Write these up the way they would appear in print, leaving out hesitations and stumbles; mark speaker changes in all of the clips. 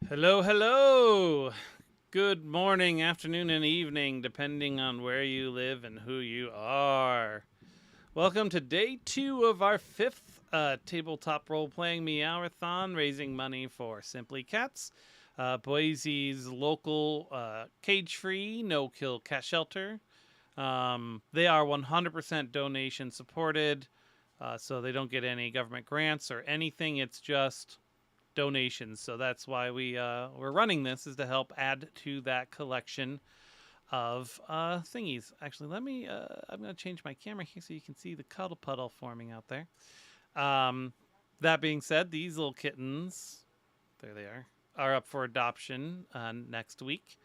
Speaker 1: Hello, hello. Good morning, afternoon, and evening, depending on where you live and who you are. Welcome to day 2 of our 5th tabletop role-playing Meowrathon, raising money for Simply Cats, Boise's local cage-free, no-kill cat shelter. They are 100% donation supported, so they don't get any government grants or anything. It's just donations, so that's why we're running this, is to help add to that collection of thingies. Actually, let me I'm gonna change my camera here so you can see the cuddle puddle forming out there. That being said, these little kittens, there they are up for adoption next week,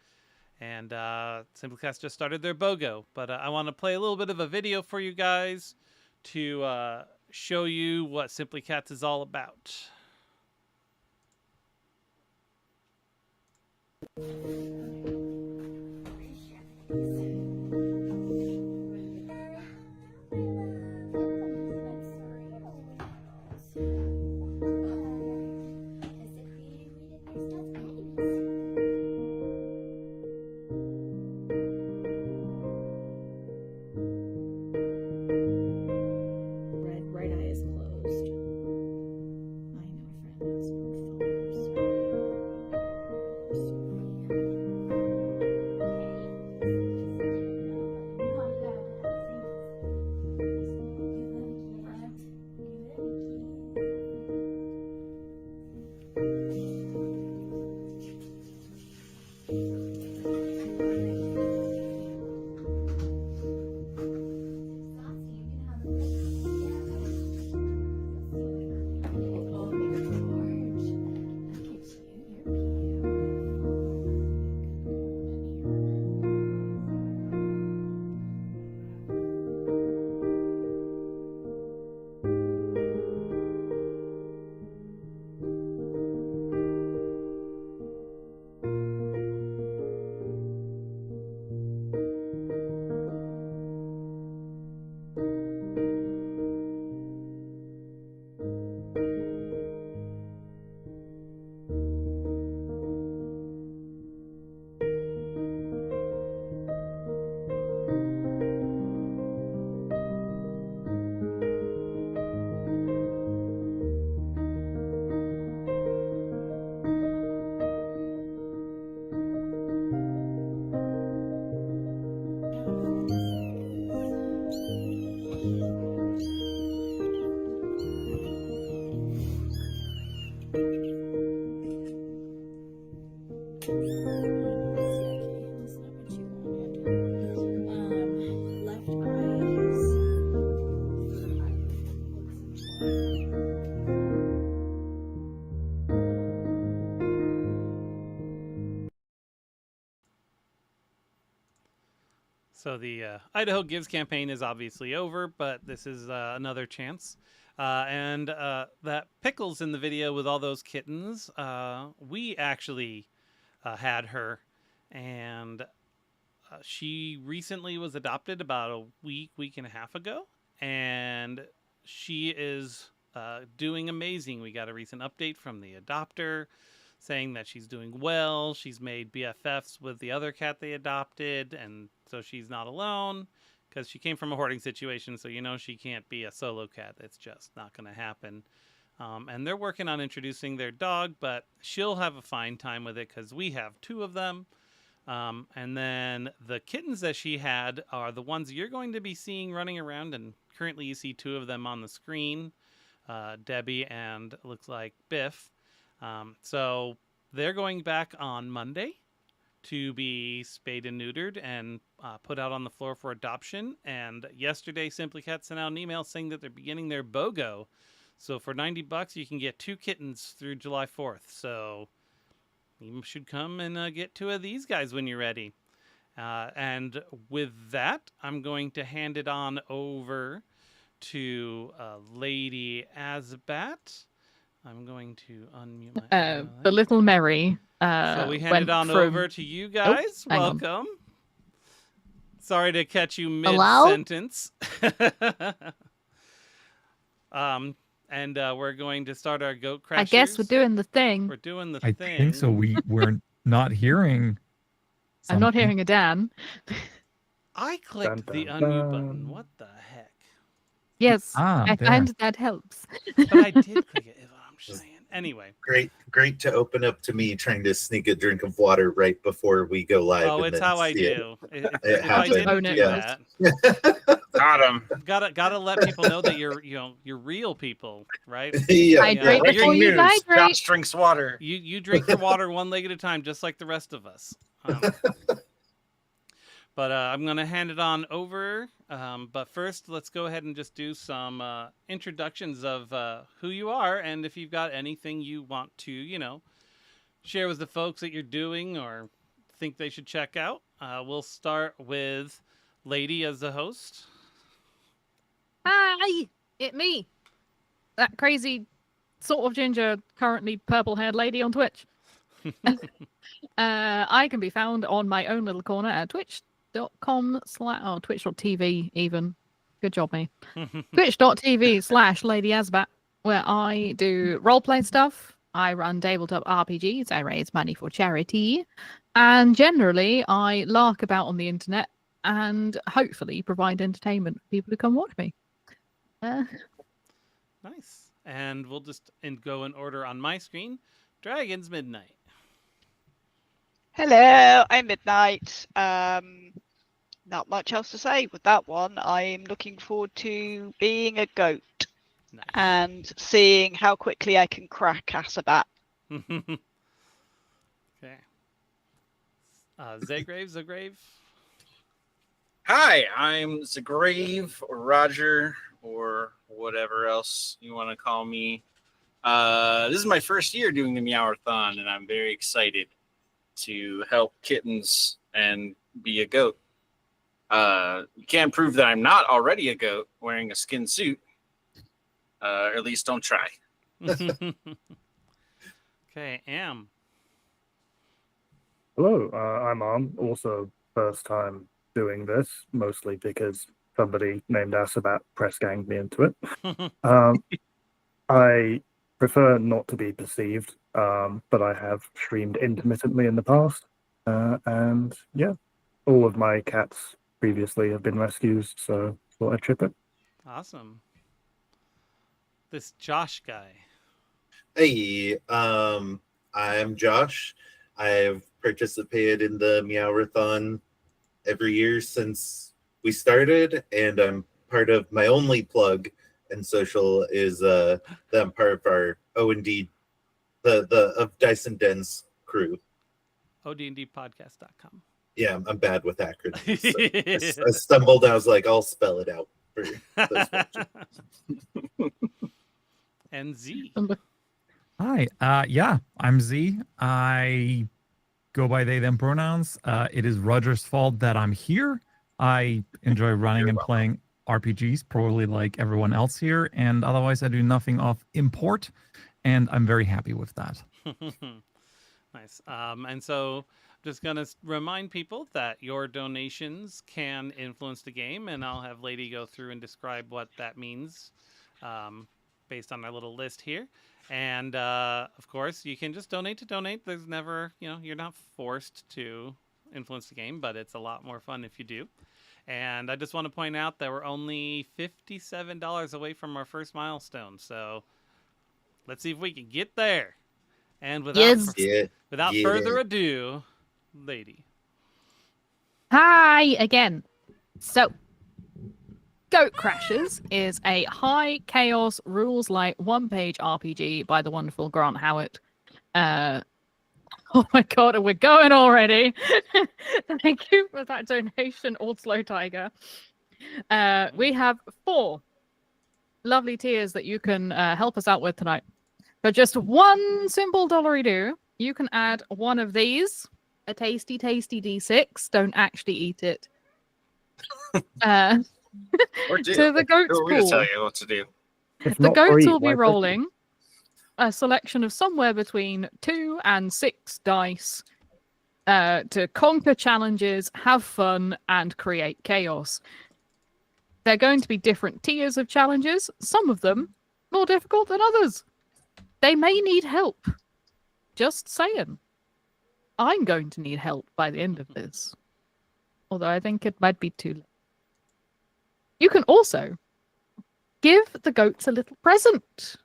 Speaker 1: and Simply Cats just started their BOGO, but I want to play a little bit of a video for you guys to show you what Simply Cats is all about. So the Idaho Gives campaign is obviously over, but this is another chance. And that Pickles in the video with all those kittens, we actually had her, and she recently was adopted about a week and a half ago, and she is doing amazing. We got a recent update from the adopter saying that she's doing well. She's made BFFs with the other cat they adopted, and so she's not alone because she came from a hoarding situation, so she can't be a solo cat. It's just not going to happen. And they're working on introducing their dog, but she'll have a fine time with it because we have 2 of them. And then the kittens that she had are the ones you're going to be seeing running around, and currently you see 2 of them on the screen, Debbie and looks like Biff. So they're going back on Monday to be spayed and neutered and put out on the floor for adoption. And yesterday, Simply Cat sent out an email saying that they're beginning their BOGO. So for $90, you can get 2 kittens through July 4th. So you should come and get 2 of these guys when you're ready. And with that, I'm going to hand it on over to Lady Asabat. I'm going to unmute my
Speaker 2: the little Mary.
Speaker 1: So we hand it on over to you guys. Welcome. Sorry to catch you mid-sentence. And we're going to start our goat crashers.
Speaker 2: I guess we're doing the thing.
Speaker 1: We're doing the
Speaker 3: I
Speaker 1: thing.
Speaker 3: think so. We're not hearing.
Speaker 2: I'm not
Speaker 3: something.
Speaker 2: hearing a Dan.
Speaker 1: I clicked the
Speaker 4: Dun,
Speaker 1: unmute
Speaker 4: dun.
Speaker 1: button. What the heck?
Speaker 2: Yes,
Speaker 3: Ah,
Speaker 2: I
Speaker 3: there.
Speaker 2: find that helps.
Speaker 1: But I did click it. Is what I'm saying. Anyway.
Speaker 5: Great to open up to me trying to sneak a drink of water right before we go live.
Speaker 1: Oh,
Speaker 5: and
Speaker 1: it's
Speaker 5: then
Speaker 1: how I
Speaker 5: see it.
Speaker 1: do.
Speaker 5: It
Speaker 1: If I didn't
Speaker 5: happened,
Speaker 1: do
Speaker 5: yeah.
Speaker 1: that,
Speaker 4: Got him.
Speaker 1: gotta let people know that you're real people, right?
Speaker 5: Yeah.
Speaker 2: Hydrate
Speaker 1: Yeah.
Speaker 2: before you
Speaker 4: Josh
Speaker 2: hydrate.
Speaker 4: drinks water.
Speaker 1: You drink your water one leg at a time, just like the rest of us. But I'm going to hand it on over. But first, let's go ahead and just do some introductions of who you are. And if you've got anything you want to, share with the folks that you're doing or think they should check out. We'll start with Lady as the host.
Speaker 2: Hi, it me. That crazy sort of ginger, currently purple-haired lady on Twitch. I can be found on my own little corner at twitch.com/twitch.tv even. Good job, me. Twitch.tv/Lady Asabat, where I do roleplay stuff. I run tabletop RPGs. I raise money for charity. And generally, I lark about on the internet and hopefully provide entertainment for people who come watch me.
Speaker 1: Nice. And we'll just go in order on my screen. Dragons Midnight.
Speaker 6: Hello, I'm Midnight. Not much else to say with that one. I'm looking forward to being a goat
Speaker 1: Nice.
Speaker 6: and seeing how quickly I can crack Asabat.
Speaker 1: Okay. Zagrave.
Speaker 4: Hi, I'm Zagrave or Roger or whatever else you want to call me. This is my first year doing the Meowrathon, and I'm very excited to help kittens and be a goat. You can't prove that I'm not already a goat wearing a skin suit. Or at least don't try.
Speaker 1: Okay, Am.
Speaker 7: Hello, I'm Arm. Also, first time doing this, mostly because somebody named Asabat press ganged me into it. I prefer not to be perceived, but I have streamed intermittently in the past. And yeah, all of my cats previously have been rescues, so thought I'd chip it.
Speaker 1: Awesome. This Josh guy.
Speaker 5: Hey, I'm Josh. I've participated in the Meowrathon every year since we started, and I'm part of my only plug and social is that I'm part of our O&D, the of Dyson Den's crew.
Speaker 1: ODndpodcast.com.
Speaker 5: Yeah, I'm bad with acronyms. So I stumbled. I was like, I'll spell it out for those watching.
Speaker 1: And Z.
Speaker 3: Hi. Yeah, I'm Z. I go by they, them pronouns. It is Roger's fault that I'm here. I enjoy running and playing RPGs, probably like everyone else here. And otherwise, I do nothing of import. And I'm very happy with that.
Speaker 1: Nice. And so just going to remind people that your donations can influence the game. And I'll have Lady go through and describe what that means based on our little list here. And of course, you can just donate to donate. There's never, you're not forced to influence the game, but it's a lot more fun if you do. And I just want to point out that we're only $57 away from our first milestone. So let's see if we can get there. And without further ado, Lady.
Speaker 2: Hi again. So, Goat Crashers is a high chaos rules light one-page RPG by the wonderful Grant Howitt. Oh my god, we're going already. Thank you for that donation, Old Slow Tiger. We have 4 lovely tiers that you can help us out with tonight. For just one simple $1 you can add one of these, a tasty D6. Don't actually eat it.
Speaker 4: Or do.
Speaker 2: To the goat's
Speaker 4: Who are we to
Speaker 2: pool.
Speaker 4: tell you what to do?
Speaker 7: If
Speaker 2: The
Speaker 7: not for
Speaker 2: goats
Speaker 7: eat,
Speaker 2: will be
Speaker 7: why
Speaker 2: rolling a selection of somewhere between 2 and 6 dice to conquer challenges, have fun, and create chaos. They're going to be different tiers of challenges. Some of them more difficult than others. They may need help. Just saying. I'm going to need help by the end of this. Although I think it might be too late. You can also give the goats a little present.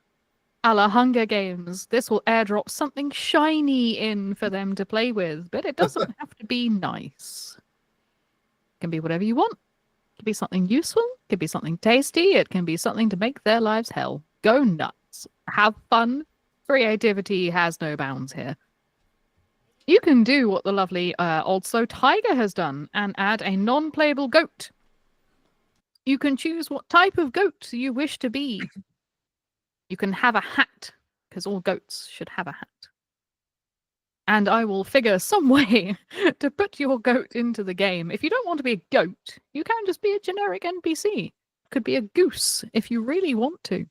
Speaker 2: A la Hunger Games. This will airdrop something shiny in for them to play with, but it doesn't have to be nice. It can be whatever you want. It can be something useful. It can be something tasty. It can be something to make their lives hell. Go nuts. Have fun. Creativity has no bounds here. You can do what the lovely Old Slow Tiger has done and add a non-playable goat. You can choose what type of goat you wish to be. You can have a hat, because all goats should have a hat. And I will figure some way to put your goat into the game. If you don't want to be a goat, you can just be a generic NPC. Could be a goose if you really want to.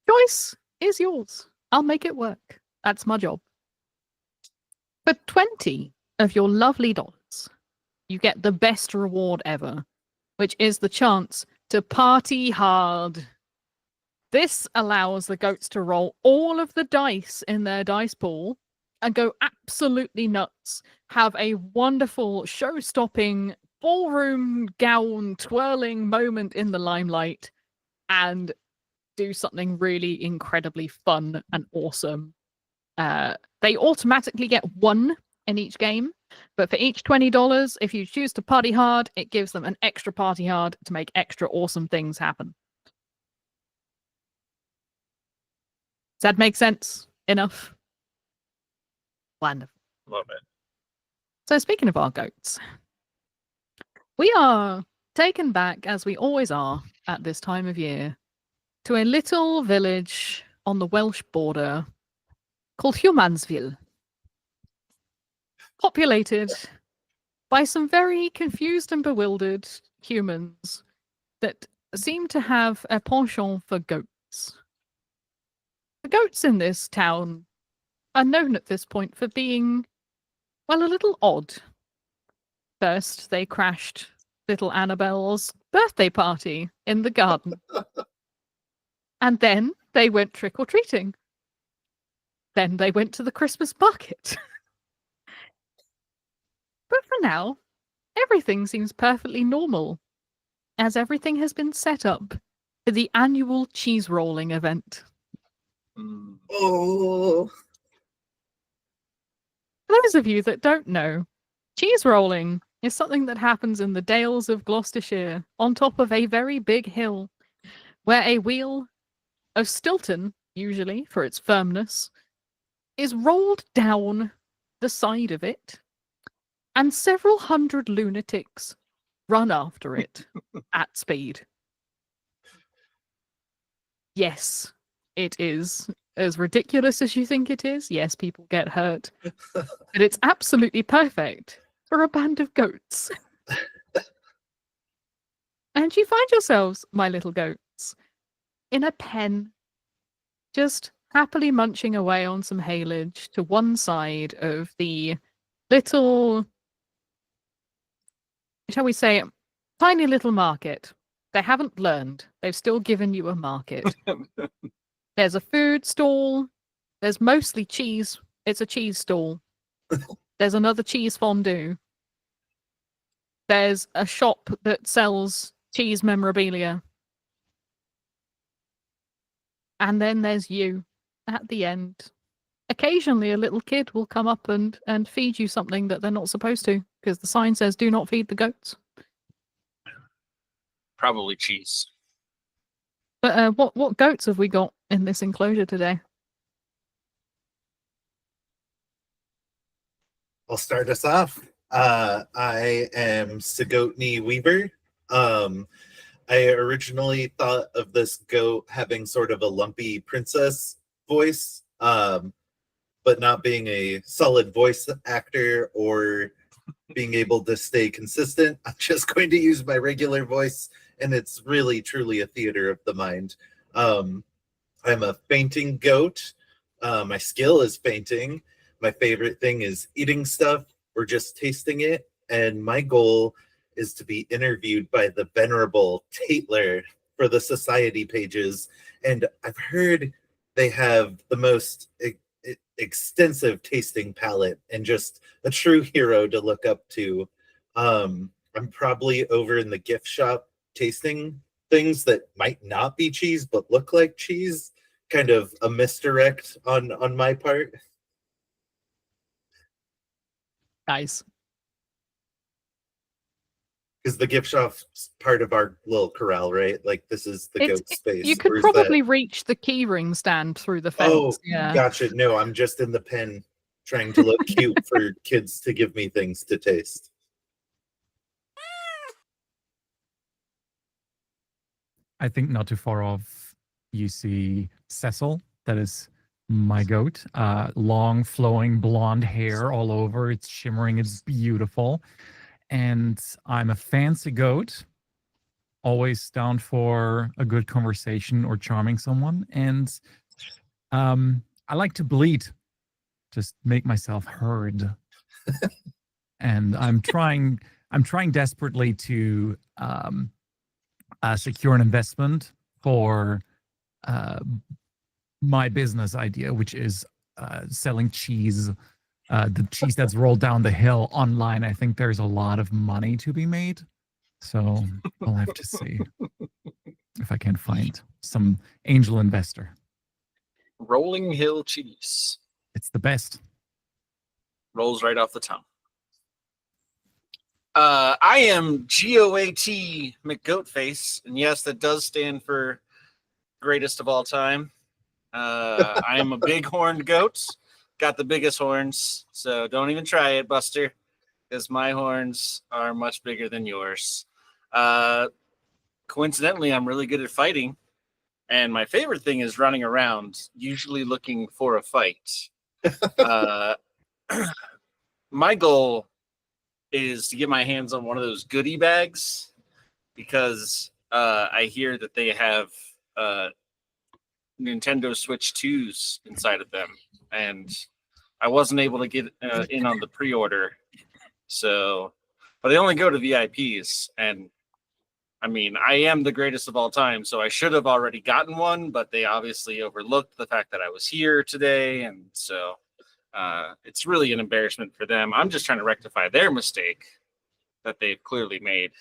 Speaker 2: Choice is yours. I'll make it work. That's my job. For 20 of your lovely dollars, you get the best reward ever, which is the chance to party hard. This allows the goats to roll all of the dice in their dice pool and go absolutely nuts. Have a wonderful, show-stopping, ballroom gown twirling moment in the limelight and do something really incredibly fun and awesome. They automatically get 1 in each game, but for each $20, if you choose to party hard, it gives them an extra party hard to make extra awesome things happen. Does that make sense? Enough? Wonderful.
Speaker 4: Love it.
Speaker 2: So speaking of our goats, we are taken back, as we always are at this time of year, to a little village on the Welsh border called Humansville, populated by some very confused and bewildered humans that seem to have a penchant for goats. The goats in this town are known at this point for being, well, a little odd. First, they crashed little Annabelle's birthday party in the garden. And then they went trick-or-treating. Then they went to the Christmas market. But for now, everything seems perfectly normal, as everything has been set up for the annual cheese rolling event.
Speaker 5: Oh,
Speaker 2: For those of you that don't know, cheese rolling is something that happens in the Dales of Gloucestershire on top of a very big hill, where a wheel of Stilton, usually for its firmness, is rolled down the side of it, and several hundred lunatics run after it at speed. Yes, it is as ridiculous as you think it is. Yes, people get hurt. But it's absolutely perfect for a band of goats. And you find yourselves, my little goats, in a pen, just happily munching away on some haylage to one side of the little, shall we say, tiny little market. They haven't learned. They've still given you a market. There's a food stall. There's mostly cheese. It's a cheese stall. There's another cheese fondue. There's a shop that sells cheese memorabilia. And then there's you at the end. Occasionally a little kid will come up and feed you something that they're not supposed to, because the sign says do not feed the goats.
Speaker 4: Probably cheese.
Speaker 2: But what goats have we got in this enclosure today?
Speaker 5: I'll start us off. I am Sigotney Weaver. I originally thought of this goat having sort of a lumpy princess voice, but not being a solid voice actor or being able to stay consistent. I'm just going to use my regular voice, and it's really, truly a theater of the mind. I'm a fainting goat. My skill is fainting. My favorite thing is eating stuff or just tasting it. And my goal is to be interviewed by the venerable Tatler for the society pages, and I've heard they have the most extensive tasting palette and just a true hero to look up to. I'm probably over in the gift shop tasting things that might not be cheese but look like cheese. Kind of a misdirect on my part.
Speaker 2: Nice.
Speaker 5: Because the gift shop's part of our little corral, right? Like this is the goat space.
Speaker 2: You could
Speaker 5: Or is
Speaker 2: probably
Speaker 5: that...
Speaker 2: reach the keyring stand through the fence.
Speaker 5: Oh,
Speaker 2: Yeah.
Speaker 5: gotcha. No, I'm just in the pen trying to look cute for kids to give me things to taste.
Speaker 3: I think not too far off, you see Cecil. That is my goat. Long, flowing blonde hair all over. It's shimmering. It's beautiful. And I'm a fancy goat, always down for a good conversation or charming someone. And I like to bleed, just make myself heard. And I'm trying desperately to secure an investment for my business idea, which is selling cheese. The cheese that's rolled down the hill online. I think there's a lot of money to be made. So I'll have to see if I can find some angel investor.
Speaker 4: Rolling Hill cheese.
Speaker 3: It's the best.
Speaker 4: Rolls right off the tongue. I am GOAT McGoatface, and yes, that does stand for greatest of all time. I am a big horned goat. Got the biggest horns, so don't even try it, Buster, because my horns are much bigger than yours. Coincidentally, I'm really good at fighting, and my favorite thing is running around, usually looking for a fight. My goal is to get my hands on one of those goodie bags, because I hear that they have Nintendo Switch 2s inside of them, and I wasn't able to get in on the pre-order, so but they only go to VIPs, and I mean, I am the greatest of all time, so I should have already gotten one, but they obviously overlooked the fact that I was here today, and so it's really an embarrassment for them. I'm just trying to rectify their mistake that they've clearly made.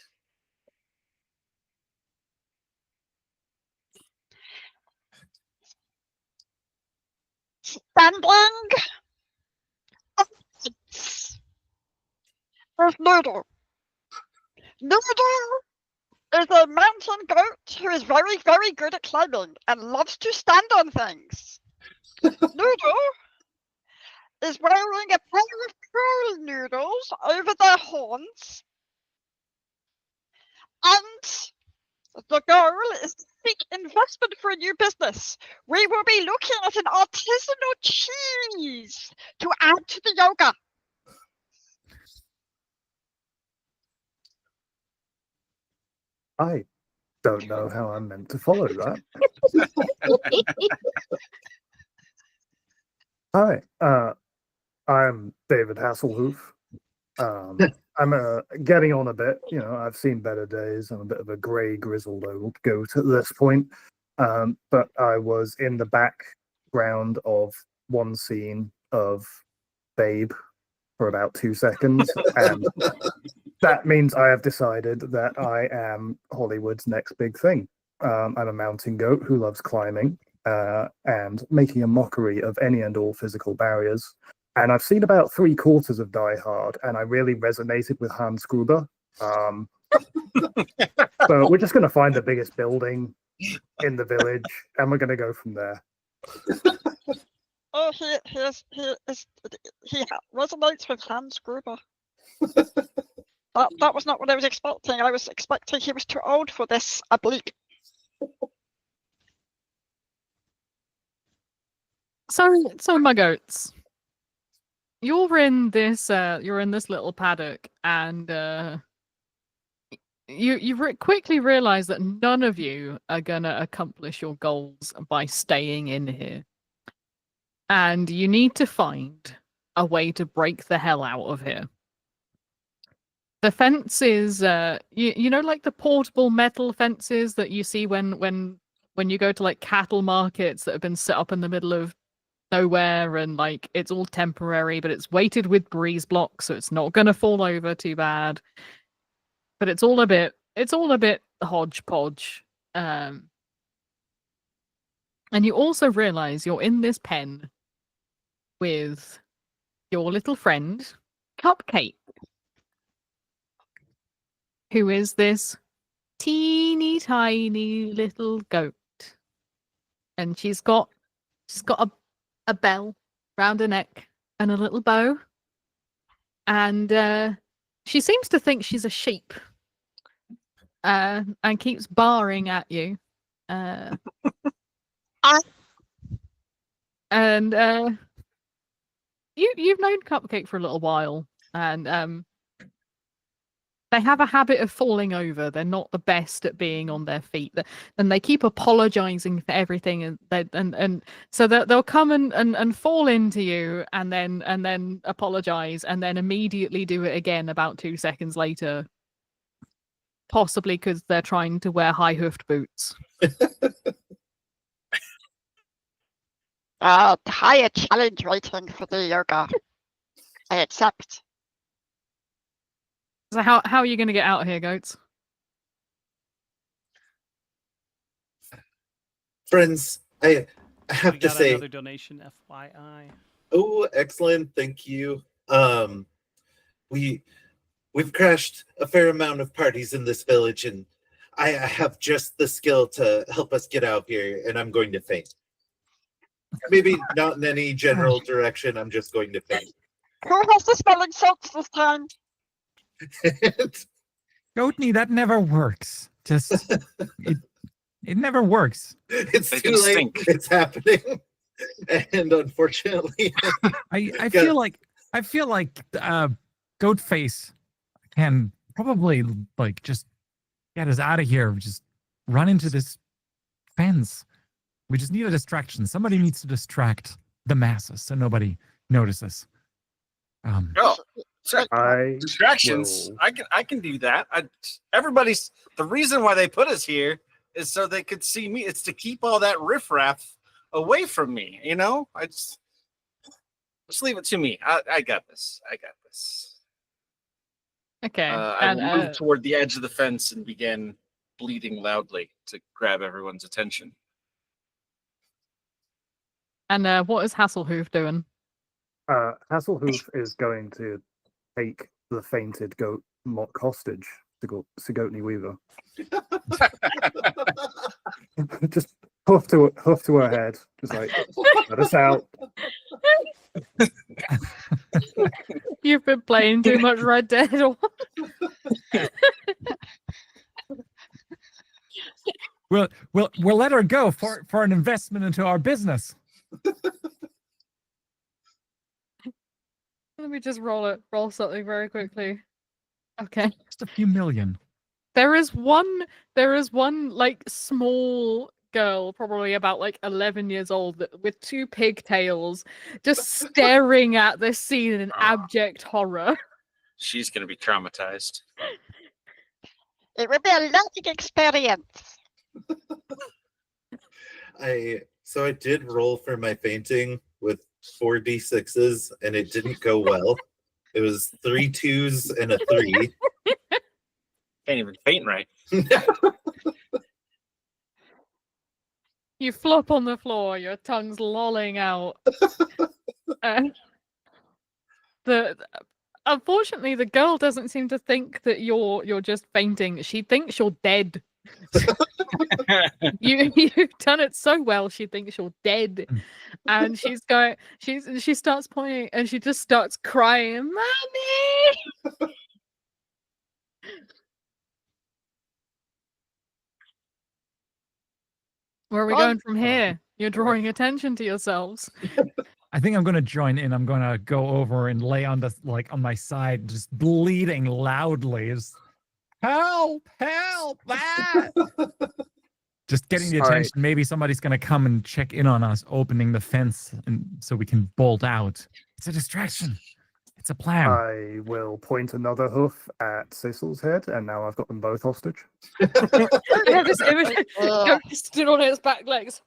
Speaker 6: Standing with Noodle. Noodle is a mountain goat who is very, very good at climbing and loves to stand on things. Noodle is wearing a pair of curl noodles over their horns, and the goal is to seek investment for a new business. We will be looking at an artisanal cheese to add to the yoga.
Speaker 7: I don't know how I'm meant to follow that. Hi, I'm David Hasselhoof. I'm getting on a bit. You know, I've seen better days. I'm a bit of a grey, grizzled old goat at this point. But I was in the background of one scene of Babe for about 2 seconds, and that means I have decided that I am Hollywood's next big thing. I'm a mountain goat who loves climbing and making a mockery of any and all physical barriers. And I've seen about 3/4 of Die Hard, and I really resonated with Hans Gruber. So we're just going to find the biggest building in the village, and we're going to go from there.
Speaker 6: Oh, he resonates with Hans Gruber. That was not what I was expecting. I was expecting he was too old for this, I believe.
Speaker 2: So my goats, you're in this little paddock, and you quickly realize that none of you are gonna accomplish your goals by staying in here, and you need to find a way to break the hell out of here. The fence is, you know, like the portable metal fences that you see when you go to like cattle markets that have been set up in the middle of nowhere, and like it's all temporary, but it's weighted with breeze blocks, so it's not going to fall over too bad. But it's all a bit hodgepodge. And you also realize you're in this pen with your little friend, Cupcake, who is this teeny tiny little goat. And she's got a bell round her neck and a little bow. And she seems to think she's a sheep. And keeps barring at you. And you've known Cupcake for a little while, and they have a habit of falling over. They're not the best at being on their feet, and they keep apologizing for everything. And so they'll come and fall into you, and then apologize, and then immediately do it again about 2 seconds later. Possibly because they're trying to wear high-hoofed boots.
Speaker 6: Higher challenge rating for the yoga. I accept.
Speaker 2: So how are you going to get out of here, goats?
Speaker 5: Friends, I have
Speaker 1: We
Speaker 5: to
Speaker 1: got
Speaker 5: say,
Speaker 1: another donation, FYI.
Speaker 5: oh, excellent, thank you. We've crashed a fair amount of parties in this village, and I have just the skill to help us get out here, and I'm going to faint. Maybe not in any general direction, I'm just going to faint.
Speaker 6: Who has the smelling salts this time?
Speaker 3: Goatney, that never works. Just it never works.
Speaker 5: It's
Speaker 4: They
Speaker 5: too
Speaker 4: can
Speaker 5: late.
Speaker 4: stink.
Speaker 5: It's happening. And unfortunately,
Speaker 3: I feel like Goatface can probably like just get us out of here. Just run into this fence. We just need a distraction. Somebody needs to distract the masses so nobody notices.
Speaker 4: Oh, so
Speaker 7: I
Speaker 4: distractions.
Speaker 7: will-
Speaker 4: I can do that. Everybody's the reason why they put us here is so they could see me. It's to keep all that riffraff away from me. You know, just leave it to me. I got this. I got this.
Speaker 2: Okay.
Speaker 4: I will move toward the edge of the fence and begin bleating loudly to grab everyone's attention.
Speaker 2: And what is Hasselhoof doing?
Speaker 7: Hasselhoof is going to take the fainted goat mock hostage to Sigourney Weaver. Just hoof to her head, just like let us out.
Speaker 2: You've been playing too much Red Dead. Or
Speaker 3: We'll let her go for an investment into our business.
Speaker 2: Let me just roll something very quickly. Okay.
Speaker 3: Just a few million.
Speaker 2: There is one like small girl, probably about like 11 years old, with 2 pigtails, just staring at this scene in abject horror.
Speaker 4: She's gonna be traumatized.
Speaker 6: It will be a learning experience.
Speaker 5: I did roll for my fainting with 4 d6s, and it didn't go well. It was 3 2s and a 3.
Speaker 4: Can't even faint right.
Speaker 2: You flop on the floor, your tongue's lolling out. Unfortunately, the girl doesn't seem to think that you're just fainting. She thinks you're dead. You've done it so well. She thinks you're dead, and she starts pointing, and she just starts crying, "Mommy!" Where are we going from here? You're drawing attention to yourselves.
Speaker 3: I think I'm going to join in. I'm going to go over and lay on on my side, just bleeding loudly. Just, help! Help! Ah! Just getting the
Speaker 7: Sorry.
Speaker 3: attention. Maybe somebody's going to come and check in on us, opening the fence, and so we can bolt out. It's a distraction. It's a plan.
Speaker 7: I will point another hoof at Cecil's head, and now I've got them both hostage.
Speaker 2: I have this image
Speaker 6: Uh,
Speaker 2: goat stood on its back legs.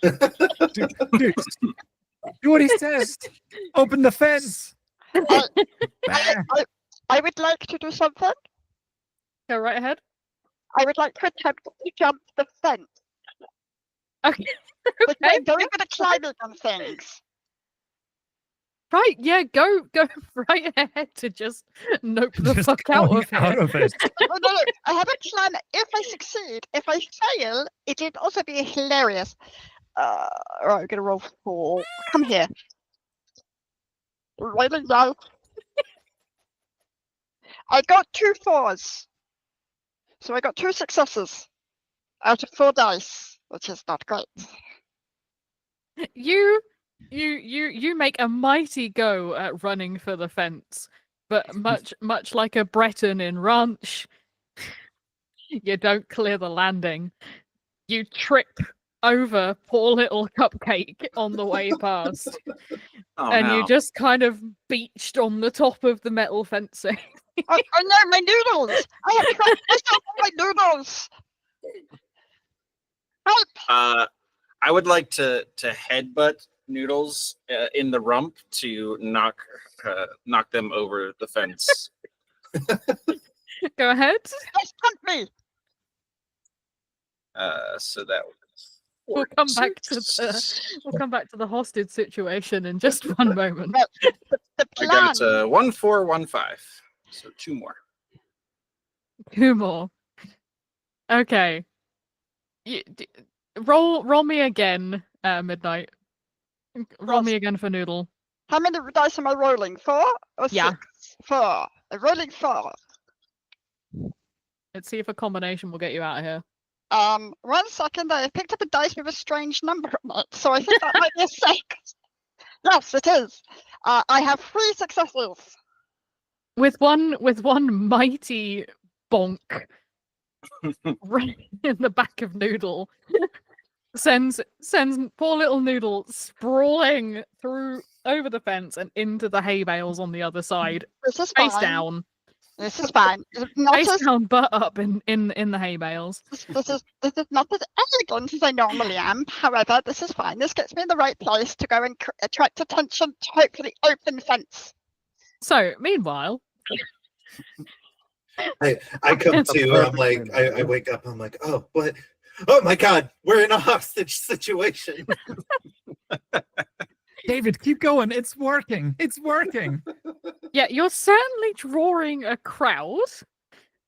Speaker 3: Dude, do what he says. Open the fence.
Speaker 6: I,
Speaker 3: Bah.
Speaker 6: I would like to do something.
Speaker 2: Go right ahead.
Speaker 6: I would like to attempt to jump the fence.
Speaker 2: Okay.
Speaker 6: Because I'm very good at climbing on things.
Speaker 2: Right, yeah, go right ahead to just nope the
Speaker 3: Just
Speaker 2: fuck out
Speaker 3: going
Speaker 2: of
Speaker 3: out
Speaker 2: here.
Speaker 3: of it.
Speaker 6: No, I have a plan. If I succeed, if I fail, it would also be hilarious. Right, I'm gonna roll 4. Come here. Rolling now. I got 2 4s. So I got 2 successes out of 4 dice, which is not great.
Speaker 2: You make a mighty go at running for the fence, but much like a Breton in Ranch, you don't clear the landing. You trip over poor little Cupcake on the way past,
Speaker 4: Oh,
Speaker 2: and
Speaker 4: no.
Speaker 2: you just kind of beached on the top of the metal fencing.
Speaker 6: Oh no, my noodles! I have trapped myself on my noodles! Help!
Speaker 4: I would like to headbutt Noodles in the rump to knock them over the fence.
Speaker 2: Go ahead.
Speaker 6: Yes, hunt me!
Speaker 4: So that was.
Speaker 2: We'll come back to the hostage situation in just one moment.
Speaker 6: Right, the
Speaker 4: I
Speaker 6: plan.
Speaker 4: got 1, 4, 1, 5. So 2 more.
Speaker 2: 2 more. Okay. Roll me again, Midnight. Roll me again for Noodle.
Speaker 6: How many dice am I rolling? 4 or 6?
Speaker 2: Yeah.
Speaker 6: 4. I'm rolling 4.
Speaker 2: Let's see if a combination will get you out of here.
Speaker 6: 1 second. I picked up a dice with a strange number on it, so I think that might be a 6. Yes, it is. I have 3 successes.
Speaker 2: With one mighty bonk right in the back of Noodle, sends poor little Noodle sprawling through over the fence and into the hay bales on the other side,
Speaker 6: This is
Speaker 2: face
Speaker 6: fine.
Speaker 2: down,
Speaker 6: This is fine. Not
Speaker 2: face
Speaker 6: as,
Speaker 2: down, butt up in the hay bales.
Speaker 6: this is not as elegant as I normally am. However, this is fine. This gets me in the right place to go and attract attention to hopefully open fence.
Speaker 2: So, meanwhile,
Speaker 5: I come to, I'm like, I wake up, I'm like, oh, what? Oh my God, we're in a hostage situation.
Speaker 3: David, keep going. It's working. It's working.
Speaker 2: yeah, you're certainly drawing a crowd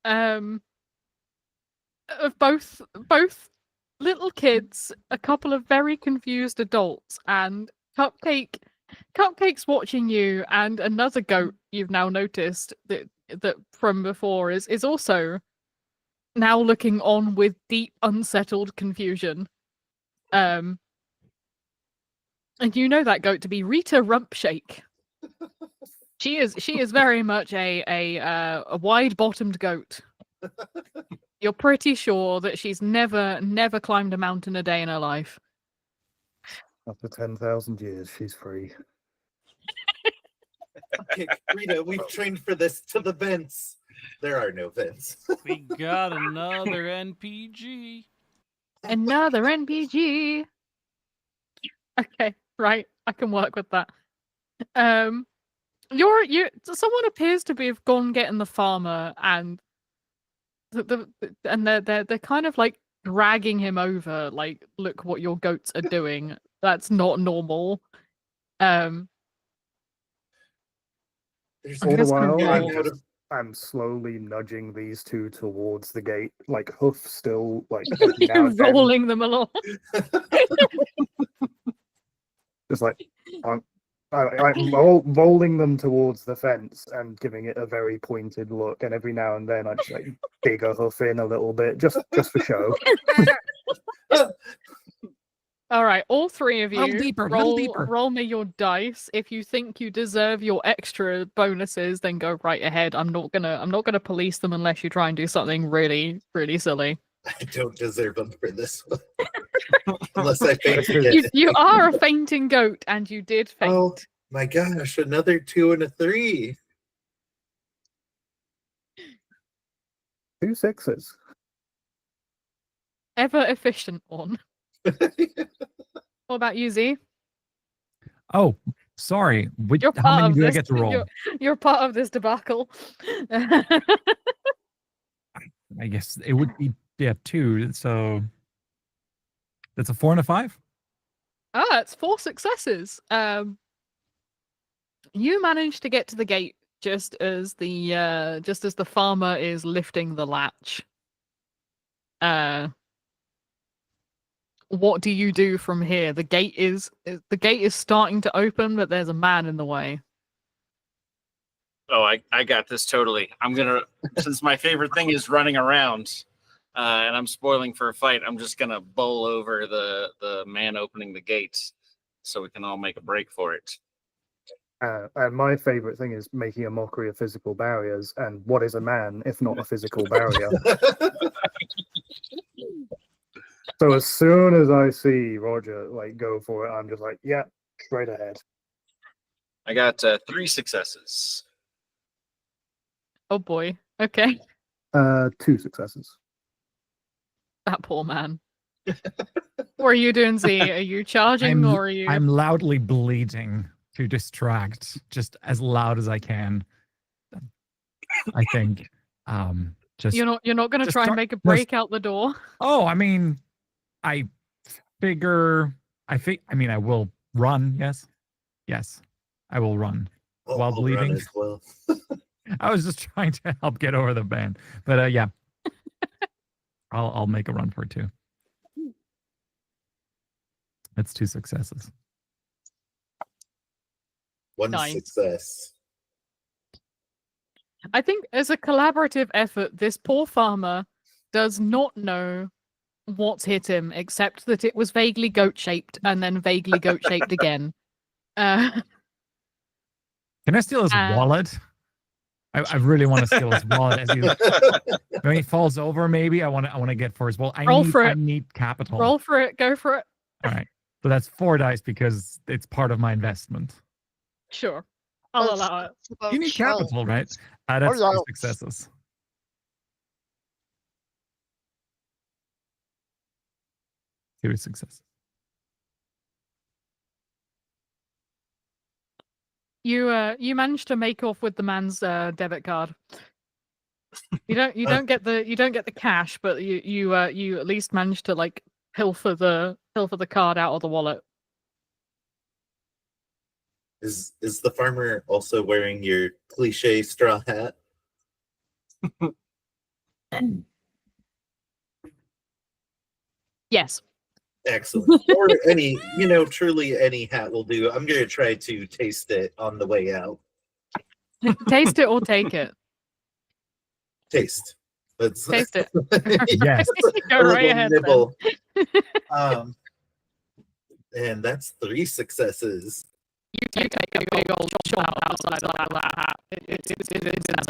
Speaker 2: of both little kids, a couple of very confused adults, and Cupcake's watching you, and another goat you've now noticed that from before is also now looking on with deep unsettled confusion. And you know that goat to be Rita Rumpshake. She is very much a wide-bottomed goat. You're pretty sure that she's never climbed a mountain a day in her life.
Speaker 7: After 10,000 years, she's free.
Speaker 5: Okay, Rita, we've trained for this to the vents. There are no vents.
Speaker 1: We got another NPG.
Speaker 2: Another NPG. Okay, right. I can work with that. Someone appears to be have gone getting the farmer, and they're kind of like dragging him over. Like, look what your goats are doing. That's not normal.
Speaker 5: There's
Speaker 7: All the
Speaker 2: That's
Speaker 7: while,
Speaker 2: confused.
Speaker 7: I'm slowly nudging these two towards the gate, like hoof still, like
Speaker 2: You're rolling them along.
Speaker 7: just like I'm rolling them towards the fence and giving it a very pointed look, and every now and then I just like dig a hoof in a little bit, just for show.
Speaker 2: All right, all 3 of you,
Speaker 3: Little deeper, little deeper.
Speaker 2: roll me your dice. If you think you deserve your extra bonuses, then go right ahead. I'm not gonna police them unless you try and do something really, really silly.
Speaker 5: I don't deserve them for this one. Unless I faint
Speaker 2: You,
Speaker 5: again.
Speaker 2: you are a fainting goat, and you did faint.
Speaker 5: Oh, My gosh, another 2 and a 3.
Speaker 7: 2 6s.
Speaker 2: Ever efficient one. What about you, Z?
Speaker 3: Oh, sorry.
Speaker 2: You're
Speaker 3: How
Speaker 2: part
Speaker 3: many
Speaker 2: of
Speaker 3: do I
Speaker 2: this.
Speaker 3: get to roll?
Speaker 2: You're part of this debacle.
Speaker 3: I guess it would be 2. So that's a 4 and a 5.
Speaker 2: It's 4 successes. You managed to get to the gate just as the farmer is lifting the latch. What do you do from here? The gate is starting to open, but there's a man in the way.
Speaker 4: Oh, I got this totally. I'm gonna, since my favorite thing is running around, and I'm spoiling for a fight, I'm just gonna bowl over the man opening the gates, so we can all make a break for it.
Speaker 7: And my favorite thing is making a mockery of physical barriers. And what is a man if not a physical barrier? So as soon as I see Roger like go for it, I'm just like, yeah, straight ahead.
Speaker 4: I got 3 successes.
Speaker 2: Oh boy. Okay.
Speaker 7: 2 successes.
Speaker 2: That poor man. What are you doing, Z? Are you charging or are you?
Speaker 3: I'm loudly bleeding to distract, just as loud as I can. I think. Just
Speaker 2: You're not going to try and make a break out the door.
Speaker 3: Oh, I mean, I mean, I will run. Yes, I will run while
Speaker 5: I'll
Speaker 3: bleeding.
Speaker 5: run as well.
Speaker 3: I was just trying to help get over the band, but yeah, I'll make a run for it too. That's 2 successes.
Speaker 5: 1
Speaker 2: Nice.
Speaker 5: success.
Speaker 2: I think as a collaborative effort, this poor farmer does not know what's hit him, except that it was vaguely goat-shaped and then vaguely goat-shaped again.
Speaker 3: Can I steal his wallet? I really want to steal his wallet. When he falls over, maybe I want to get for his wallet. I need capital.
Speaker 2: Roll for it. Go for it.
Speaker 3: All right. So that's 4 dice because it's part of my investment.
Speaker 2: Sure. I'll allow it.
Speaker 3: You need capital, right? That's 2 successes. Two successes.
Speaker 2: You managed to make off with the man's debit card. You don't get the cash, but you at least managed to like pilfer the card out of the wallet.
Speaker 5: Is the farmer also wearing your cliche straw hat?
Speaker 2: Yes.
Speaker 5: Excellent. Or any, truly any hat will do. I'm going to try to taste it on the way out.
Speaker 2: Taste it or take it.
Speaker 5: Taste.
Speaker 2: Taste it.
Speaker 3: Yes.
Speaker 2: Go right ahead.
Speaker 5: Nibble. And that's 3 successes.
Speaker 2: You take a big old chomp outside of that hat. It's a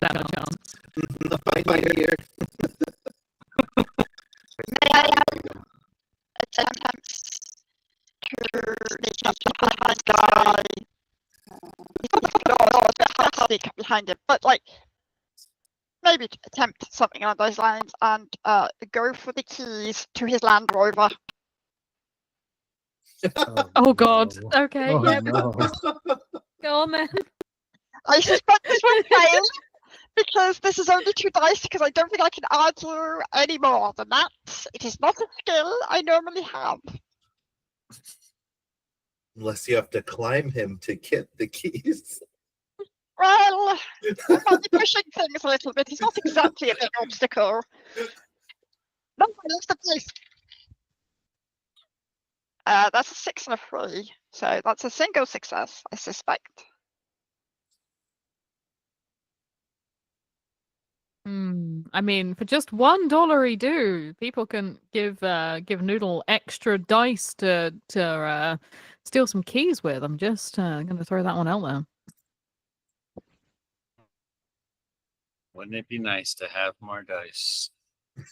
Speaker 2: chance.
Speaker 5: My ear.
Speaker 6: May I attempt to sneak up behind the guy? He's not a bit sneak behind him, but like maybe attempt something along those lines and go for the keys to his Land Rover.
Speaker 2: Oh God.
Speaker 7: No.
Speaker 2: Okay.
Speaker 7: Oh,
Speaker 2: Yeah.
Speaker 7: no.
Speaker 2: Go on then.
Speaker 6: I suspect this will fail because this is only 2 dice because I don't think I can argue any more than that. It is not a skill I normally have.
Speaker 5: Unless you have to climb him to get the keys.
Speaker 6: Well, I might be pushing things a little bit. It's not exactly a big obstacle. No, that's the place. That's a 6 and a 3, so that's a single success, I suspect.
Speaker 2: I mean, for just $1 do, people can give Noodle extra dice to steal some keys with. I'm just gonna throw that one out there.
Speaker 4: Wouldn't it be nice to have more dice?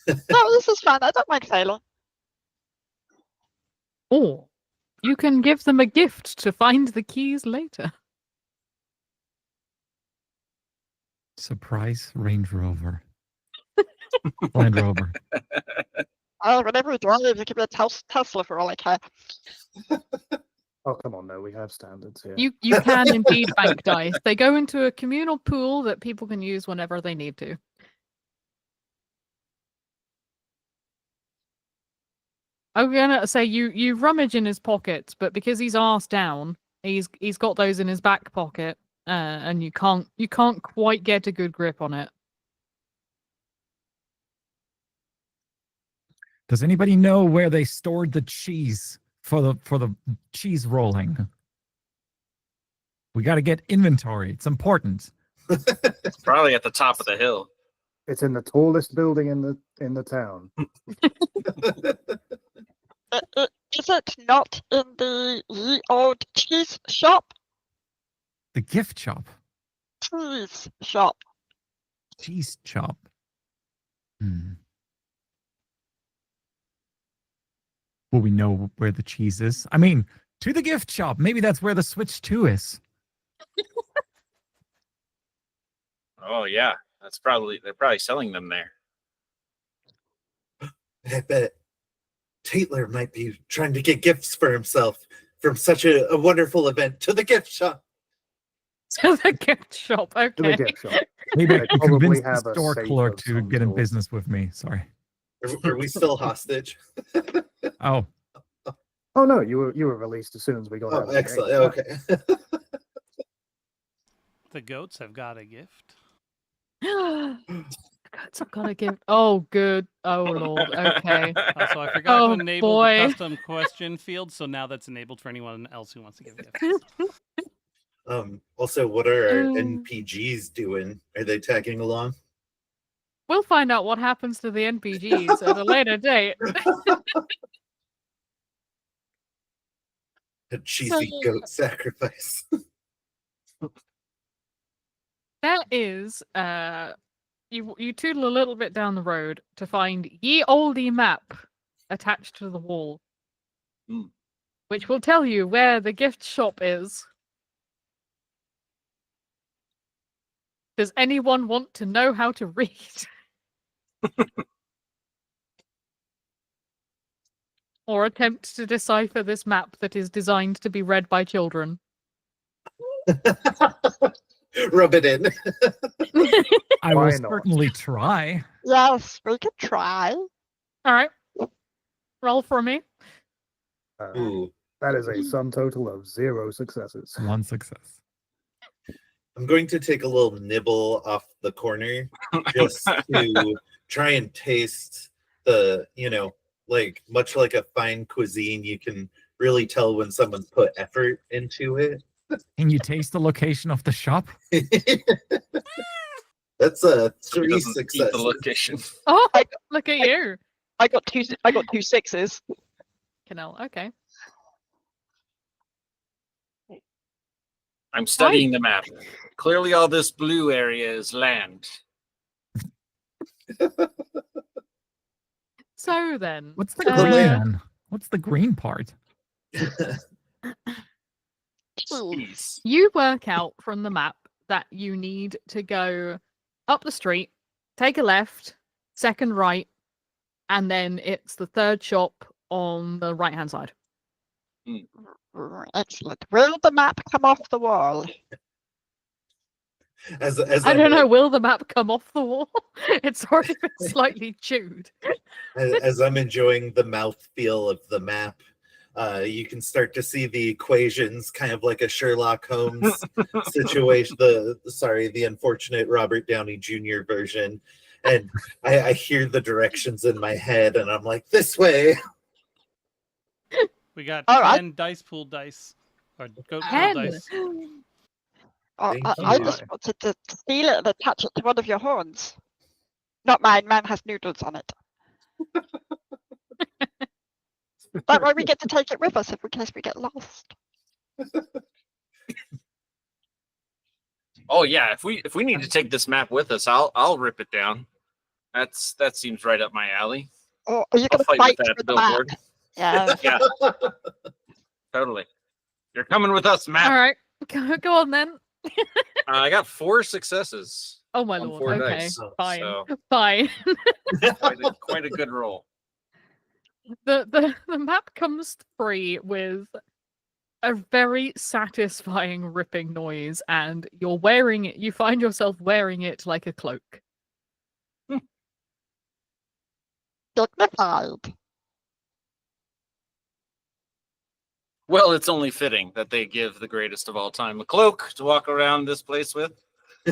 Speaker 6: No, this is fun. I don't mind failing.
Speaker 2: Or you can give them a gift to find the keys later.
Speaker 3: Surprise Range Rover. Land Rover.
Speaker 6: Oh, whenever you drive, you can be a Tesla for all I care.
Speaker 7: Oh, come on, no, we have standards here.
Speaker 2: You can indeed bank dice. They go into a communal pool that people can use whenever they need to. I'm gonna say you rummage in his pockets, but because he's arse down, he's got those in his back pocket, and you can't quite get a good grip on it.
Speaker 3: Does anybody know where they stored the cheese for the cheese rolling? We got to get inventory. It's important.
Speaker 4: It's probably at the top of the hill.
Speaker 7: It's in the tallest building in the town.
Speaker 6: Is it not in the ye old cheese shop?
Speaker 3: The gift shop.
Speaker 6: Cheese shop.
Speaker 3: Cheese shop. Will we know where the cheese is? I mean, to the gift shop. Maybe that's where the Switch 2 is.
Speaker 4: Oh yeah, they're probably selling them there.
Speaker 5: I bet Tatler might be trying to get gifts for himself from such a wonderful event to the gift shop.
Speaker 2: To the gift shop,
Speaker 7: To the
Speaker 2: okay.
Speaker 7: gift shop.
Speaker 3: Maybe
Speaker 7: They
Speaker 3: I can
Speaker 7: probably
Speaker 3: convince the
Speaker 7: have a
Speaker 3: store
Speaker 7: safe
Speaker 3: clerk
Speaker 7: of
Speaker 3: to
Speaker 7: some
Speaker 3: get in
Speaker 7: sort.
Speaker 3: business with me. Sorry.
Speaker 5: Are we still hostage?
Speaker 3: Oh,
Speaker 7: Oh no, you were released as soon as we got out.
Speaker 5: Oh,
Speaker 7: Of the
Speaker 5: excellent.
Speaker 7: gate.
Speaker 5: Okay.
Speaker 1: The goats have got a gift.
Speaker 2: Goats, I've got to give. Oh, good. Oh lord. Okay.
Speaker 1: Also, I forgot
Speaker 2: Oh,
Speaker 1: to enable
Speaker 2: boy.
Speaker 1: the custom question field, so now that's enabled for anyone else who wants to give gifts.
Speaker 5: Also, what are our
Speaker 2: Mm.
Speaker 5: NPGs doing? Are they tagging along?
Speaker 2: We'll find out what happens to the NPGs at a later date.
Speaker 5: A cheesy goat sacrifice.
Speaker 2: There is you toodle a little bit down the road to find ye olde map attached to the wall, which will tell you where the gift shop is. Does anyone want to know how to read? Or attempt to decipher this map that is designed to be read by children?
Speaker 5: Rub it in.
Speaker 3: I
Speaker 7: Why
Speaker 3: will
Speaker 7: not?
Speaker 3: certainly try.
Speaker 6: Yes, we could try.
Speaker 2: All right. Roll for me.
Speaker 5: Ooh,
Speaker 7: That is a sum total of 0 successes.
Speaker 3: One success.
Speaker 5: I'm going to take a little nibble off the corner just to try and taste the, like much like a fine cuisine, you can really tell when someone's put effort into it.
Speaker 3: Can you taste the location of the shop?
Speaker 5: That's a
Speaker 4: He
Speaker 5: 3
Speaker 4: doesn't eat
Speaker 5: successes.
Speaker 4: the location.
Speaker 2: Oh, look at you.
Speaker 6: I got two sixes.
Speaker 2: Canal. Okay.
Speaker 4: I'm studying the map. Clearly, all this blue area is land.
Speaker 2: So then,
Speaker 3: What's the green? What's the green part?
Speaker 4: Jeez.
Speaker 2: you work out from the map that you need to go up the street, take a left, second right, and then it's the third shop on the right-hand side.
Speaker 6: Excellent. Will the map come off the wall?
Speaker 5: As
Speaker 2: I don't know, will the map come off the wall? It's already been slightly chewed.
Speaker 5: As I'm enjoying the mouthfeel of the map, you can start to see the equations, kind of like a Sherlock Holmes situation. The unfortunate Robert Downey Jr. version, and I hear the directions in my head, and I'm like, this way.
Speaker 1: We got
Speaker 6: All right.
Speaker 1: 10 dice pool dice. Or goat pool
Speaker 2: 10.
Speaker 1: dice.
Speaker 5: Thank
Speaker 6: I
Speaker 5: you.
Speaker 6: just wanted to steal it and attach it to one of your horns. Not mine. Mine has noodles on it. That way we get to take it with us in case we get lost.
Speaker 4: Oh yeah, if we need to take this map with us, I'll rip it down. That seems right up my alley.
Speaker 6: Or are you
Speaker 4: I'll
Speaker 6: going to
Speaker 4: fight
Speaker 6: fight
Speaker 4: with that
Speaker 6: with the map?
Speaker 4: billboard.
Speaker 6: Yeah.
Speaker 4: Yeah, totally. You're coming with us,
Speaker 2: All
Speaker 4: map.
Speaker 2: right, go on then.
Speaker 4: I got 4 successes.
Speaker 2: Oh my
Speaker 4: on
Speaker 2: lord.
Speaker 4: 4
Speaker 2: Okay,
Speaker 4: dice.
Speaker 2: fine,
Speaker 4: So
Speaker 2: fine.
Speaker 4: quite a good roll.
Speaker 2: The map comes free with a very satisfying ripping noise, and you're wearing it. You find yourself wearing it like a cloak.
Speaker 6: Dignified.
Speaker 4: Well, it's only fitting that they give the greatest of all time a cloak to walk around this place with,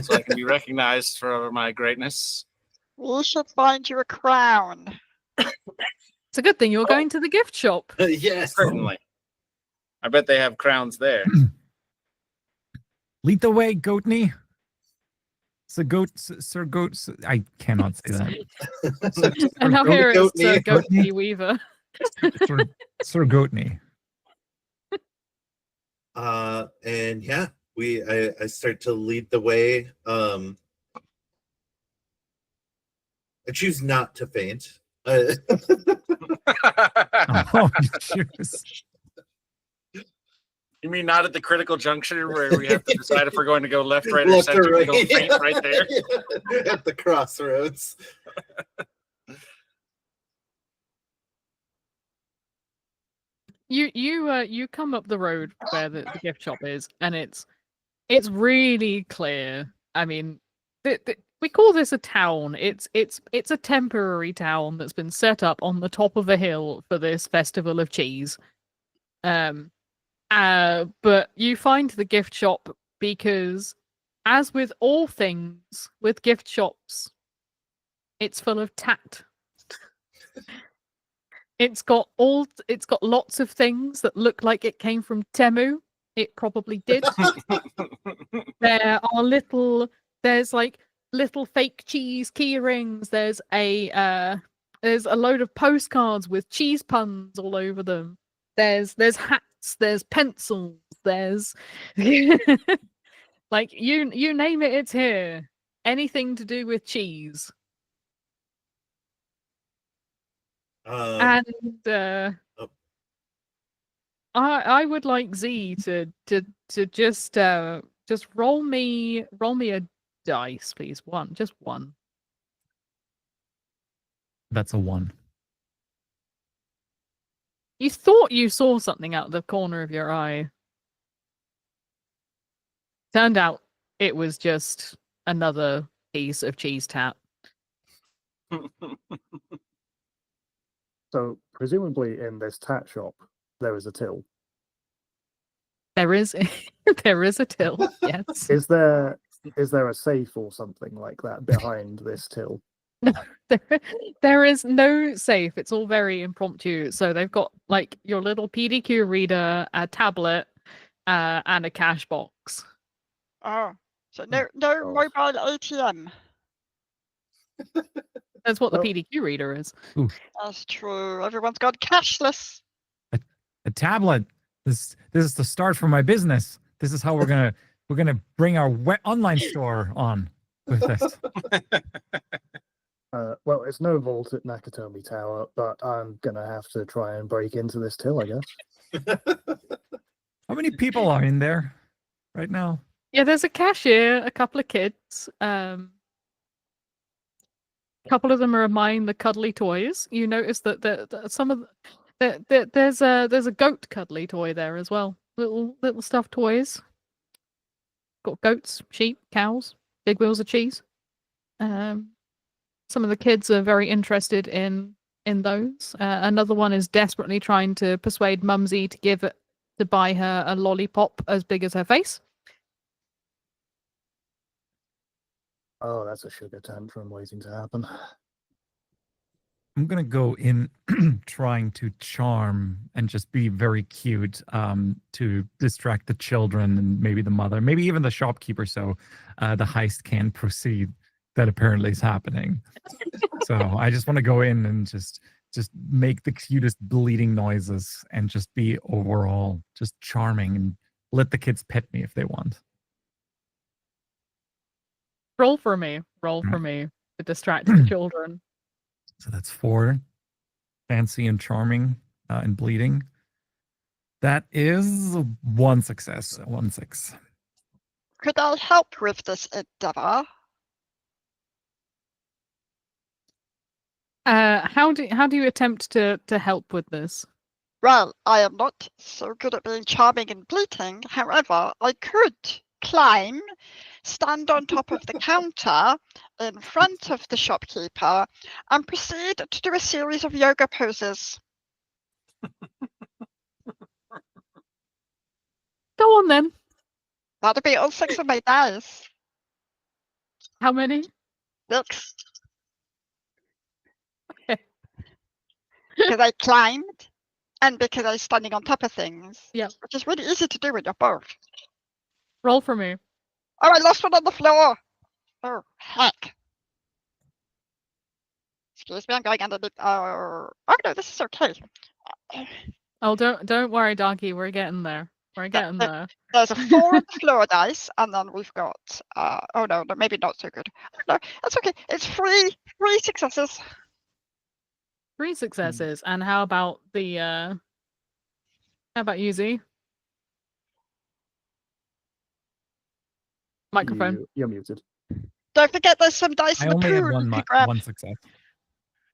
Speaker 4: so I can be recognized for my greatness.
Speaker 6: We should find you a crown.
Speaker 2: It's a good thing you're going to the gift shop.
Speaker 5: Yes.
Speaker 4: Certainly. I bet they have crowns there.
Speaker 3: Lead the way, Goatney. Sir Goat. I cannot say that.
Speaker 2: And now here is Sir
Speaker 5: Goatney.
Speaker 2: Goatney Weaver.
Speaker 3: Sir Goatney.
Speaker 5: And yeah, I start to lead the way. I choose not to faint.
Speaker 3: Oh, jeez.
Speaker 4: You mean not at the critical juncture where we have to decide if we're going to go left, right, or
Speaker 5: Left
Speaker 4: center?
Speaker 5: or
Speaker 4: We go
Speaker 5: right.
Speaker 4: faint right there.
Speaker 5: At the crossroads.
Speaker 2: You come up the road where the gift shop is, and it's really clear. I mean, we call this a town. It's a temporary town that's been set up on the top of a hill for this festival of cheese. But you find the gift shop because, as with all things with gift shops, it's full of tat. It's got lots of things that look like it came from Temu. It probably did. There's like little fake cheese key rings. There's a load of postcards with cheese puns all over them. There's hats, there's pencils, there's like you name it, it's here. Anything to do with cheese. And I would like Z to just roll me a dice, please. Just one.
Speaker 3: That's a 1.
Speaker 2: You thought you saw something out of the corner of your eye. Turned out it was just another piece of cheese tat.
Speaker 7: So presumably in this tat shop there is a till.
Speaker 2: There is there is a till, yes.
Speaker 7: Is there a safe or something like that behind this till?
Speaker 2: There is no safe. It's all very impromptu. So they've got like your little PDQ reader, a tablet, and a cash box.
Speaker 6: Oh, so no mobile ATM.
Speaker 2: That's what
Speaker 7: Well-
Speaker 2: the PDQ reader is.
Speaker 6: That's true. Everyone's gone cashless.
Speaker 3: A tablet. This is the start for my business. This is how we're gonna bring our online store on with this.
Speaker 7: Well, it's no vault at Nakatomi Tower, but I'm gonna have to try and break into this till, I guess.
Speaker 3: How many people are in there right now?
Speaker 2: Yeah, there's a cashier, a couple of kids. A couple of them are buying the cuddly toys. You notice that some of there's a goat cuddly toy there as well. Little stuffed toys. Got goats, sheep, cows, big wheels of cheese. Some of the kids are very interested in those. Another one is desperately trying to persuade Mumsy to buy her a lollipop as big as her face.
Speaker 7: Oh, that's a sugar tantrum waiting to happen.
Speaker 3: I'm gonna go in trying to charm and just be very cute to distract the children and maybe the mother, maybe even the shopkeeper, so the heist can proceed. That apparently is happening. So I just want to go in and just make the cutest bleeding noises and just be overall just charming and let the kids pet me if they want.
Speaker 2: Roll for me to distract the children.
Speaker 3: So that's 4 fancy and charming and bleeding. That is 1 success, 1 6.
Speaker 6: Could I help with this endeavor?
Speaker 2: How do you attempt to help with this?
Speaker 6: Well, I am not so good at being charming and bleating. However, I could climb, stand on top of the counter in front of the shopkeeper, and proceed to do a series of yoga poses.
Speaker 2: Go on then.
Speaker 6: That'll be all 6 of my dice.
Speaker 2: How many?
Speaker 6: 6.
Speaker 2: Okay.
Speaker 6: Because I climbed and because I was standing on top of things.
Speaker 2: Yeah.
Speaker 6: Which is really easy to do when you're both.
Speaker 2: Roll for me.
Speaker 6: Oh, I lost one on the floor. Oh, heck. Excuse me, I'm going underneath. Oh no, this is okay.
Speaker 2: Oh, don't worry, Donkey. We're getting there. We're getting there.
Speaker 6: There's a 4 on the floor dice, and then we've got. Oh no, maybe not so good. No, that's okay. It's 3 successes.
Speaker 2: 3 successes. And how about the how about you, Z? Microphone.
Speaker 7: You're muted.
Speaker 6: Don't forget there's some dice
Speaker 3: I
Speaker 6: in the
Speaker 3: only had
Speaker 6: pool you can grab.
Speaker 3: one success.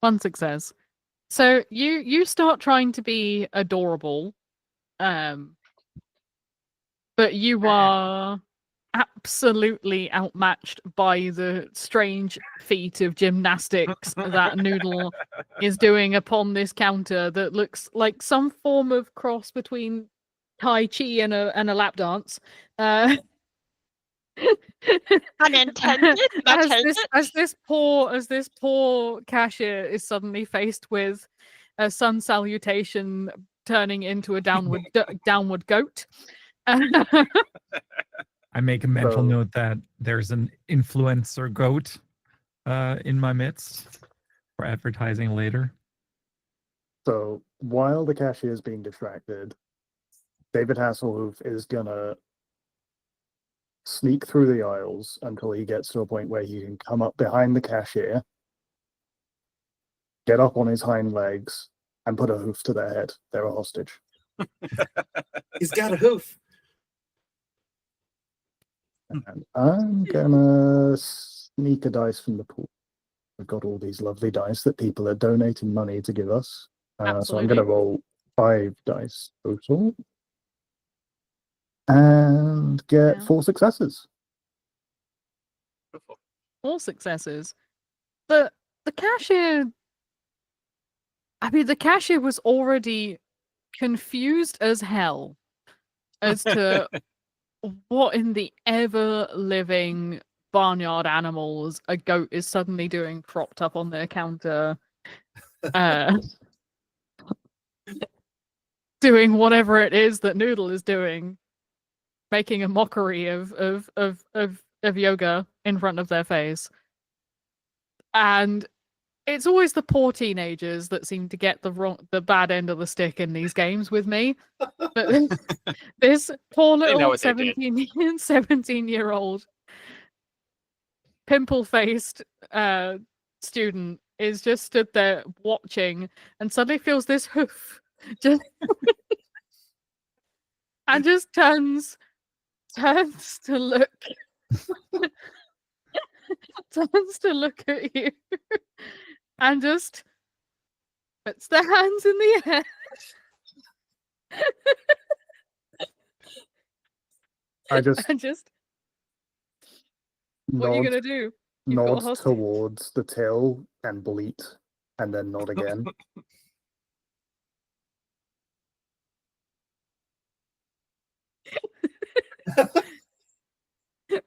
Speaker 2: 1 success. So you start trying to be adorable, but you are absolutely outmatched by the strange feat of gymnastics that Noodle is doing upon this counter that looks like some form of cross between Tai Chi and a lap dance.
Speaker 6: Unintended.
Speaker 2: as this poor cashier is suddenly faced with a sun salutation turning into a downward goat.
Speaker 3: I make a mental
Speaker 7: So-
Speaker 3: note that there's an influencer goat in my midst for advertising later.
Speaker 7: So while the cashier is being distracted, David Hasselhoof is gonna sneak through the aisles until he gets to a point where he can come up behind the cashier, get up on his hind legs, and put a hoof to their head. They're a hostage.
Speaker 5: He's got a hoof.
Speaker 7: And I'm gonna sneak a dice from the pool. We've got all these lovely dice that people are donating money to give us. So I'm
Speaker 2: Absolutely.
Speaker 7: gonna roll 5 dice total. And get
Speaker 2: Yeah.
Speaker 7: 4 successes.
Speaker 4: Beautiful.
Speaker 2: 4 successes. The cashier. I mean, the cashier was already confused as hell as to what in the ever-living barnyard animals a goat is suddenly doing propped up on their counter, doing whatever it is that Noodle is doing, making a mockery of yoga in front of their face. And it's always the poor teenagers that seem to get the bad end of the stick in these games with me. But this poor
Speaker 4: know
Speaker 2: little
Speaker 4: what they did.
Speaker 2: 17-year-old pimple-faced student is just stood there watching and suddenly feels this hoof just and just turns to look turns to look at you and just puts their hands in the air.
Speaker 7: I just
Speaker 2: And just what are you
Speaker 7: nod,
Speaker 2: gonna do? You've got a
Speaker 7: nod
Speaker 2: hostage.
Speaker 7: towards the till and bleat, and then nod again.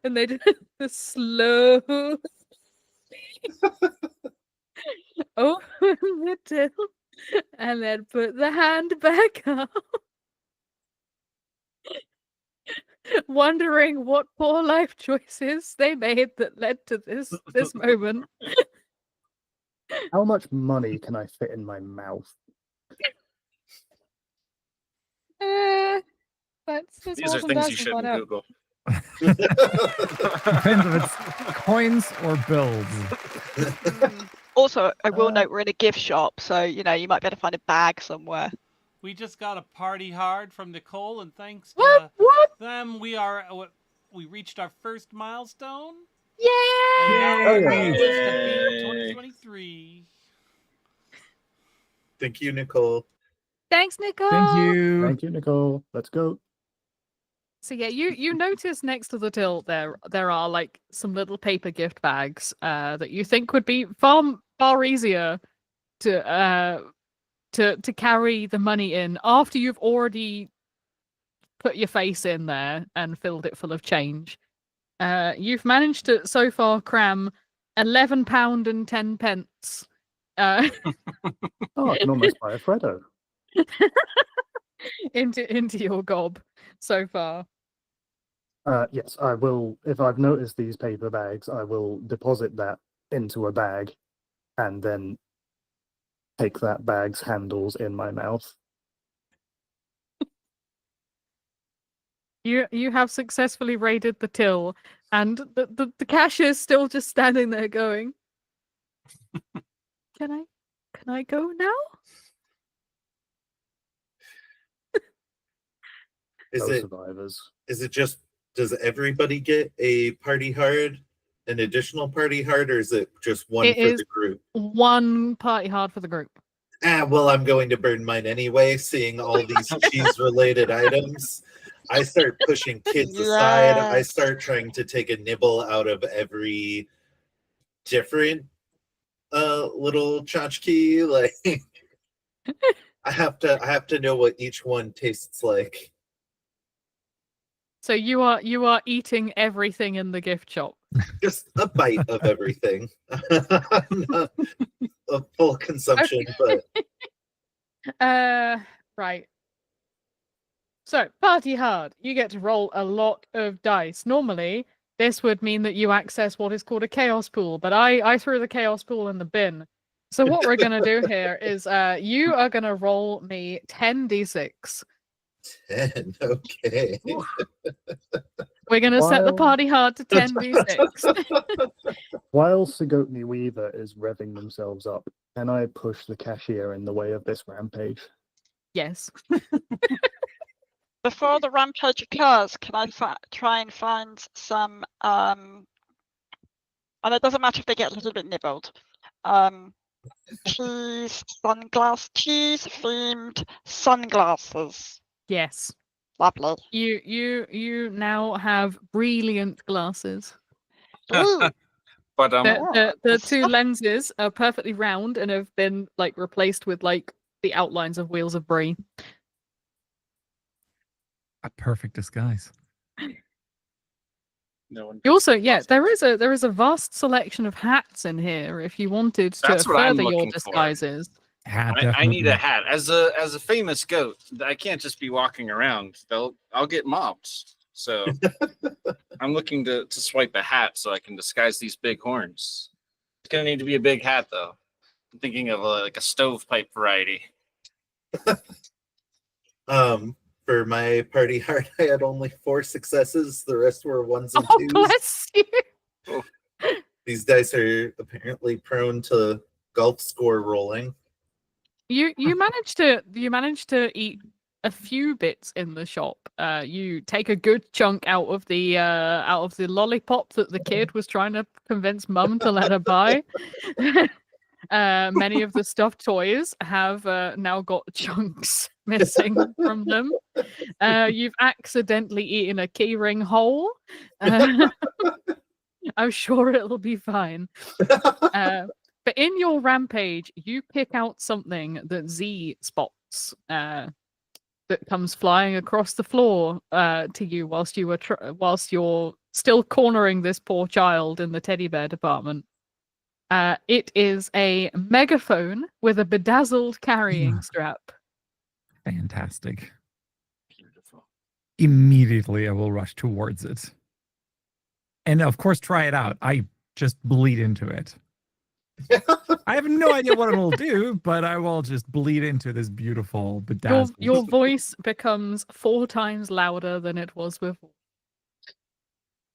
Speaker 2: And they did the slow over the till and then put the hand back up. Wondering what poor life choices they made that led to this moment.
Speaker 7: How much money can I fit in my mouth?
Speaker 2: That's
Speaker 4: These are things you shouldn't Google.
Speaker 3: Depends if it's coins or bills.
Speaker 6: Also, I will note we're in a gift shop, so you might be able to find a bag somewhere.
Speaker 1: We just got a party hard from Nicole, and thanks to
Speaker 2: What?
Speaker 1: them, we reached our first milestone.
Speaker 2: Yay!
Speaker 1: And now
Speaker 7: Oh,
Speaker 1: the
Speaker 7: yeah.
Speaker 1: goal is to beat 2023.
Speaker 5: Thank you, Nicole.
Speaker 2: Thanks, Nicole.
Speaker 3: Thank you.
Speaker 7: Thank you, Nicole. Let's go.
Speaker 2: So yeah, you notice next to the till there are like some little paper gift bags that you think would be far easier to carry the money in after you've already put your face in there and filled it full of change. You've managed to so far cram £11 and 10 pence.
Speaker 7: Oh, I can almost buy a Freddo.
Speaker 2: into your gob so far.
Speaker 7: Yes, I will. If I've noticed these paper bags, I will deposit that into a bag and then take that bag's handles in my mouth.
Speaker 2: You have successfully raided the till, and the cashier's still just standing there going, Can I go now?
Speaker 5: Is
Speaker 7: No
Speaker 5: it
Speaker 7: survivors.
Speaker 5: is it just, does everybody get a party hard, an additional party hard, or is it just one
Speaker 2: It
Speaker 5: for
Speaker 2: is
Speaker 5: the group?
Speaker 2: one party hard for the group.
Speaker 5: Well, I'm going to burn mine anyway, seeing all these cheese-related items. I start pushing kids aside. I
Speaker 6: Yes.
Speaker 5: start trying to take a nibble out of every different little tchotchke. Like I have to know what each one tastes like.
Speaker 2: So you are eating everything in the gift shop.
Speaker 5: Just a bite of everything. Not a full consumption, but
Speaker 2: Right. So, party hard. You get to roll a lot of dice. Normally, this would mean that you access what is called a chaos pool, but I threw the chaos pool in the bin. So what we're going to do here is you are going to roll me 10d6.
Speaker 5: 10. Okay.
Speaker 2: We're going to set the
Speaker 7: While-
Speaker 2: party hard to 10d6.
Speaker 7: While Sigotni Weaver is revving themselves up, can I push the cashier in the way of this rampage?
Speaker 2: Yes.
Speaker 6: Before the rampage occurs, can I try and find some, and it doesn't matter if they get a little bit nibbled, cheese themed sunglasses.
Speaker 2: Yes.
Speaker 6: Lovely.
Speaker 2: You now have brilliant glasses.
Speaker 6: Ooh,
Speaker 4: But
Speaker 2: The two lenses are perfectly round and have been like replaced with like the outlines of wheels of brie.
Speaker 3: A perfect disguise.
Speaker 4: no one.
Speaker 2: You also, yeah, there is a vast selection of hats in here if you wanted to
Speaker 4: That's what I'm
Speaker 2: further your
Speaker 4: looking for.
Speaker 2: disguises.
Speaker 3: Hat,
Speaker 4: I need a
Speaker 3: definitely.
Speaker 4: hat. As a famous goat, I can't just be walking around. I'll get mobbed. So I'm looking to swipe a hat so I can disguise these big horns. It's gonna need to be a big hat though. I'm thinking of like a stovepipe variety.
Speaker 5: For my party hard, I had only 4 successes. The rest were 1s and
Speaker 2: Oh,
Speaker 5: 2s.
Speaker 2: bless you!
Speaker 5: These dice are apparently prone to golf score rolling.
Speaker 2: You managed to eat a few bits in the shop. You take a good chunk out of the lollipop that the kid was trying to convince mum to let her buy. Many of the stuffed toys have now got chunks missing from them. You've accidentally eaten a keyring hole. I'm sure it'll be fine. But in your rampage, you pick out something that Z spots that comes flying across the floor to you whilst you're still cornering this poor child in the teddy bear department. It is a megaphone with a bedazzled carrying strap.
Speaker 3: Fantastic.
Speaker 4: Beautiful.
Speaker 3: Immediately, I will rush towards it. And of course, try it out. I just bleed into it. I have no idea what it'll do, but I will just bleed into this beautiful bedazzled.
Speaker 2: Your voice becomes 4 times louder than it was before.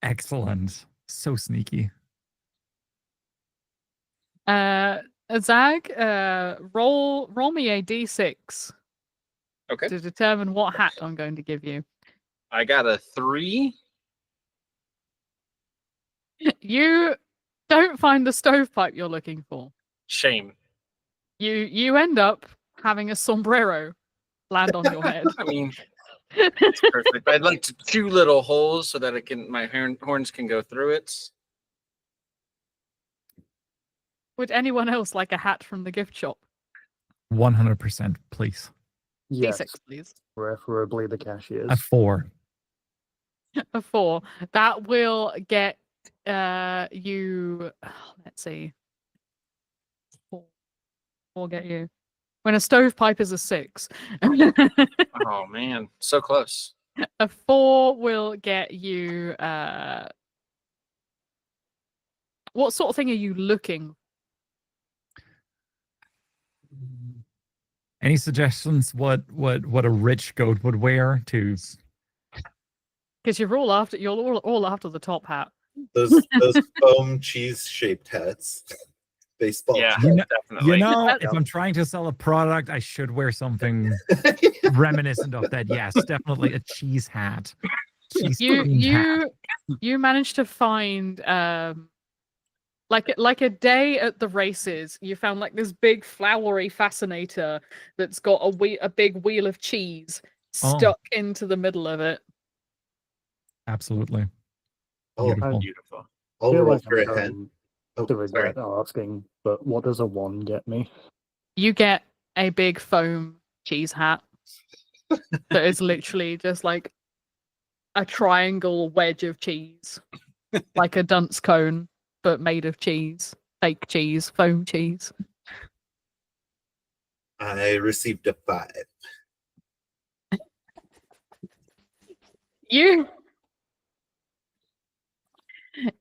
Speaker 3: Excellent. So sneaky.
Speaker 2: Zag, roll me a d6
Speaker 4: Okay.
Speaker 2: to determine what hat I'm going to give you.
Speaker 4: I got a 3.
Speaker 2: You don't find the stovepipe you're looking for.
Speaker 4: Shame.
Speaker 2: You end up having a sombrero land on your head.
Speaker 4: I mean, it's perfect. I'd like to 2 little holes so that my horns can go through it.
Speaker 2: Would anyone else like a hat from the gift shop?
Speaker 3: 100%, please.
Speaker 7: Yes,
Speaker 2: D6, please.
Speaker 7: preferably the cashiers.
Speaker 3: A 4.
Speaker 2: A 4. That will get you. Let's see. 4 will get you. When a stovepipe is a 6.
Speaker 4: Oh man, so close.
Speaker 2: A 4 will get you. What sort of thing are you looking?
Speaker 3: Any suggestions what a rich goat would wear to?
Speaker 2: Because you're all after the top hat.
Speaker 5: Those foam cheese shaped hats. Baseball.
Speaker 4: Yeah,
Speaker 3: You know,
Speaker 4: definitely.
Speaker 3: if I'm trying to sell a product, I should wear something reminiscent of that. Yes, definitely a cheese hat.
Speaker 2: You managed to find like a day at the races. You found like this big flowery fascinator that's got a big wheel of cheese stuck into the middle of it.
Speaker 3: Absolutely.
Speaker 5: Oh,
Speaker 3: Beautiful.
Speaker 4: Beautiful.
Speaker 5: I'll
Speaker 7: feel
Speaker 5: roll
Speaker 7: like
Speaker 5: for
Speaker 7: I'm
Speaker 5: a head.
Speaker 7: going
Speaker 5: Oh,
Speaker 7: to
Speaker 5: sorry.
Speaker 7: regret asking, but what does a 1 get me?
Speaker 2: You get a big foam cheese hat that is literally just like a triangle wedge of cheese, like a dunce cone, but made of cheese, fake cheese, foam cheese.
Speaker 5: I received a 5.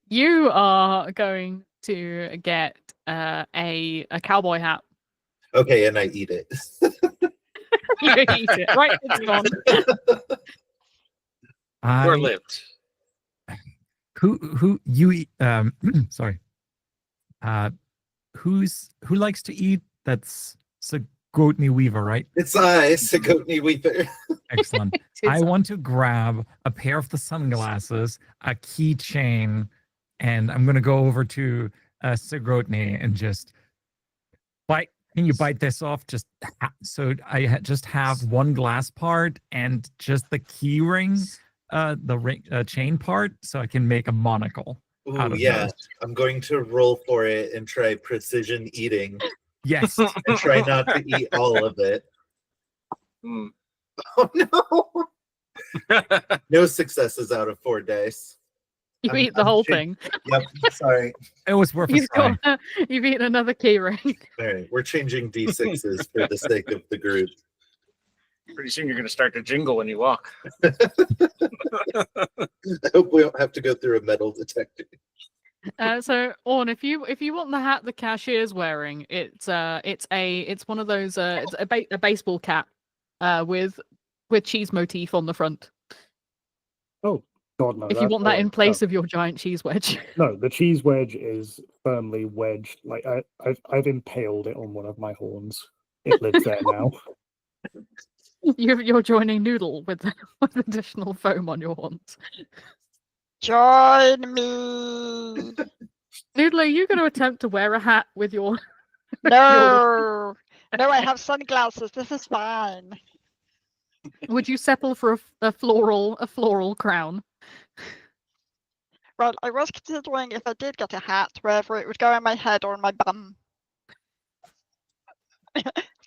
Speaker 2: You are going to get a cowboy hat.
Speaker 5: Okay, and I eat it.
Speaker 2: You eat it, right? It's gone.
Speaker 4: Or lived.
Speaker 3: Who you eat? Sorry. Who likes to eat? That's Sigourney Weaver, right?
Speaker 5: It's I, Sigourney Weaver.
Speaker 3: Excellent. I want to grab a pair of the sunglasses, a keychain, and I'm going to go over to Sigourney and just bite. Can you bite this off? Just so I just have one glass part and just the key ring, the ring chain part, so I can make a monocle.
Speaker 5: Ooh, yeah. I'm going to roll for it and try precision eating.
Speaker 3: Yes.
Speaker 5: And try not to eat all of it.
Speaker 4: Mm.
Speaker 5: Oh no! No successes out of 4 dice.
Speaker 2: You eat the whole thing.
Speaker 5: Yep. Sorry.
Speaker 3: It was worth a try.
Speaker 2: You've eaten another key ring.
Speaker 5: All right, we're changing D6s for the sake of the group.
Speaker 4: Pretty soon you're going to start to jingle when you walk.
Speaker 5: I hope we don't have to go through a metal detector.
Speaker 2: So, Orn, if you want the hat the cashier's wearing, it's one of those it's a baseball cap with cheese motif on the front.
Speaker 7: Oh, God, no.
Speaker 2: If you want that in place of your giant cheese wedge.
Speaker 7: No, the cheese wedge is firmly wedged. Like I've impaled it on one of my horns. It lives there now.
Speaker 2: You're joining Noodle with additional foam on your horns.
Speaker 6: Join me.
Speaker 2: Noodle, are you going to attempt to wear a hat with your?
Speaker 6: No, no, I have sunglasses. This is fine.
Speaker 2: Would you settle for a floral crown?
Speaker 6: Well, I was considering if I did get a hat, whether it would go on my head or on my bum.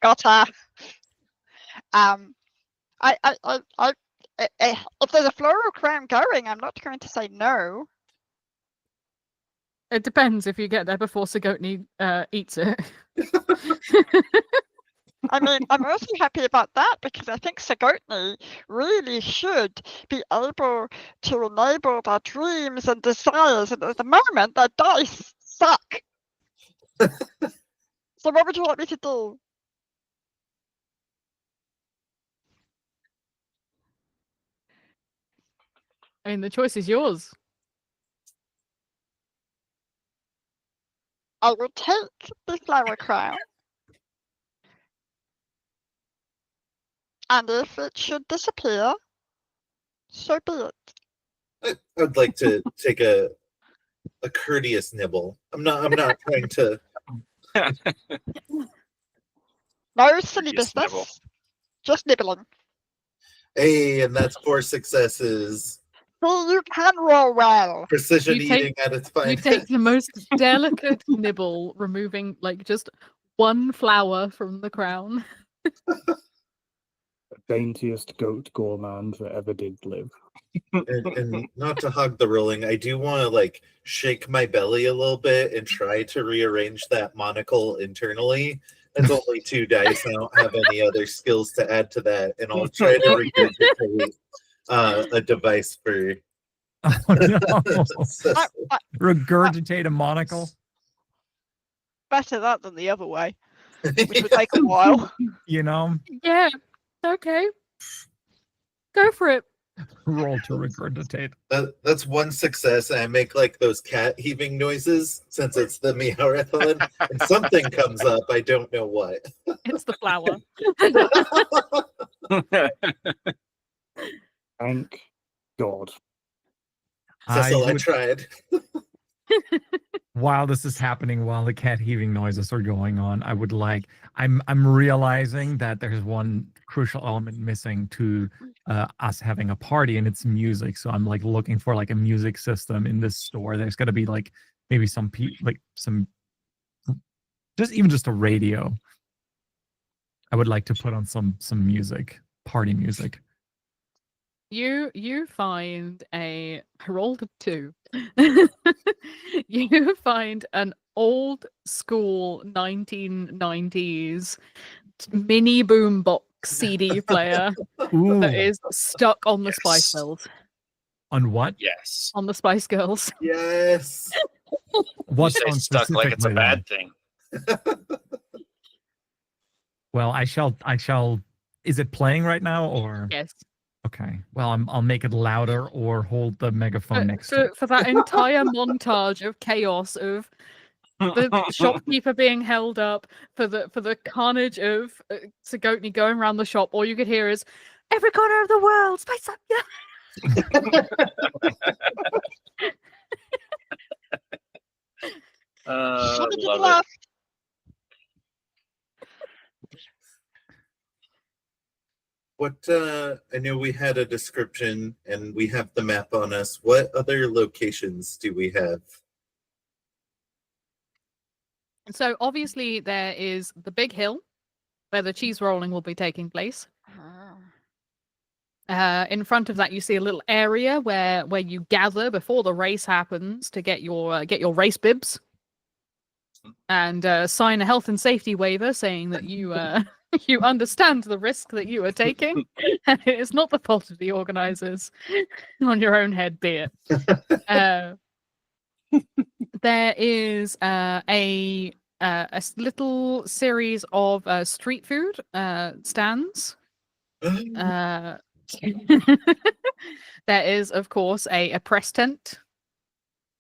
Speaker 6: Got her. If there's a floral crown going, I'm not going to say no.
Speaker 2: It depends if you get there before Sigourney eats it.
Speaker 6: I mean, I'm also happy about that because I think Sigourney really should be able to enable their dreams and desires, and at the moment, their dice suck. So what would you like me to do?
Speaker 2: I mean, the choice is yours.
Speaker 6: I will take the flower crown. And if it should disappear, so be it.
Speaker 5: I'd like to take a courteous nibble. I'm not trying to.
Speaker 6: No silly
Speaker 4: Just
Speaker 6: business.
Speaker 4: nibble.
Speaker 6: Just nibbling.
Speaker 5: Hey, and that's 4 successes.
Speaker 6: See, you can roll well.
Speaker 5: Precision
Speaker 2: You take-
Speaker 5: eating at its
Speaker 2: You
Speaker 5: finest.
Speaker 2: take the most delicate nibble, removing like just one flower from the crown.
Speaker 7: Daintiest goat gourmand that ever did live.
Speaker 5: And not to hog the rolling, I do want to like shake my belly a little bit and try to rearrange that monocle internally. It's only 2 dice. I don't have any other skills to add to that, and I'll try to regurgitate a device for
Speaker 3: Oh no!
Speaker 5: success.
Speaker 3: Regurgitate a monocle.
Speaker 8: Better that than the other way, which would take a while.
Speaker 3: You know,
Speaker 2: Yeah. Okay. Go for it.
Speaker 3: roll to regurgitate.
Speaker 5: That's 1 success, and I make like those cat heaving noises since it's the Meowrathon, and something comes up. I don't know what.
Speaker 2: It's the flower.
Speaker 7: Thank God.
Speaker 5: Cecil, I
Speaker 3: would-
Speaker 5: tried.
Speaker 3: while this is happening, while the cat heaving noises are going on, I would like. I'm realizing that there's one crucial element missing to us having a party, and it's music. So I'm like looking for like a music system in this store. There's got to be like maybe some just a radio. I would like to put on some music, party music.
Speaker 2: You find I rolled a 2. You find an old school 1990s mini boombox CD player
Speaker 3: Ooh,
Speaker 2: that is stuck on the Spice
Speaker 4: Yes.
Speaker 2: Girls.
Speaker 3: on what?
Speaker 4: Yes.
Speaker 2: On the Spice Girls.
Speaker 5: Yes.
Speaker 3: What
Speaker 4: You say
Speaker 3: song
Speaker 4: stuck like it's a
Speaker 3: specifically,
Speaker 4: bad thing.
Speaker 3: though? Well, I shall. Is it playing right now or?
Speaker 2: Yes.
Speaker 3: Okay. Well, I'll make it louder or hold the megaphone next to it.
Speaker 2: For that entire montage of chaos of the shopkeeper being held up, for the carnage of Sigotny going around the shop, all you could hear is every corner of the world, spice up, yeah.
Speaker 6: Shove it to the
Speaker 4: Love it.
Speaker 6: left.
Speaker 5: What I know we had a description and we have the map on us. What other locations do we have?
Speaker 2: So obviously there is the big hill where the cheese rolling will be taking place. In front of that, you see a little area where you gather before the race happens to get your race bibs and sign a health and safety waiver saying that you you understand the risk that you are taking, and it is not the fault of the organizers. On your own head, be it. There is a little series of street food stands. There is, of course, a press tent.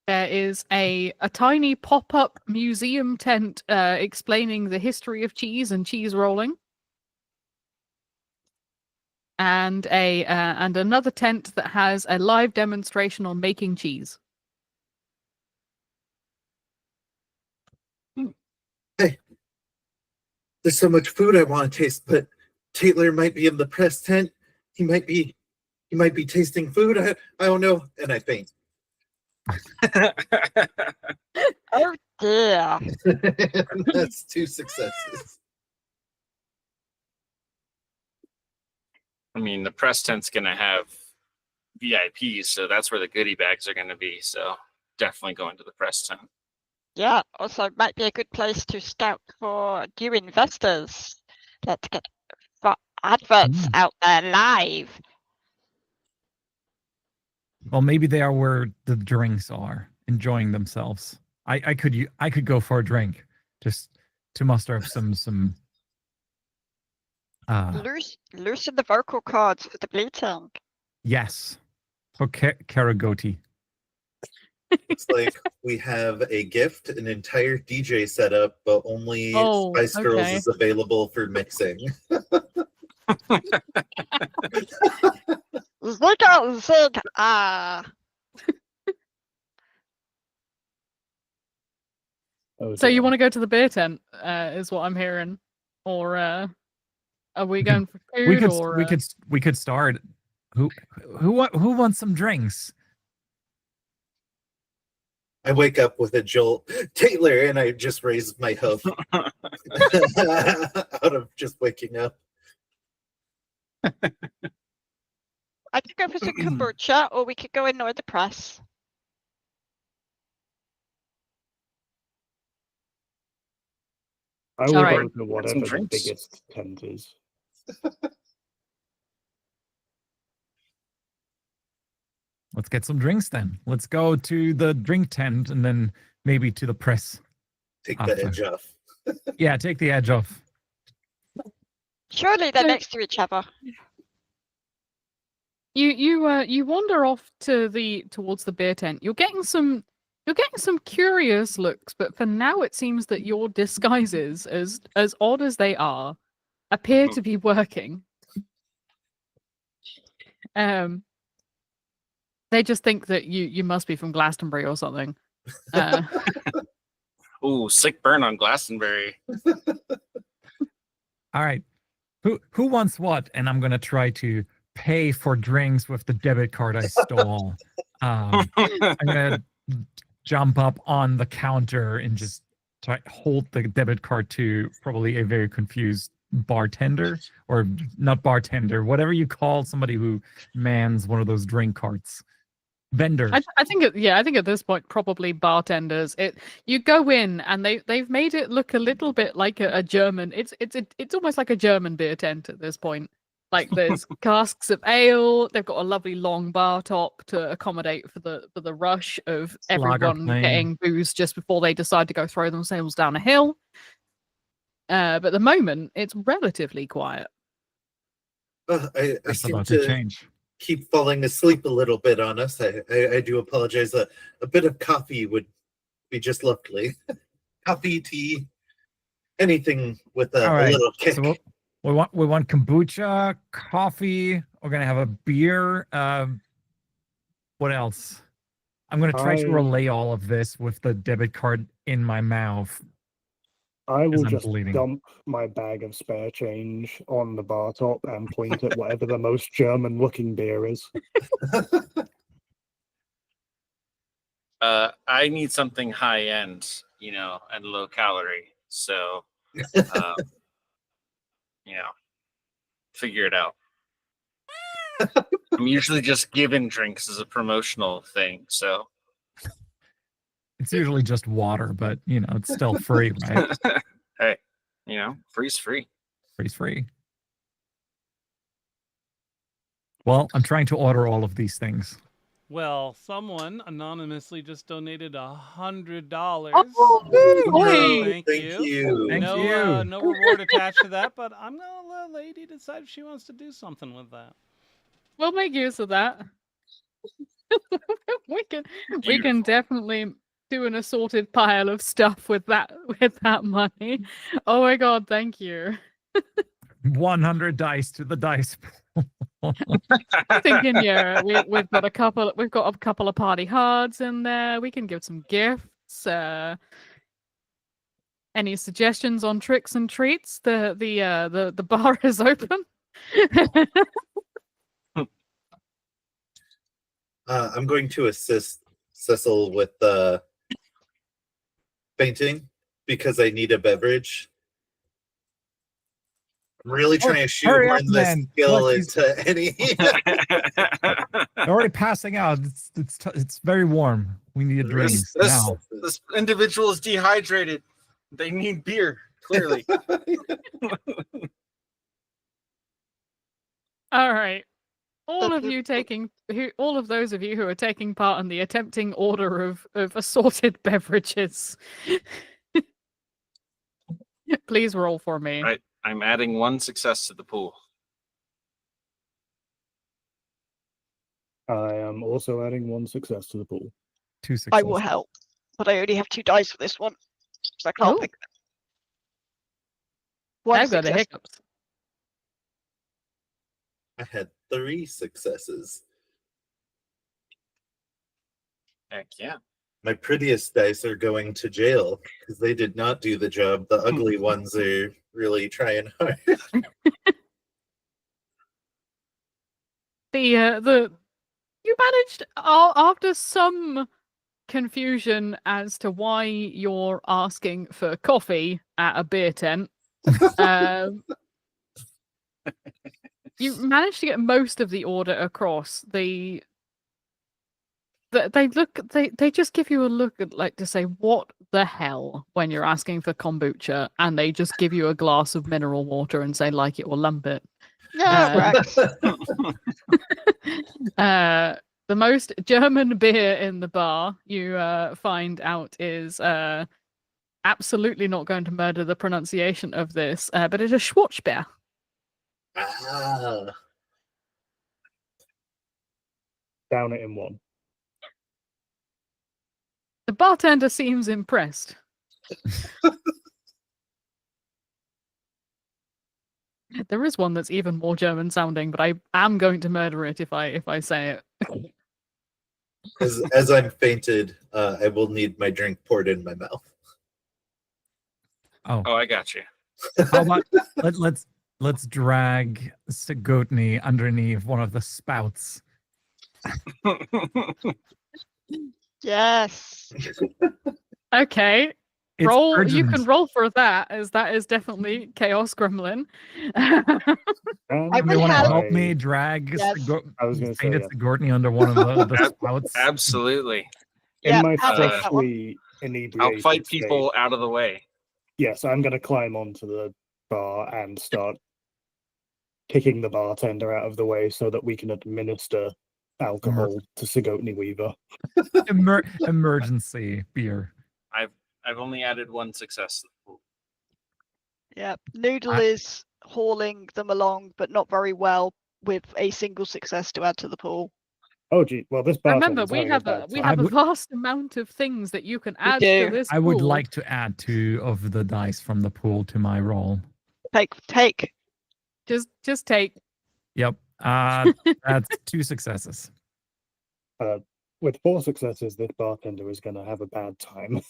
Speaker 2: There is a tiny pop-up museum tent explaining the history of cheese and cheese rolling. And and another tent that has a live demonstration on making cheese.
Speaker 5: There's so much food I want to taste, but Taylor might be in the press tent. He might be tasting food. I don't know. And I faint.
Speaker 6: Oh dear.
Speaker 5: That's 2 successes.
Speaker 4: I mean, the press tent's gonna have VIPs, so that's where the goodie bags are gonna be. So definitely going to the press tent.
Speaker 6: Yeah, also it might be a good place to scout for new investors. Let's get adverts out there live.
Speaker 3: Well, maybe they are where the drinks are, enjoying themselves. I could go for a drink just to muster up some.
Speaker 6: Loosen the vocal cords for the bleating.
Speaker 3: Yes, for Karagoti.
Speaker 5: It's like we have a gift, an entire DJ setup, but only Spice Girls
Speaker 2: okay.
Speaker 5: is available for mixing.
Speaker 6: Zig zig
Speaker 7: Oh,
Speaker 2: So you
Speaker 7: dear.
Speaker 2: want to go to the beer tent, is what I'm hearing. or are we
Speaker 3: We
Speaker 2: going
Speaker 3: could-
Speaker 2: for food?
Speaker 3: We could start. Who wants some drinks?
Speaker 5: I wake up with a jolt, Taylor, and I just raise my hoof out of just waking up.
Speaker 8: I could go for some kombucha, or we could go ignore the press.
Speaker 7: I will
Speaker 2: Alright.
Speaker 7: go to whatever the
Speaker 4: drinks.
Speaker 7: biggest tent is.
Speaker 3: Let's get some drinks then. Let's go to the drink tent and then maybe to the press.
Speaker 5: Take
Speaker 3: After.
Speaker 5: the edge off.
Speaker 3: Yeah, take the edge off.
Speaker 6: Surely they're
Speaker 2: So-
Speaker 6: next to each other.
Speaker 2: You wander off towards the beer tent. You're getting some curious looks, but for now it seems that your disguises, as odd as they are, appear to be working. They just think that you must be from Glastonbury or something.
Speaker 4: Ooh, sick burn on Glastonbury.
Speaker 3: All right. Who wants what? And I'm gonna try to pay for drinks with the debit card I stole. I'm gonna jump up on the counter and just hold the debit card to probably a very confused bartender, or not bartender, whatever you call somebody who mans one of those drink carts. Vendor.
Speaker 2: I think at this point probably bartenders. You go in and they've made it look a little bit like a German. It's almost like a German beer tent at this point. Like there's casks of ale. They've got a lovely long bar top to accommodate for the rush of everyone
Speaker 3: playing.
Speaker 2: getting booze just before they decide to go throw themselves down a hill. But at the moment it's relatively quiet.
Speaker 5: I
Speaker 3: That's
Speaker 5: seem
Speaker 3: about to
Speaker 5: to
Speaker 3: change.
Speaker 5: keep falling asleep a little bit on us. I do apologize. A bit of coffee would be just lovely. Coffee, tea, anything with
Speaker 3: All
Speaker 5: a
Speaker 3: right,
Speaker 5: little kick.
Speaker 3: So we want kombucha, coffee. We're gonna have a beer. What else? I'm gonna try to
Speaker 7: I-
Speaker 3: relay all of this with the debit card in my mouth.
Speaker 7: I will
Speaker 3: I'm
Speaker 7: just
Speaker 3: bleeding.
Speaker 7: dump my bag of spare change on the bar top and point at whatever the most German-looking beer is.
Speaker 4: I need something high end, and low calorie. So, figure it out. I'm usually just given drinks as a promotional thing. So,
Speaker 3: It's usually just water, but it's still free, right?
Speaker 4: hey, free's free.
Speaker 3: Free's free. Well, I'm trying to order all of these things.
Speaker 1: Well, someone anonymously just donated $100.
Speaker 2: Oi!
Speaker 1: Thank you.
Speaker 3: Thank
Speaker 1: no,
Speaker 3: you.
Speaker 1: no reward attached to that, but I'm gonna let a lady decide if she wants to do something with that.
Speaker 2: We'll make use of that. we can
Speaker 4: Beautiful.
Speaker 2: definitely do an assorted pile of stuff with that money. Oh my god, thank you.
Speaker 3: 100 dice to the dice pool.
Speaker 2: I'm thinking, yeah, we've got a couple of party cards in there. We can give some gifts. Any suggestions on tricks and treats? The bar is open.
Speaker 5: I'm going to assist Cecil with fainting because I need a beverage. I'm really trying to
Speaker 3: hurry up,
Speaker 5: shoehorn this
Speaker 3: man.
Speaker 5: skill
Speaker 3: Look, he's-
Speaker 5: into any.
Speaker 3: They're already passing out. It's very warm. We need a drink
Speaker 4: This,
Speaker 3: now.
Speaker 4: this individual is dehydrated. They need beer, clearly.
Speaker 2: All right. All of those of you who are taking part in the attempting order of assorted beverages, please roll for me.
Speaker 4: Right. I'm adding one success to the pool.
Speaker 7: I am also adding one success to the pool.
Speaker 3: 2
Speaker 8: I will
Speaker 3: successes.
Speaker 8: help, but I only have 2 dice for this one, so I can't
Speaker 2: Oh.
Speaker 8: pick them. One
Speaker 2: I've got the
Speaker 8: success.
Speaker 2: hiccups.
Speaker 5: I had 3 successes.
Speaker 4: Heck yeah.
Speaker 5: My prettiest dice are going to jail because they did not do the job. The ugly ones are really trying hard.
Speaker 2: You managed after some confusion as to why you're asking for coffee at a beer tent. You managed to get most of the order across. They just give you a look at, like, to say what the hell when you're asking for kombucha, and they just give you a glass of mineral water and say like it or lump it.
Speaker 8: Yeah, Rex.
Speaker 2: The most German beer in the bar, you find out, is absolutely not going to murder the pronunciation of this, but it's a Schwarzbier.
Speaker 5: Ah.
Speaker 7: Down it in one.
Speaker 2: The bartender seems impressed. There is one that's even more German sounding, but I am going to murder it if I say it.
Speaker 5: As I'm fainted, I will need my drink poured in my mouth.
Speaker 3: Oh,
Speaker 4: Oh, I got you.
Speaker 3: how about let's drag Sigotny underneath one of the spouts.
Speaker 8: Yes.
Speaker 2: Okay.
Speaker 3: It's
Speaker 2: Roll. You
Speaker 3: urgent.
Speaker 2: can roll for that, as that is definitely Chaos Gremlin.
Speaker 8: I
Speaker 3: You
Speaker 8: will
Speaker 3: want to
Speaker 8: have-
Speaker 3: help me drag
Speaker 8: Yes.
Speaker 7: I was gonna say,
Speaker 3: fainted
Speaker 7: yeah.
Speaker 3: Sigourney under one of the spouts?
Speaker 4: Absolutely.
Speaker 7: In
Speaker 8: Yeah,
Speaker 7: my
Speaker 8: I'll take that one.
Speaker 7: freshly inebriated
Speaker 4: I'll fight
Speaker 7: state,
Speaker 4: people out of the way.
Speaker 7: yes, I'm going to climb onto the bar and start kicking the bartender out of the way so that we can administer alcohol to Sigotny Weaver.
Speaker 3: Emergency beer.
Speaker 4: I've only added one success.
Speaker 6: Yeah, Noodle
Speaker 3: I-
Speaker 6: is hauling them along, but not very well, with a single success to add to the pool.
Speaker 7: Oh, gee. Well, this
Speaker 2: Remember,
Speaker 7: bartender's
Speaker 2: we
Speaker 7: having
Speaker 2: have
Speaker 7: bad
Speaker 2: we
Speaker 7: time.
Speaker 2: have a
Speaker 3: would-
Speaker 2: vast amount of things that you can add
Speaker 6: do.
Speaker 2: to this.
Speaker 3: I would
Speaker 2: pool.
Speaker 3: like to add 2 of the dice from the pool to my roll.
Speaker 6: Take.
Speaker 2: just take.
Speaker 3: Yep. That's 2 successes.
Speaker 7: With 4 successes, this bartender is going to have a bad time.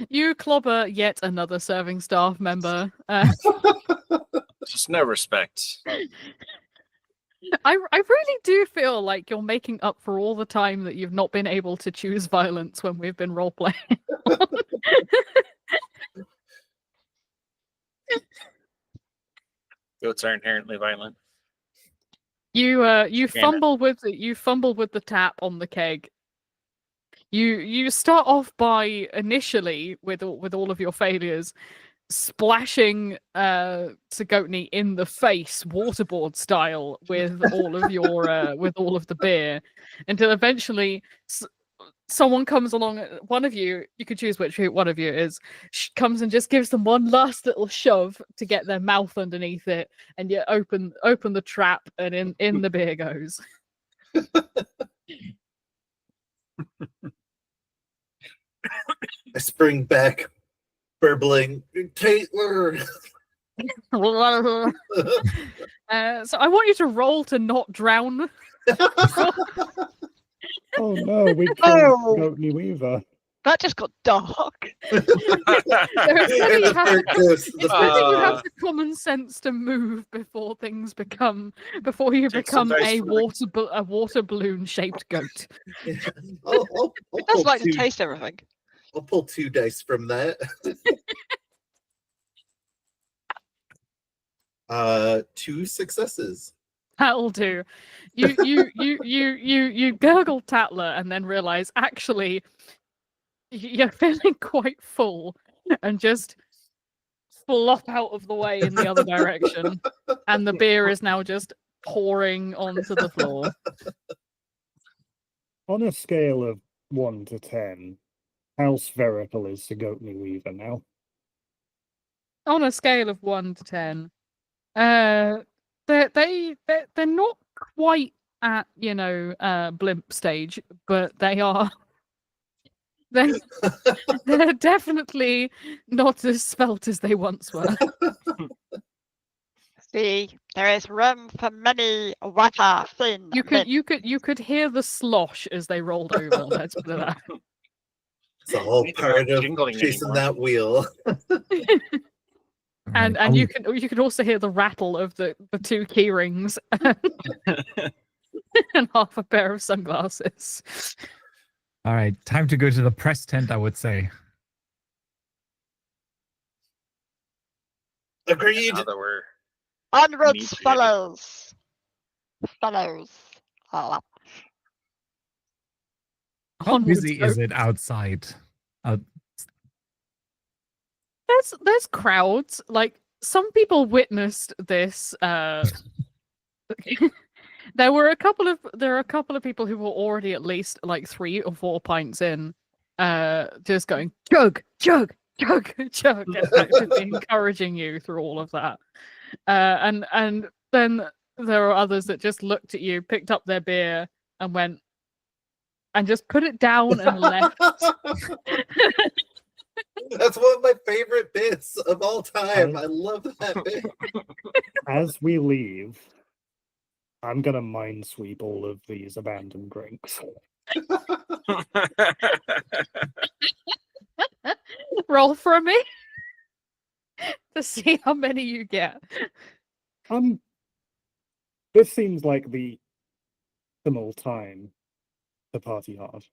Speaker 2: You clobber yet another serving staff member.
Speaker 4: Just no respect.
Speaker 2: I really do feel like you're making up for all the time that you've not been able to choose violence when we've been role playing.
Speaker 4: Goats are inherently violent.
Speaker 2: You
Speaker 4: Damn it.
Speaker 2: fumble with the tap on the keg. You start off by initially with all of your failures, splashing Sigotny in the face, waterboard style, with all of your with all of the beer, until eventually someone comes along. One of you could choose which one of you it is, comes and just gives them one last little shove to get their mouth underneath it, and you open the trap, and in the beer goes.
Speaker 5: I spring back, burbling, Taylor.
Speaker 2: So I want you to roll to not drown.
Speaker 7: Oh no, we killed
Speaker 6: Oh.
Speaker 7: Sigotny Weaver.
Speaker 6: That just got dark.
Speaker 2: There's
Speaker 5: And
Speaker 2: you
Speaker 5: the
Speaker 2: have,
Speaker 5: third ghost, the
Speaker 2: it's whether you have
Speaker 4: Uh,
Speaker 2: the common sense to move before you
Speaker 4: Take some
Speaker 2: become
Speaker 4: dice
Speaker 2: a
Speaker 4: for the-
Speaker 2: water balloon shaped goat.
Speaker 5: I'll
Speaker 6: It does
Speaker 5: pull
Speaker 6: like to
Speaker 5: two-
Speaker 6: taste everything.
Speaker 5: I'll pull 2 dice from that. 2 successes.
Speaker 2: That'll do. You gurgle Tatler and then realize actually you're feeling quite full and just flop out of the way in the other direction, and the beer is now just pouring onto the floor.
Speaker 7: On a scale of 1 to 10, how spherical is Sigotny Weaver now?
Speaker 2: On a scale of 1 to 10, they're not quite at blimp stage, but they're definitely not as svelte as they once were.
Speaker 6: See, there is room for many water thin
Speaker 2: You
Speaker 6: men.
Speaker 2: could hear the slosh as they rolled over. Let's put it that.
Speaker 5: It's all
Speaker 4: They're
Speaker 5: part
Speaker 4: not
Speaker 5: of
Speaker 4: jingling
Speaker 5: chasing
Speaker 4: anymore.
Speaker 5: that wheel.
Speaker 2: And
Speaker 3: Right.
Speaker 2: you could also hear the rattle of the 2 key rings and half a pair of sunglasses.
Speaker 3: All right, time to go to the press tent, I would say.
Speaker 5: Agreed.
Speaker 4: Now that we're
Speaker 6: Onwards,
Speaker 4: Neat.
Speaker 6: fellows. Fellows. Oh,
Speaker 3: How
Speaker 2: Onwards,
Speaker 3: busy
Speaker 2: go.
Speaker 3: is it outside?
Speaker 2: There's crowds. Like, some people witnessed this. There are a couple of people who were already at least like 3 or 4 pints in, just going chug, chug, chug, chug, and actively encouraging you through all of that. And then there are others that just looked at you, picked up their beer, and went and just put it down and left.
Speaker 5: That's one of my favorite bits of all time. I love that bit.
Speaker 7: As we leave, I'm gonna minesweep all of these abandoned drinks.
Speaker 2: Roll for me to see how many you get.
Speaker 7: This seems like the optimal time to party hard.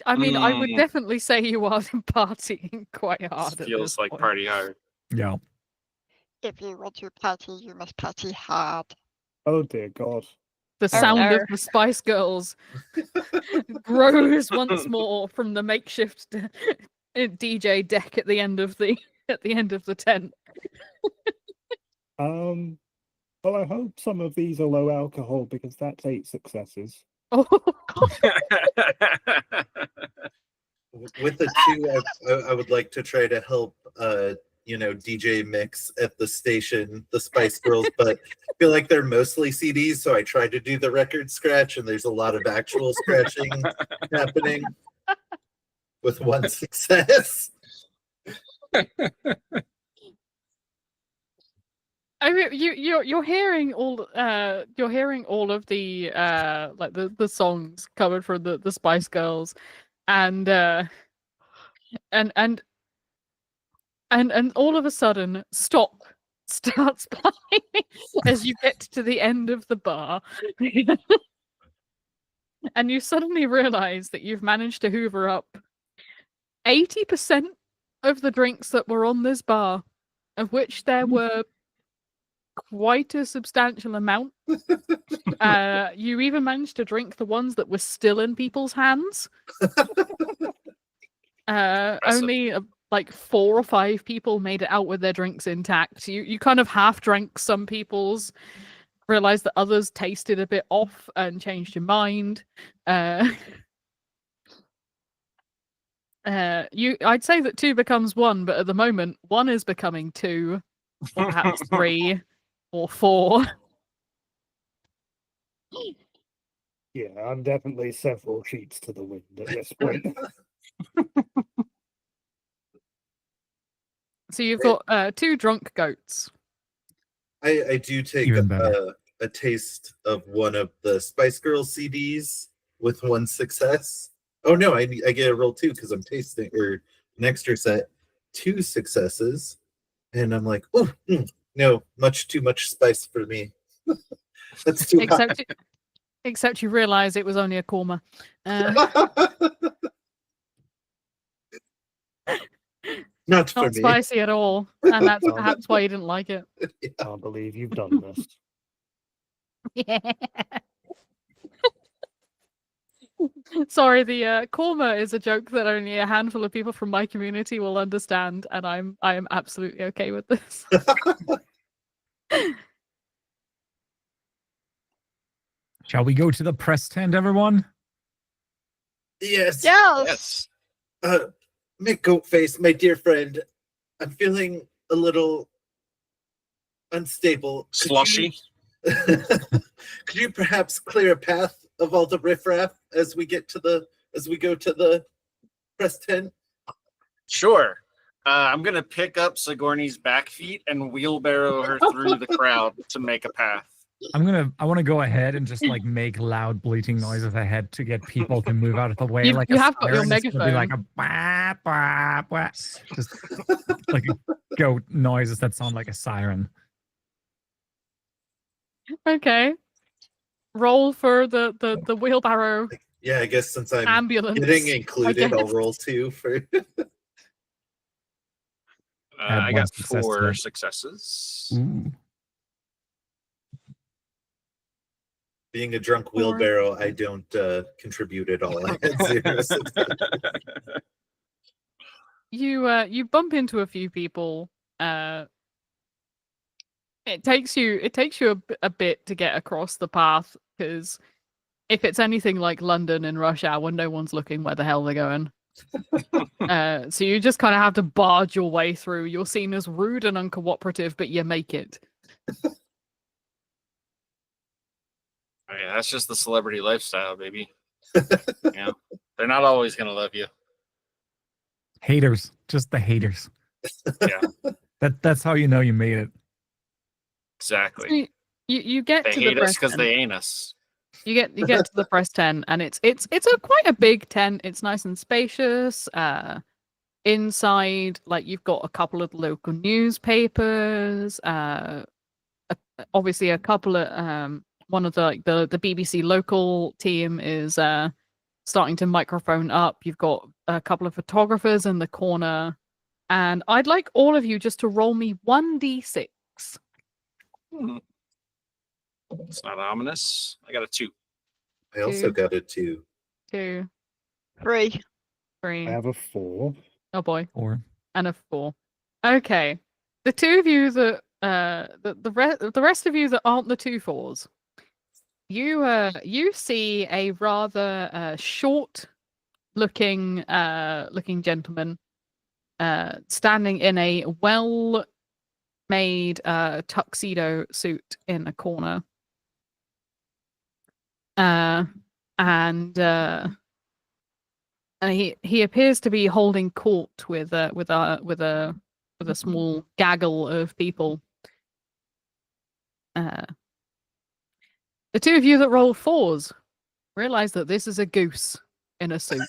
Speaker 2: I mean, I would definitely say you are partying quite hard.
Speaker 4: This
Speaker 2: at
Speaker 4: feels
Speaker 2: this
Speaker 4: like
Speaker 2: point.
Speaker 4: party hard.
Speaker 3: Yeah.
Speaker 6: if you want to party, you must party hard.
Speaker 7: Oh dear God.
Speaker 2: The sound
Speaker 8: no.
Speaker 2: of the Spice Girls grows once more from the makeshift DJ deck at the end of the tent.
Speaker 7: Well, I hope some of these are low alcohol because that's 8 successes.
Speaker 2: Oh,
Speaker 5: With the 2, I would like to try to help, DJ mix at the station, the Spice Girls, but I feel like they're mostly CDs, so I try to do the record scratch, and there's a lot of actual scratching happening with 1 success.
Speaker 2: I mean, you're hearing all of the like the songs covered from the Spice Girls, and all of a sudden Stop starts playing as you get to the end of the bar. And you suddenly realize that you've managed to hoover up 80% of the drinks that were on this bar, of which there were quite a substantial amount. You even managed to drink the ones that were still in people's hands. Only like 4 or 5 people made it out with their drinks intact. You kind of half drank some people's, realized that others tasted a bit off and changed your mind. I'd say that 2 becomes 1, but at the moment 1 is becoming 2, or perhaps 3 or 4.
Speaker 7: Yeah, I'm definitely several sheets to the wind at this point.
Speaker 2: So you've got 2 drunk goats.
Speaker 5: I do take
Speaker 3: Even better.
Speaker 5: a taste of one of the Spice Girls CDs with 1 success. Oh no, I get a roll 2 because I'm tasting, or an extra set, 2 successes, and I'm like, oh no, too much spice for me. That's too hot.
Speaker 2: Except you realize it was only a korma.
Speaker 5: Not for
Speaker 2: Not
Speaker 5: me.
Speaker 2: spicy at all, and that's perhaps why you didn't like it.
Speaker 7: Can't believe you've done this.
Speaker 2: Yeah. Sorry, the korma is a joke that only a handful of people from my community will understand, and I am absolutely okay with this.
Speaker 3: Shall we go to the press tent, everyone?
Speaker 5: Yes.
Speaker 6: Yes.
Speaker 5: Mick Goatface, my dear friend, I'm feeling a little unstable.
Speaker 4: Slushy.
Speaker 5: Could you perhaps clear a path of all the riffraff as we go to the press tent?
Speaker 4: Sure. I'm gonna pick up Sigourney's back feet and wheelbarrow her through the crowd to make a path.
Speaker 3: I want to go ahead and just like make loud bleating noises ahead to get people to move out of the way. Like
Speaker 2: You
Speaker 3: a
Speaker 2: have got your
Speaker 3: siren. It's gonna be like a wah, wah, wah. Just like goat noises that sound like a siren.
Speaker 2: Okay. Roll for the wheelbarrow
Speaker 5: Yeah, I guess since I'm
Speaker 2: ambulance.
Speaker 5: getting included, I'll
Speaker 2: guess.
Speaker 5: roll 2 for.
Speaker 3: Add
Speaker 4: I
Speaker 3: one
Speaker 4: got
Speaker 3: success to
Speaker 4: 4
Speaker 3: that.
Speaker 4: successes.
Speaker 3: Ooh.
Speaker 5: Being a drunk
Speaker 2: Four.
Speaker 5: wheelbarrow, I don't contribute at all. I had 0 success.
Speaker 2: You bump into a few people. It takes you a bit to get across the path, because if it's anything like London in rush hour, no one's looking where the hell they're going. So you just kind of have to barge your way through. You're seen as rude and uncooperative, but you make it.
Speaker 4: Oh, yeah, that's just the celebrity lifestyle, baby. Yeah, they're not always gonna love you.
Speaker 3: Haters, just the haters.
Speaker 4: Yeah,
Speaker 3: That's how you know you made it.
Speaker 4: exactly.
Speaker 2: You get
Speaker 4: They
Speaker 2: to the
Speaker 4: hate us
Speaker 2: press
Speaker 4: because
Speaker 2: tent.
Speaker 4: they ain't us.
Speaker 2: You get to the press tent, and it's a quite a big tent. It's nice and spacious. Inside, like, you've got a couple of local newspapers. Obviously a couple of one of the BBC local team is starting to microphone up. You've got a couple of photographers in the corner, and I'd like all of you just to roll me 1d6.
Speaker 4: It's not ominous. I got a 2.
Speaker 5: I also
Speaker 2: 2.
Speaker 5: got a 2.
Speaker 2: 2,
Speaker 6: 3.
Speaker 2: 3.
Speaker 7: I have a 4.
Speaker 2: Oh boy.
Speaker 3: Or
Speaker 2: And a 4. Okay. The two of you that the rest of you that aren't the 2 4s, you see a rather short looking gentleman standing in a well made tuxedo suit in a corner. And he appears to be holding court with a small gaggle of people. The two of you that roll 4s realize that this is a goose in a suit.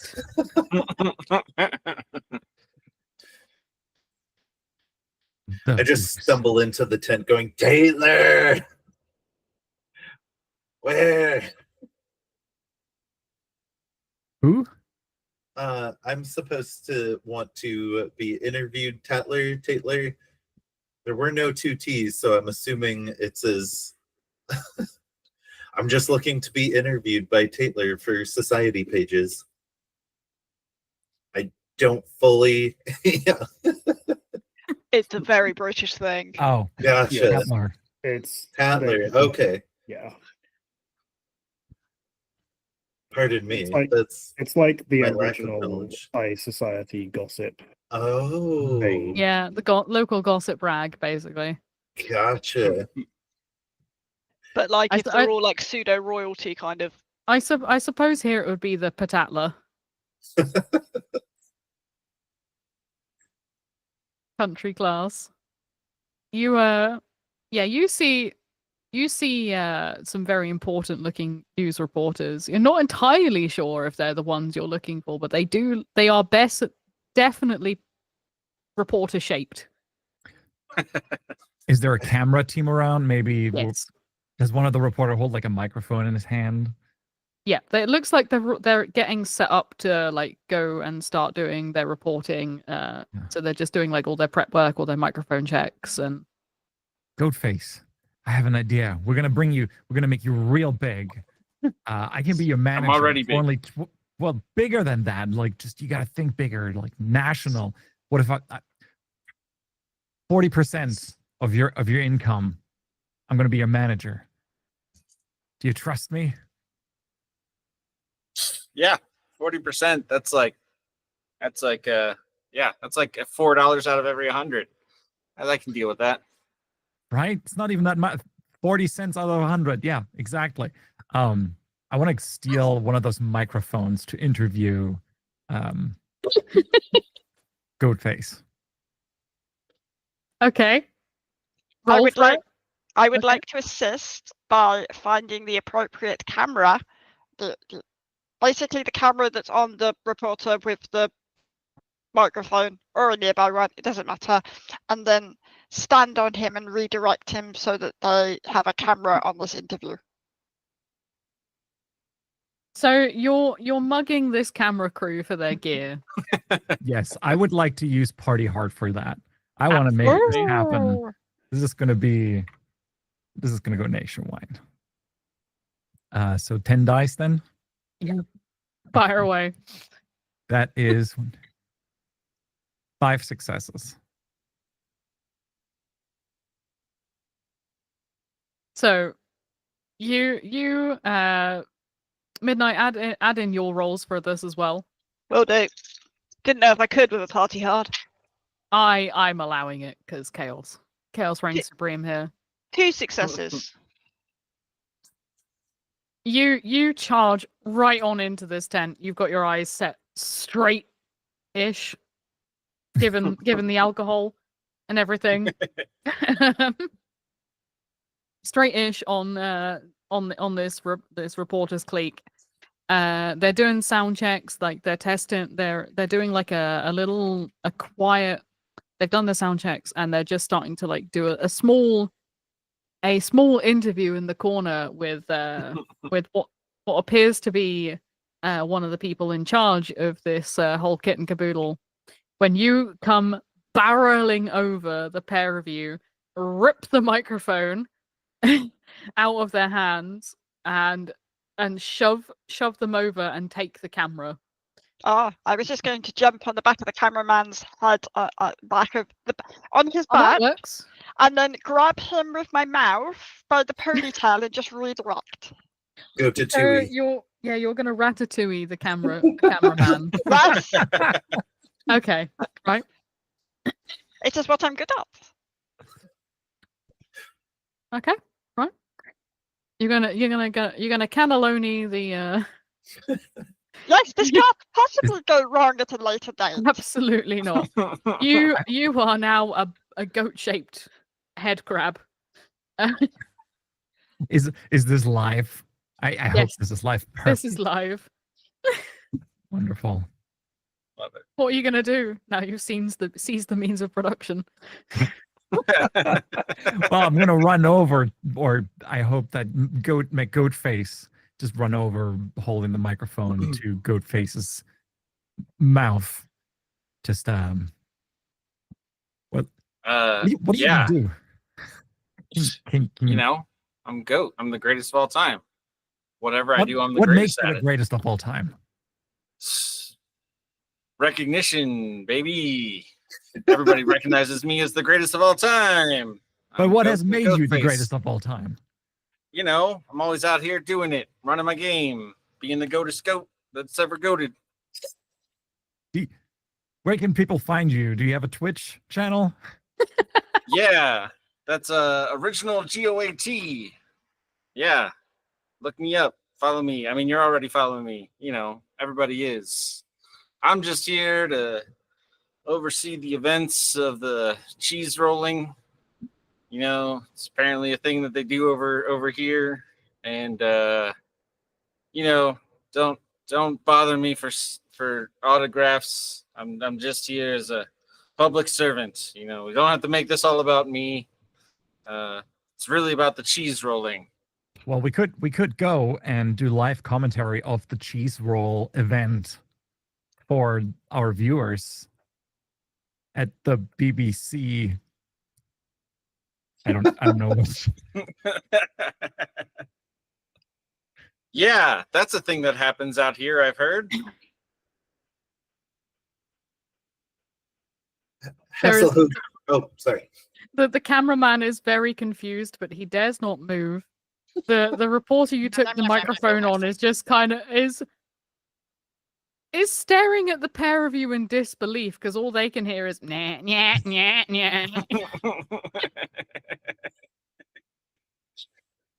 Speaker 5: I just stumble into the tent going, Taylor! Where?
Speaker 3: Who?
Speaker 5: I'm supposed to want to be interviewed, Tatler. There were no 2 T's, so I'm assuming it's as... I'm just looking to be interviewed by Tatler for society pages. I don't fully... Yeah.
Speaker 8: It's a very British thing.
Speaker 3: Oh,
Speaker 5: Gotcha.
Speaker 3: Tatler.
Speaker 7: It's
Speaker 5: Tatler, okay.
Speaker 7: Yeah.
Speaker 5: Pardon me.
Speaker 7: It's like-
Speaker 5: That's
Speaker 7: It's like the
Speaker 5: my lack of
Speaker 7: original
Speaker 5: knowledge.
Speaker 7: high society gossip.
Speaker 5: Oh,
Speaker 7: Thing.
Speaker 2: Yeah, the local gossip rag, basically.
Speaker 5: gotcha.
Speaker 8: But like
Speaker 2: I
Speaker 8: if
Speaker 2: th-
Speaker 8: they're
Speaker 2: I-
Speaker 8: all like pseudo royalty kind of.
Speaker 2: I suppose here it would be the patatler. Country class. You see some very important looking news reporters. You're not entirely sure if they're the ones you're looking for, but they are definitely reporter shaped.
Speaker 3: Is there a camera team around? Maybe
Speaker 2: Yes.
Speaker 3: does one of the reporter hold like a microphone in his hand?
Speaker 2: Yeah, it looks like they're getting set up to like go and start doing their reporting. So they're just doing like all their prep work, all their microphone checks, and
Speaker 3: Goatface, I have an idea. We're gonna make you real big. I can be your manager.
Speaker 4: already big.
Speaker 3: Only well, bigger than that. Like, just you gotta think bigger, like national. What if 40% of your income? I'm gonna be your manager. Do you trust me?
Speaker 4: Yeah, 40%. That's like $4 out of every 100. I can deal with that.
Speaker 3: Right? It's not even that much. 40 cents out of 100. Yeah, exactly. I want to steal one of those microphones to interview Goatface.
Speaker 2: okay.
Speaker 8: I
Speaker 2: Roll
Speaker 8: would
Speaker 2: for it.
Speaker 8: like
Speaker 2: Okay.
Speaker 8: to assist
Speaker 6: by finding the appropriate camera, basically the camera that's on the reporter with the microphone or a nearby one, it doesn't matter, and then stand on him and redirect him so that they have a camera on this interview.
Speaker 2: So you're mugging this camera crew for their gear.
Speaker 3: Yes, I would like to use Party Hard for that. I want to make this happen. This is going to go nationwide. So 10 dice then?
Speaker 2: Fire away.
Speaker 3: That is 5 successes.
Speaker 2: So you Midnight, add in your rolls for this as well.
Speaker 8: Will do. Didn't know if I could with a party hard.
Speaker 2: I'm allowing it because chaos reigns supreme here.
Speaker 8: 2 successes.
Speaker 2: You charge right on into this tent. You've got your eyes set straight-ish, given the alcohol and everything. Straight-ish on this reporter's clique. They're doing sound checks, like they're testing. They're doing like a quiet. They've done the sound checks and they're just starting to like do a small interview in the corner with what appears to be one of the people in charge of this whole kit and caboodle. When you come barreling over, the pair of you rip the microphone out of their hands and shove them over and take the camera.
Speaker 6: Oh, I was just going to jump on the back of the cameraman's head, on his
Speaker 2: Oh, that
Speaker 6: back,
Speaker 2: works.
Speaker 6: and then grab him with my mouth by the ponytail and just redirect.
Speaker 5: Go to
Speaker 2: So
Speaker 5: Tui.
Speaker 2: you're gonna ratatouille the cameraman.
Speaker 6: Yes,
Speaker 2: Okay, right.
Speaker 6: it is what I'm good at.
Speaker 2: Okay, right. You're gonna cannelloni the.
Speaker 6: Yes, this can't possibly go wrong at a later date.
Speaker 2: Absolutely not. You are now a goat-shaped head crab.
Speaker 3: Is this live? I hope
Speaker 2: Yes.
Speaker 3: this is live.
Speaker 2: This is live.
Speaker 3: Wonderful.
Speaker 4: Love it.
Speaker 2: What are you gonna do now? You've seized the means of production.
Speaker 3: Well, I'm gonna run over, or I hope that goat face just run over, holding the microphone to goat face's mouth. Just what do you
Speaker 4: Yeah.
Speaker 3: do? Can
Speaker 4: You know, I'm GOAT. I'm the greatest of all time. Whatever I do, I'm the
Speaker 3: what makes
Speaker 4: greatest
Speaker 3: you
Speaker 4: at
Speaker 3: the
Speaker 4: it.
Speaker 3: greatest of all time?
Speaker 4: Recognition, baby. Everybody recognizes me as the greatest of all time.
Speaker 3: But
Speaker 4: I'm
Speaker 3: what
Speaker 4: GOAT,
Speaker 3: has made
Speaker 4: goat
Speaker 3: you the
Speaker 4: face.
Speaker 3: greatest of all time?
Speaker 4: You know, I'm always out here doing it, running my game, being the goatest goat that's ever goated.
Speaker 3: Where can people find you? Do you have a Twitch channel?
Speaker 4: Yeah, that's original GOAT. Yeah, look me up, follow me. I mean, you're already following me. You know, everybody is. I'm just here to oversee the events of the cheese rolling. You know, it's apparently a thing that they do over here, and you know, don't bother me for autographs. I'm just here as a public servant. You know, we don't have to make this all about me. It's really about the cheese rolling.
Speaker 3: Well, we could go and do live commentary of the cheese roll event for our viewers at the BBC. I don't know what.
Speaker 4: Yeah, that's a thing that happens out here, I've heard.
Speaker 2: There is-
Speaker 5: Hasselhoog. Oh, sorry.
Speaker 2: The cameraman is very confused, but he dares not move. The reporter you took the microphone on is just kind of is staring at the pair of you in disbelief because all they can hear is nah nah nah nah.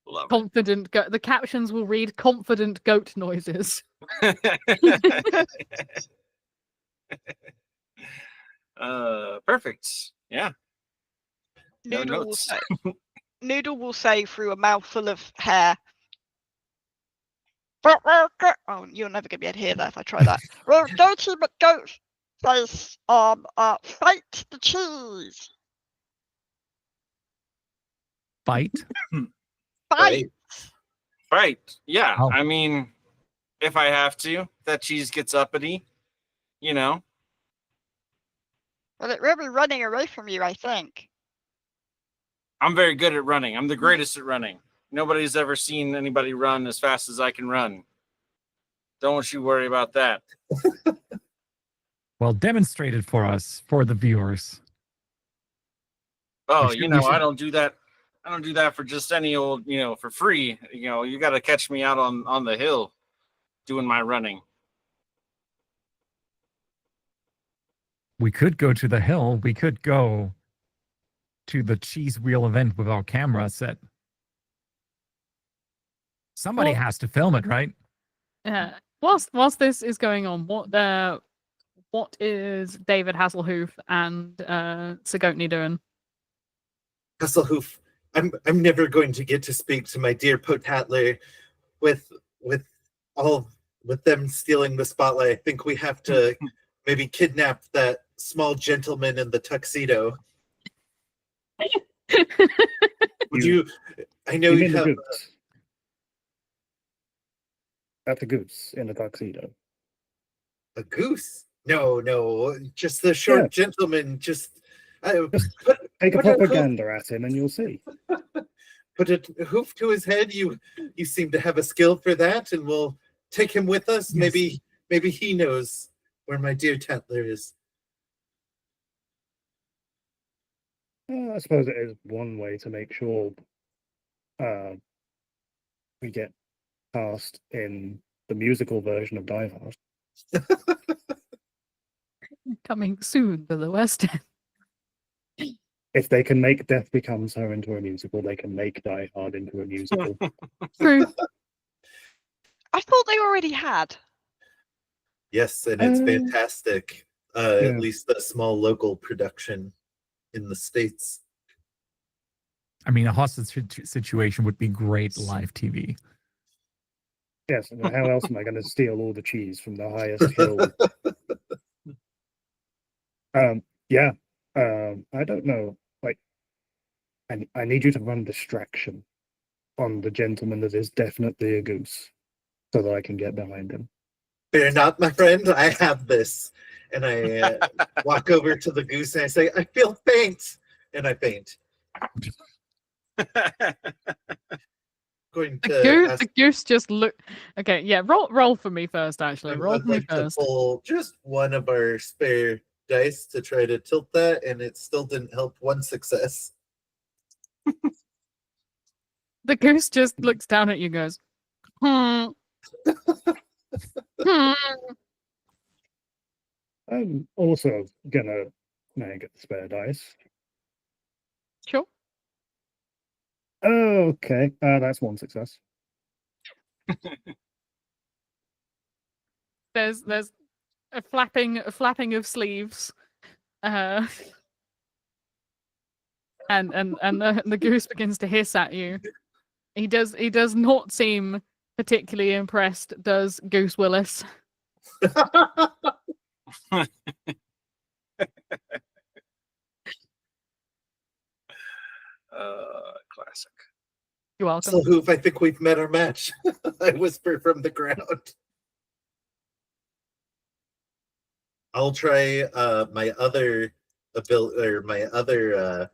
Speaker 4: Love
Speaker 2: Confident goat. The captions will read confident goat noises.
Speaker 4: Perfect. Yeah. No
Speaker 8: Noodle will
Speaker 4: notes.
Speaker 8: say, Noodle will say through a mouthful of hair. Oh, you're never gonna be able to hear that if I try that. Well, Goatee McGoat says, fight the cheese.
Speaker 3: Fight?
Speaker 8: Fight.
Speaker 4: Right. Yeah.
Speaker 3: Oh.
Speaker 4: I mean, if I have to, that cheese gets uppity, you know.
Speaker 6: Well, it will be running away from you, I think.
Speaker 4: I'm very good at running. I'm the greatest at running. Nobody's ever seen anybody run as fast as I can run. Don't you worry about that.
Speaker 3: Well, demonstrate it for us, for the viewers.
Speaker 4: Oh,
Speaker 3: We should-
Speaker 4: you
Speaker 3: we
Speaker 4: know,
Speaker 3: should-
Speaker 4: I don't do that. I don't do that for just any old, for free. You got to catch me out on the hill doing my running.
Speaker 3: We could go to the hill. We could go to the cheese wheel event with our camera set. Somebody
Speaker 2: Well-
Speaker 3: has to film it, right?
Speaker 2: Whilst this is going on, what is David Hasselhoof and Sigotny doing?
Speaker 5: Hasselhoof, I'm never going to get to speak to my dear Potatler with them stealing the spotlight. I think we have to maybe kidnap that small gentleman in the tuxedo. Would you? I know
Speaker 7: You
Speaker 5: you
Speaker 7: mean the
Speaker 5: have
Speaker 7: goose? That's a goose in a tuxedo.
Speaker 5: a goose. No, just the short gentleman. Just
Speaker 7: Take a
Speaker 5: Put a hoof-
Speaker 7: propaganda at him and you'll see.
Speaker 5: put a hoof to his head. You seem to have a skill for that, and we'll take him with us.
Speaker 3: Yes.
Speaker 5: Maybe he knows where my dear Tatler is.
Speaker 7: I suppose it is one way to make sure we get cast in the musical version of Die Hard.
Speaker 2: Coming soon to the West End.
Speaker 7: If they can make Death Becomes Her into a musical, they can make Die Hard into a musical.
Speaker 2: True.
Speaker 8: I thought they already had.
Speaker 5: Yes, and it's
Speaker 7: Uh,
Speaker 5: fantastic.
Speaker 7: yeah.
Speaker 5: At least a small local production in the States.
Speaker 3: I mean, a hostage situation would be great live TV.
Speaker 7: Yes, and how else am I going to steal all the cheese from the highest hill? I don't know. Like, I need you to run distraction on the gentleman that is definitely a goose, so that I can get behind him.
Speaker 5: Fear not, my friend, I have this. And I walk over to the goose and I say, I feel faint. And I faint. Going to ask
Speaker 2: The goose just look. Okay, yeah. Roll for me first. Actually, roll
Speaker 5: I'd
Speaker 2: for me
Speaker 5: like to
Speaker 2: first.
Speaker 5: pull just one of our spare dice to try to tilt that, and it still didn't help. One success.
Speaker 2: The goose just looks down at you, and goes, hmm. Hmm.
Speaker 7: I'm also gonna get the spare dice.
Speaker 2: Sure.
Speaker 7: Okay, that's one success.
Speaker 2: There's a flapping of sleeves, and the goose begins to hiss at you. He does not seem particularly impressed. Does Goose Willis?
Speaker 4: Classic.
Speaker 2: You're welcome.
Speaker 5: So, Hoof, I think we've met our match. I whisper from the ground. I'll try my other ability or my other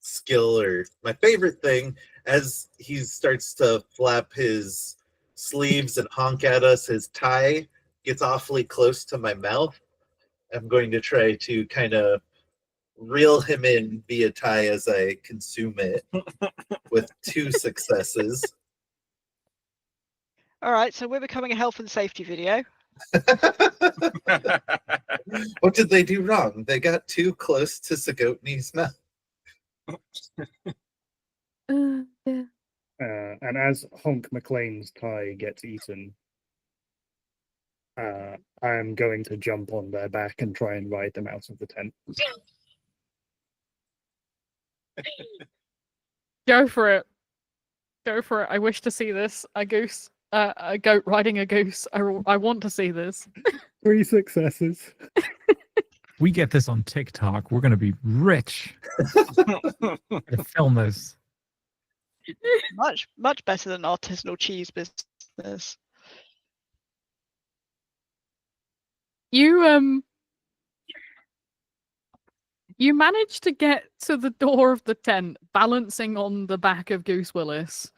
Speaker 5: skill or my favorite thing as he starts to flap his sleeves and honk at us. His tie gets awfully close to my mouth. I'm going to try to kind of reel him in via tie as I consume it with 2 successes.
Speaker 8: All right, so we're becoming a health and safety video.
Speaker 5: What did they do wrong? They got too close to Sigotny's mouth.
Speaker 2: Yeah.
Speaker 7: And as Honk McLean's tie gets eaten, I'm going to jump on their back and try and ride them out of the tent.
Speaker 2: Go for it. Go for it. I wish to see this. A goose. A goat riding a goose. I want to see this.
Speaker 7: 3 successes.
Speaker 3: We get this on TikTok. We're gonna be rich. To film this.
Speaker 8: Much better than artisanal cheese business.
Speaker 2: You you managed to get to the door of the tent, balancing on the back of Goose Willis,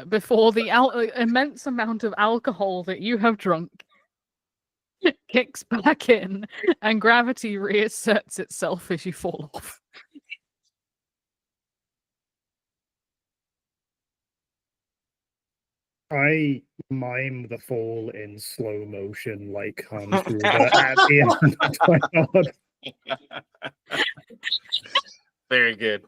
Speaker 2: before the immense amount of alcohol that you have drunk kicks back in, and gravity reasserts itself as you fall off.
Speaker 7: I mime the fall in slow motion, like Hans Gruber at the end of Die Hard.
Speaker 4: Very good.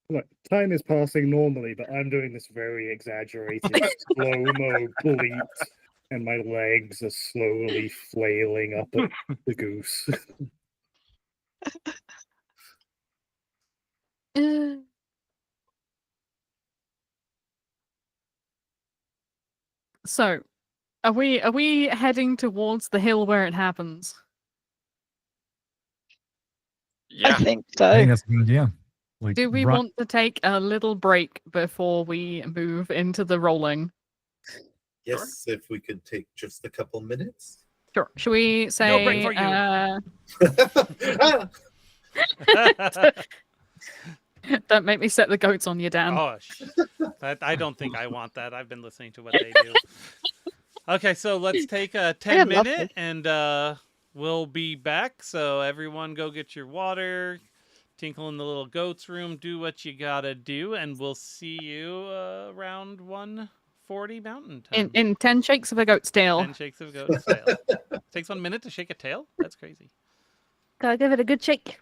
Speaker 7: Look, time is passing normally, but I'm doing this very exaggerated slow-mo bleat, and my legs are slowly flailing up at the goose.
Speaker 2: So, are we heading towards the hill where it happens?
Speaker 8: I
Speaker 4: Yeah.
Speaker 8: think
Speaker 3: I
Speaker 8: so.
Speaker 3: think that's a good idea. Like,
Speaker 2: Do we
Speaker 3: run-
Speaker 2: want to take a little break before we move into the rolling?
Speaker 5: Yes, if we could take just a couple minutes.
Speaker 2: Sure. Should we say?
Speaker 1: No break for you.
Speaker 5: Ah,
Speaker 2: Don't make me set the goats on you, Dan.
Speaker 1: Oh, I don't think I want that. I've been listening to what they do. Okay, so let's take a 10-minute, and we'll be back. So everyone go get your water, tinkle in the little goat's room, do what you gotta do, and we'll see you around 1:40 Mountain Time.
Speaker 2: In 10 shakes of a goat's tail.
Speaker 1: 10 shakes of a goat's tail. Takes 1 minute to shake a tail? That's crazy.
Speaker 2: Gotta give it a good shake.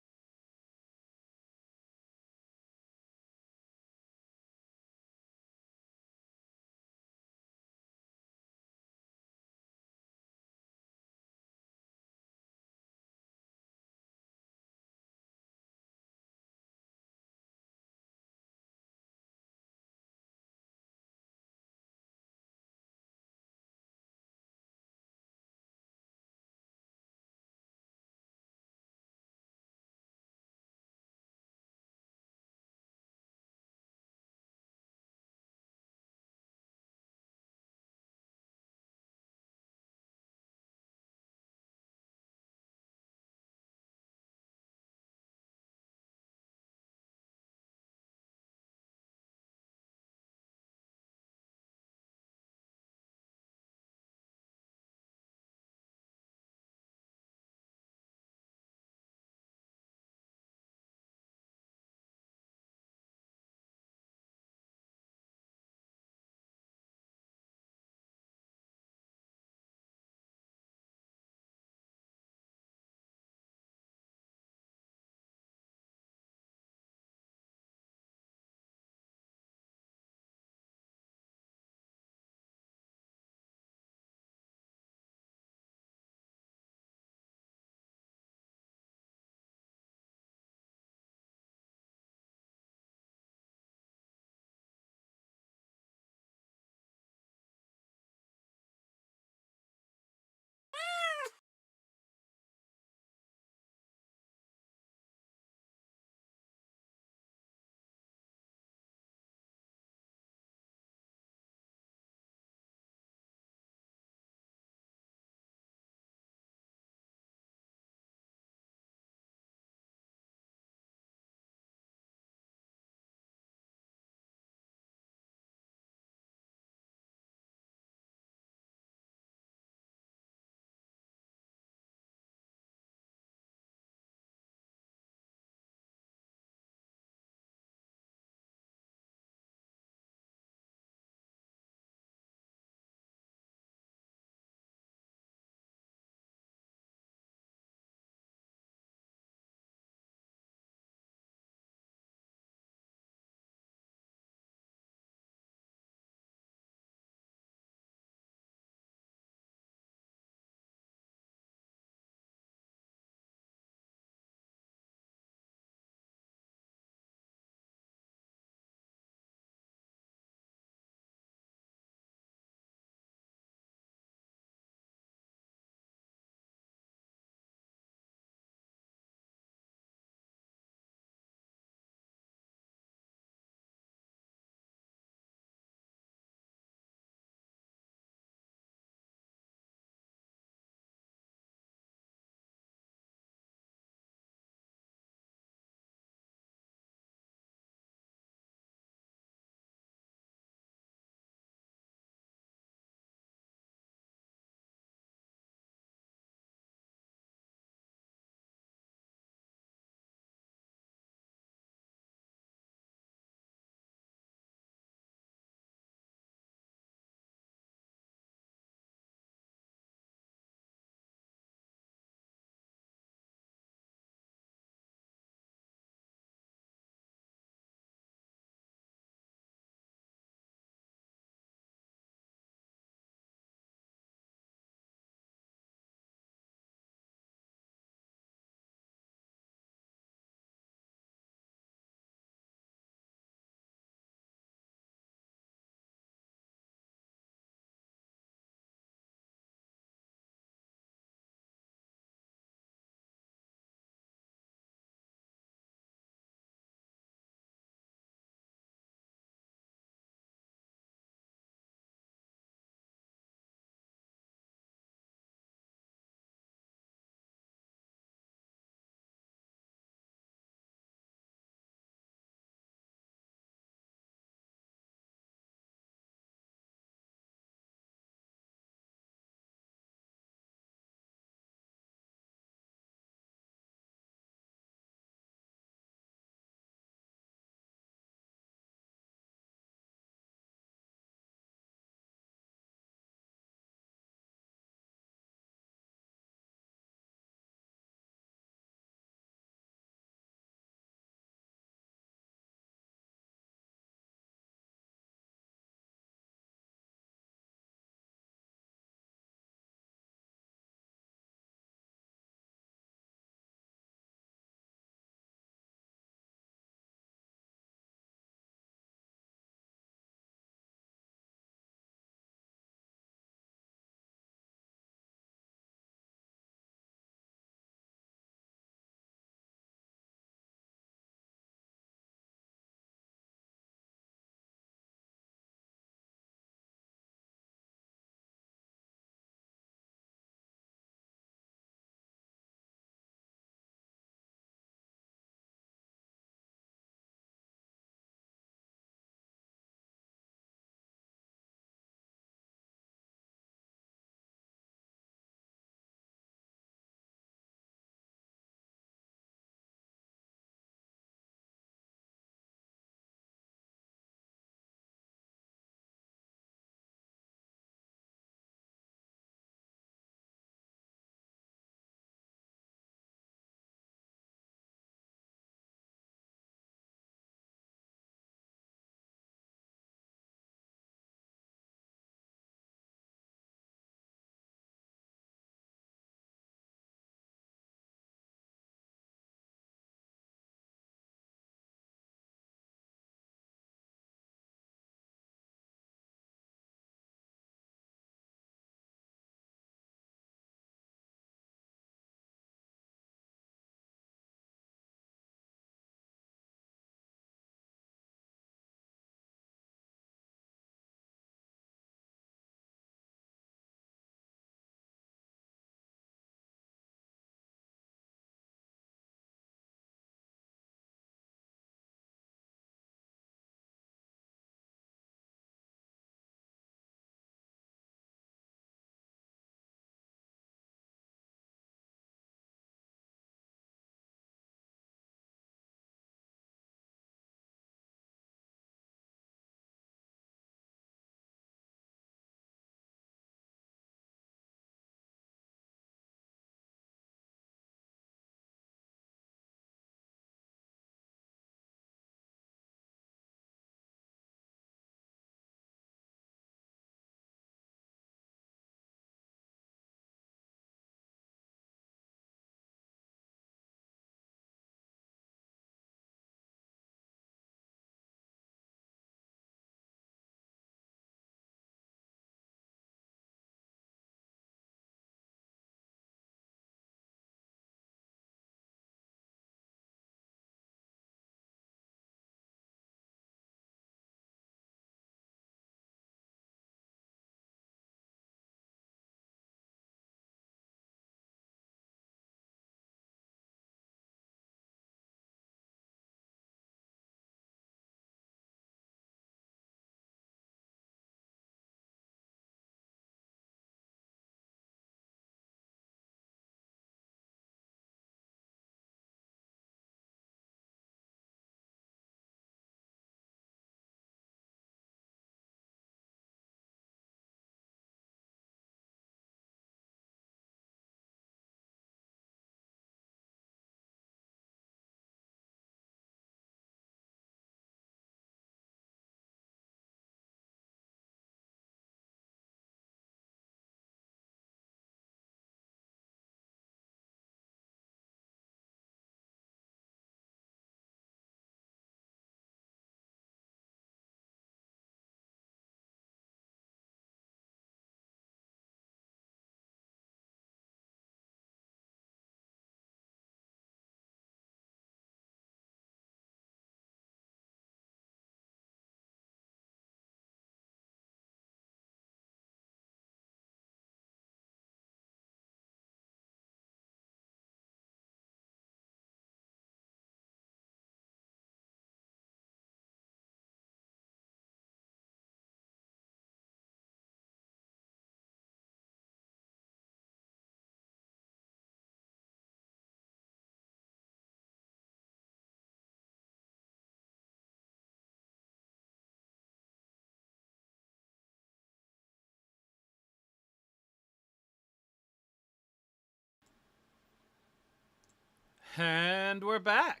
Speaker 1: And we're back.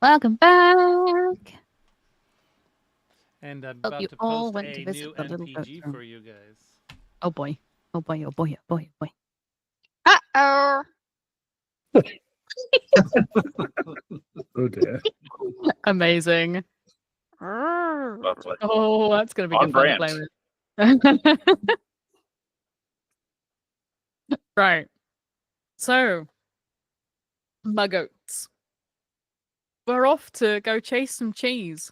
Speaker 2: Welcome back.
Speaker 1: And I'm
Speaker 2: Hope
Speaker 1: about
Speaker 2: you
Speaker 1: to
Speaker 2: all
Speaker 1: post
Speaker 2: went
Speaker 1: a
Speaker 2: to visit
Speaker 1: new
Speaker 2: the little goat
Speaker 1: NPG
Speaker 2: room.
Speaker 1: for you guys.
Speaker 2: Oh boy. Oh boy, oh boy, oh boy, oh boy,
Speaker 6: Uh-oh.
Speaker 7: Oh dear.
Speaker 2: oh boy. Amazing.
Speaker 4: Lovely.
Speaker 2: Oh, that's going to be
Speaker 4: On
Speaker 2: good fun to play
Speaker 4: brand.
Speaker 2: with. Right. So, my goats. We're off to go chase some cheese.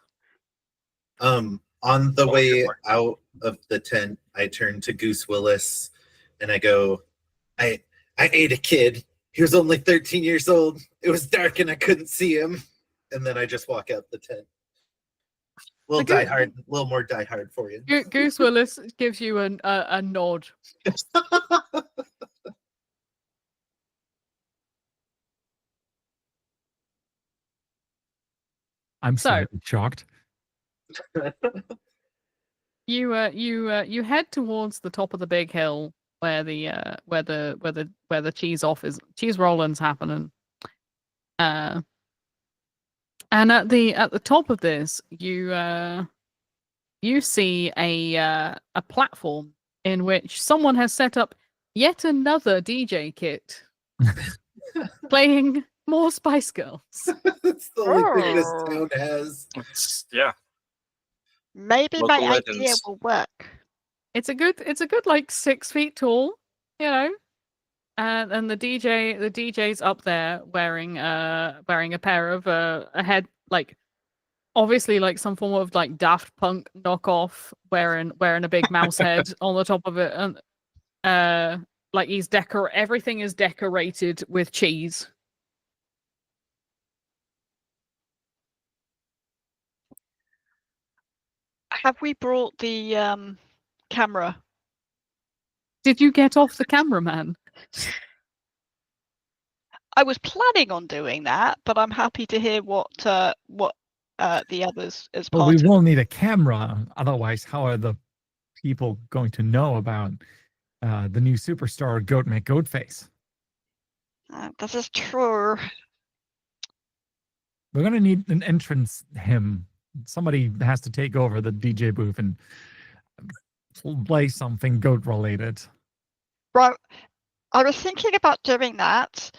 Speaker 5: On the way out of the tent, I turn to Goose Willis and I go, I ate a kid. He was only 13 years old. It was dark and I couldn't see him. And then I just walk out the tent. A little more die hard for you.
Speaker 2: Goose Willis gives you a nod.
Speaker 3: I'm
Speaker 2: So-
Speaker 3: slightly shocked.
Speaker 2: You head towards the top of the big hill where the cheese rolling's happening. And at the top of this, you see a platform in which someone has set up yet another DJ kit, playing more Spice Girls.
Speaker 5: That's the only thing this
Speaker 6: Oh.
Speaker 5: town has.
Speaker 4: Yeah.
Speaker 6: Maybe
Speaker 4: Local
Speaker 6: my idea
Speaker 4: legends.
Speaker 6: will work.
Speaker 2: It's a good like 6 feet tall, you know. And the DJ's up there wearing a pair of a head, like obviously like some form of like Daft Punk knockoff, wearing a big mouse head on the top of it, and like everything is decorated with cheese.
Speaker 8: Have we brought the camera?
Speaker 2: Did you get off the cameraman?
Speaker 8: I was planning on doing that, but I'm happy to hear what the others as
Speaker 3: But
Speaker 8: part
Speaker 3: we
Speaker 8: of.
Speaker 3: will need a camera. Otherwise, how are the people going to know about the new superstar Goat McGoatface?
Speaker 6: This is true.
Speaker 3: We're going to need an entrance hymn. Somebody has to take over the DJ booth and play something goat related.
Speaker 6: Right. I was thinking about doing that,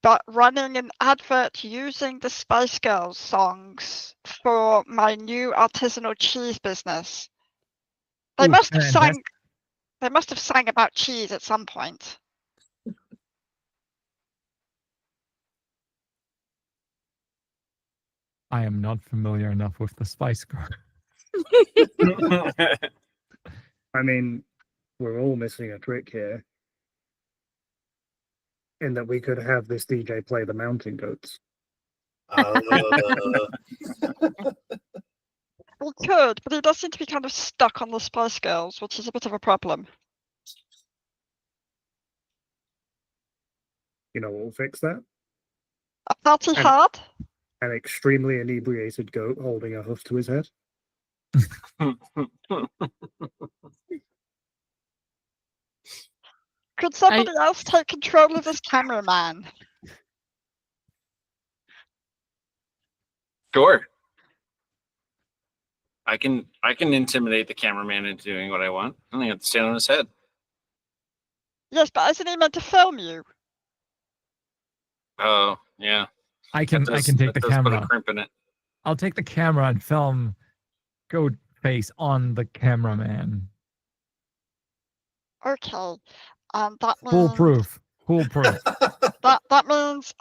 Speaker 6: but running an advert using the Spice Girls songs for my new artisanal cheese business. They
Speaker 3: Ooh,
Speaker 6: must have
Speaker 3: fantastic.
Speaker 6: sang. They must have sang about cheese at some point.
Speaker 3: I am not familiar enough with the Spice Girl.
Speaker 7: I mean, we're all missing a trick here. In that we could have this DJ play the mountain goats.
Speaker 6: We could, but he does seem to be kind of stuck on the Spice Girls, which is a bit of a problem.
Speaker 7: You know what will fix that?
Speaker 6: A party
Speaker 7: And-
Speaker 6: hard?
Speaker 7: An extremely inebriated goat holding a hoof to his head.
Speaker 6: Could somebody else take control of this cameraman?
Speaker 4: Sure. I can intimidate the cameraman into doing what I want. I only have to stand on his head.
Speaker 6: Yes, but isn't he meant to film you?
Speaker 4: Oh, yeah.
Speaker 3: I can take the
Speaker 4: That does put a
Speaker 3: camera.
Speaker 4: crimp in it.
Speaker 3: I'll take the camera and film Goat Face on the cameraman.
Speaker 6: Okay. That means
Speaker 3: Foolproof. Foolproof.
Speaker 6: that means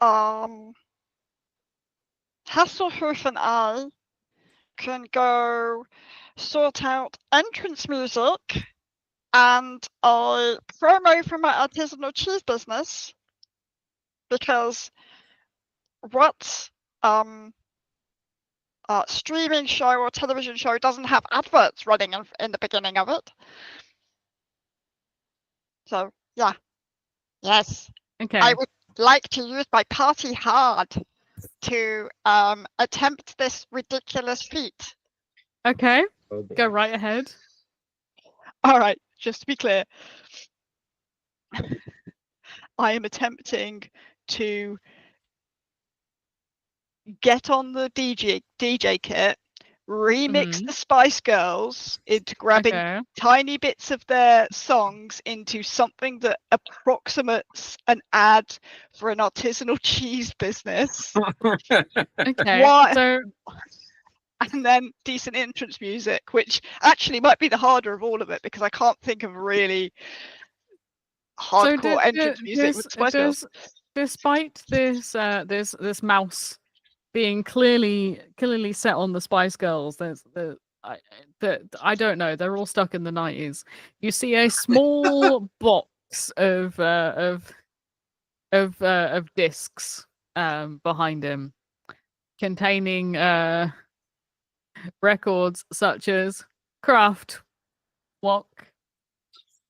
Speaker 6: Hasselhoof and I can go sort out entrance music and a promo for my artisanal cheese business, because what streaming show or television show doesn't have adverts running in the beginning of it? So yeah, yes,
Speaker 2: Okay.
Speaker 6: I would like to use my party hard to attempt this ridiculous feat.
Speaker 2: Okay.
Speaker 7: Oh boy.
Speaker 2: Go right ahead.
Speaker 8: All right, just to be clear, I am attempting to get on the DJ kit, remix
Speaker 2: Mhm.
Speaker 8: the Spice Girls into grabbing
Speaker 2: Okay.
Speaker 8: tiny bits of their songs into something that approximates an ad for an artisanal cheese business.
Speaker 2: Okay.
Speaker 8: Why?
Speaker 2: So
Speaker 8: And then decent entrance music, which actually might be the harder of all of it because I can't think of really hardcore entrance music with Spice Girls.
Speaker 2: Despite this mouse being clearly set on the Spice Girls, I don't know. They're all stuck in the 90s. You see a small box of discs behind him, containing records such as Kraft, Walk,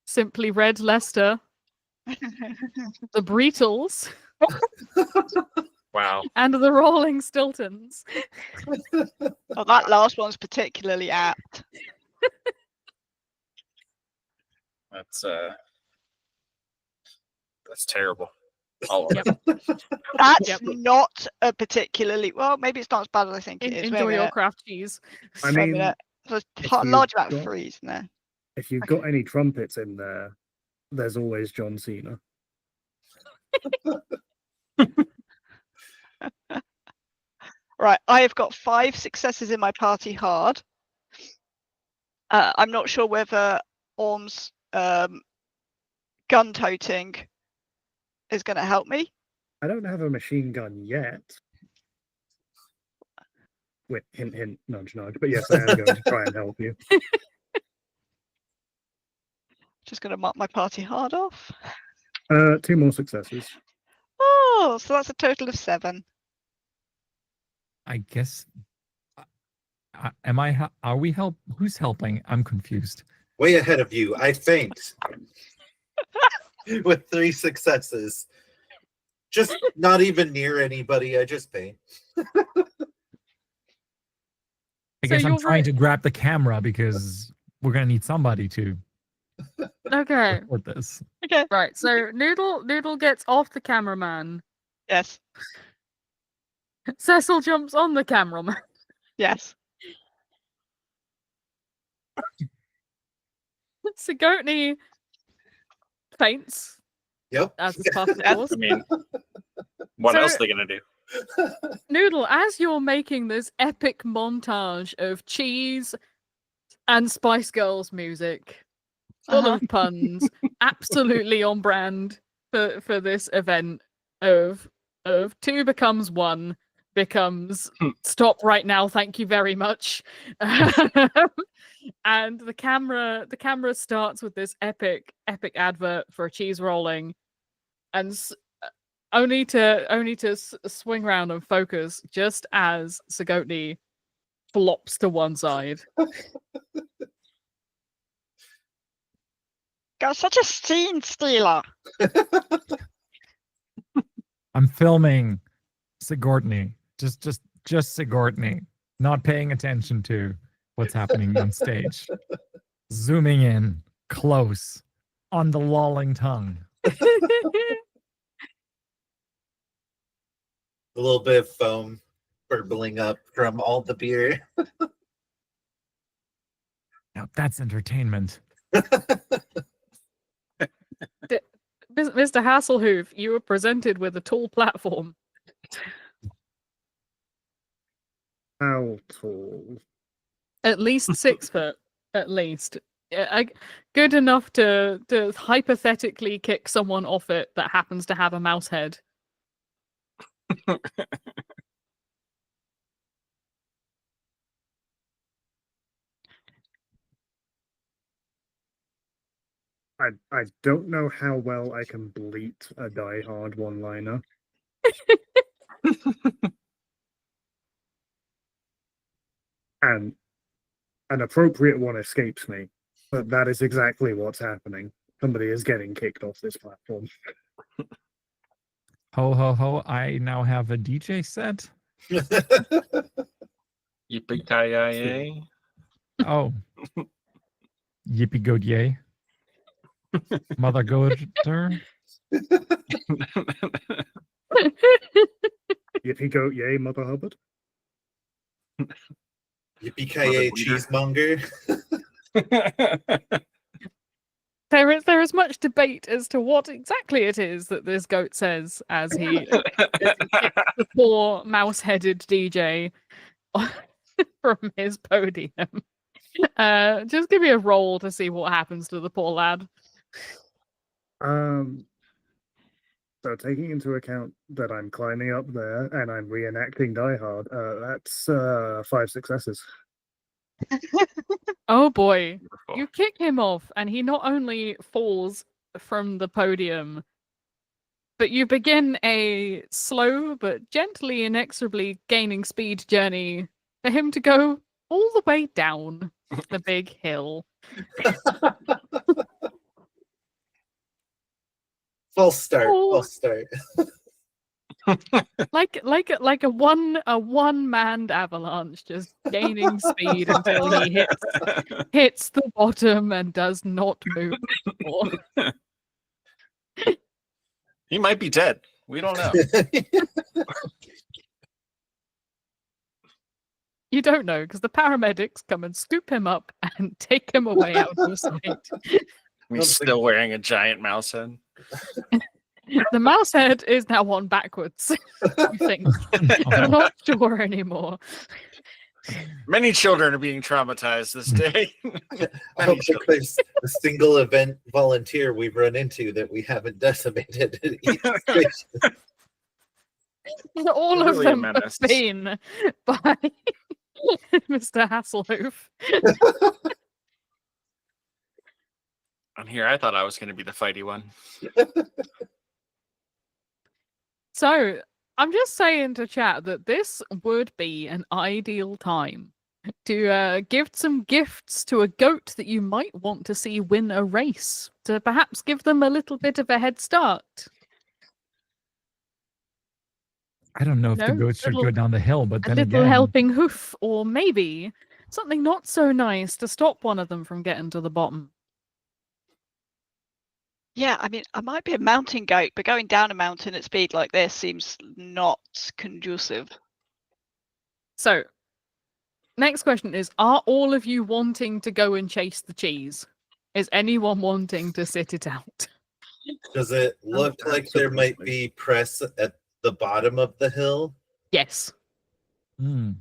Speaker 2: Simply Red Leicester, the Beatles,
Speaker 4: Wow.
Speaker 2: and the Rolling Stiltons.
Speaker 8: Oh, that last one's particularly apt.
Speaker 4: That's terrible. All of
Speaker 2: Yep.
Speaker 4: it.
Speaker 8: That's
Speaker 2: Yep.
Speaker 8: not a particularly well. Maybe it's not as bad as I think it is. Wait a
Speaker 2: Enjoy your
Speaker 8: minute.
Speaker 2: Kraft cheese.
Speaker 7: I
Speaker 8: Wait a
Speaker 7: mean,
Speaker 8: minute. There's
Speaker 7: if
Speaker 8: a
Speaker 7: you've
Speaker 8: large amount of
Speaker 7: got-
Speaker 8: freeze in there.
Speaker 7: if you've got any trumpets in there, there's always John Cena.
Speaker 8: Right, I have got 5 successes in my party hard. I'm not sure whether Orm's gun toting is going to help me.
Speaker 7: I don't have a machine gun yet. Wait, hint, hint, nudge, nudge. But yes, I am going to try and help you.
Speaker 8: Just going to mark my party hard off.
Speaker 7: 2 more successes.
Speaker 8: Oh, so that's a total of 7.
Speaker 3: I guess. Are we help? Who's helping? I'm confused.
Speaker 5: Way ahead of you. I faint with 3 successes. Just not even near anybody. I just faint.
Speaker 3: I
Speaker 2: So
Speaker 3: guess I'm
Speaker 2: you're
Speaker 3: trying
Speaker 2: right.
Speaker 3: to grab the camera because we're gonna need somebody to
Speaker 2: Okay.
Speaker 3: record this.
Speaker 8: Okay.
Speaker 2: Right. So Noodle gets off the cameraman.
Speaker 8: Yes.
Speaker 2: Cecil jumps on the cameraman.
Speaker 8: Yes.
Speaker 2: Sigourney faints,
Speaker 5: Yep.
Speaker 2: as is part of the course.
Speaker 4: I mean, what
Speaker 2: So-
Speaker 4: else are they gonna do?
Speaker 2: Noodle, as you're making this epic montage of cheese and Spice Girls music, full of puns, absolutely on brand for this event of 2 becomes 1 becomes stop right now, thank you very much. And the camera starts with this epic advert for a cheese rolling, and only to swing around and focus just as Sigourney flops to one side.
Speaker 8: Got such a scene stealer.
Speaker 3: I'm filming Sigourney. Just Sigourney. Not paying attention to what's happening on stage. Zooming in close on the lolling tongue.
Speaker 5: A little bit of foam burbling up from all the beer.
Speaker 3: Now that's entertainment.
Speaker 2: Mr. Hasselhoof, you were presented with a tall platform.
Speaker 7: How tall?
Speaker 2: At least 6 foot. At least. Good enough to hypothetically kick someone off it that happens to have a mouse head.
Speaker 7: I don't know how well I can bleat a Die Hard one-liner. And an appropriate one escapes me, but that is exactly what's happening. Somebody is getting kicked off this platform.
Speaker 3: Ho ho ho! I now have a DJ set.
Speaker 4: Yippee-ki-yay.
Speaker 3: Oh, yippee goat yay! Mother goater.
Speaker 7: Yippee goat yay, Mother Hubbard.
Speaker 5: Yippee-ki-yay, cheesemonger.
Speaker 2: There is much debate as to what exactly it is that this goat says as he kicks the poor mouse-headed DJ from his podium. Just give me a roll to see what happens to the poor lad.
Speaker 7: So taking into account that I'm climbing up there and I'm reenacting Die Hard, that's 5 successes.
Speaker 2: Oh boy. You kick him off, and he not only falls from the podium, but you begin a slow but gently, inexorably gaining speed journey for him to go all the way down the big hill.
Speaker 5: False start.
Speaker 2: Oh.
Speaker 5: False start.
Speaker 2: like a one-manned avalanche, just gaining speed until he hits the bottom and does not move anymore.
Speaker 4: He might be dead. We don't know.
Speaker 2: You don't know, because the paramedics come and scoop him up and take him away out of sight.
Speaker 4: He's still wearing a giant mouse head.
Speaker 2: The mouse head is now on backwards, I think. I'm not sure anymore.
Speaker 4: Many children are being traumatized this day.
Speaker 5: I don't think there's a single event volunteer we've run into that we haven't decimated at each station.
Speaker 2: All of
Speaker 4: Really a
Speaker 2: them have
Speaker 4: menace.
Speaker 2: been by Mr. Hasselhoff.
Speaker 4: On here, I thought I was going to be the fighty one.
Speaker 2: So, I'm just saying to chat that this would be an ideal time to give some gifts to a goat that you might want to see win a race, to perhaps give them a little bit of a head start.
Speaker 3: I don't know if the
Speaker 2: No,
Speaker 3: goat should go
Speaker 2: little-
Speaker 3: down the hill, but
Speaker 2: A
Speaker 3: then
Speaker 2: little
Speaker 3: again,
Speaker 2: helping hoof, or maybe something not so nice to stop one of them from getting to the bottom.
Speaker 8: Yeah, I mean, I might be a mountain goat, but going down a mountain at speed like this seems not conducive.
Speaker 2: So, next question is, are all of you wanting to go and chase the cheese? Is anyone wanting to sit it out?
Speaker 5: Does it look like there might be press at the bottom of the hill?
Speaker 2: Yes.
Speaker 3: Hmm,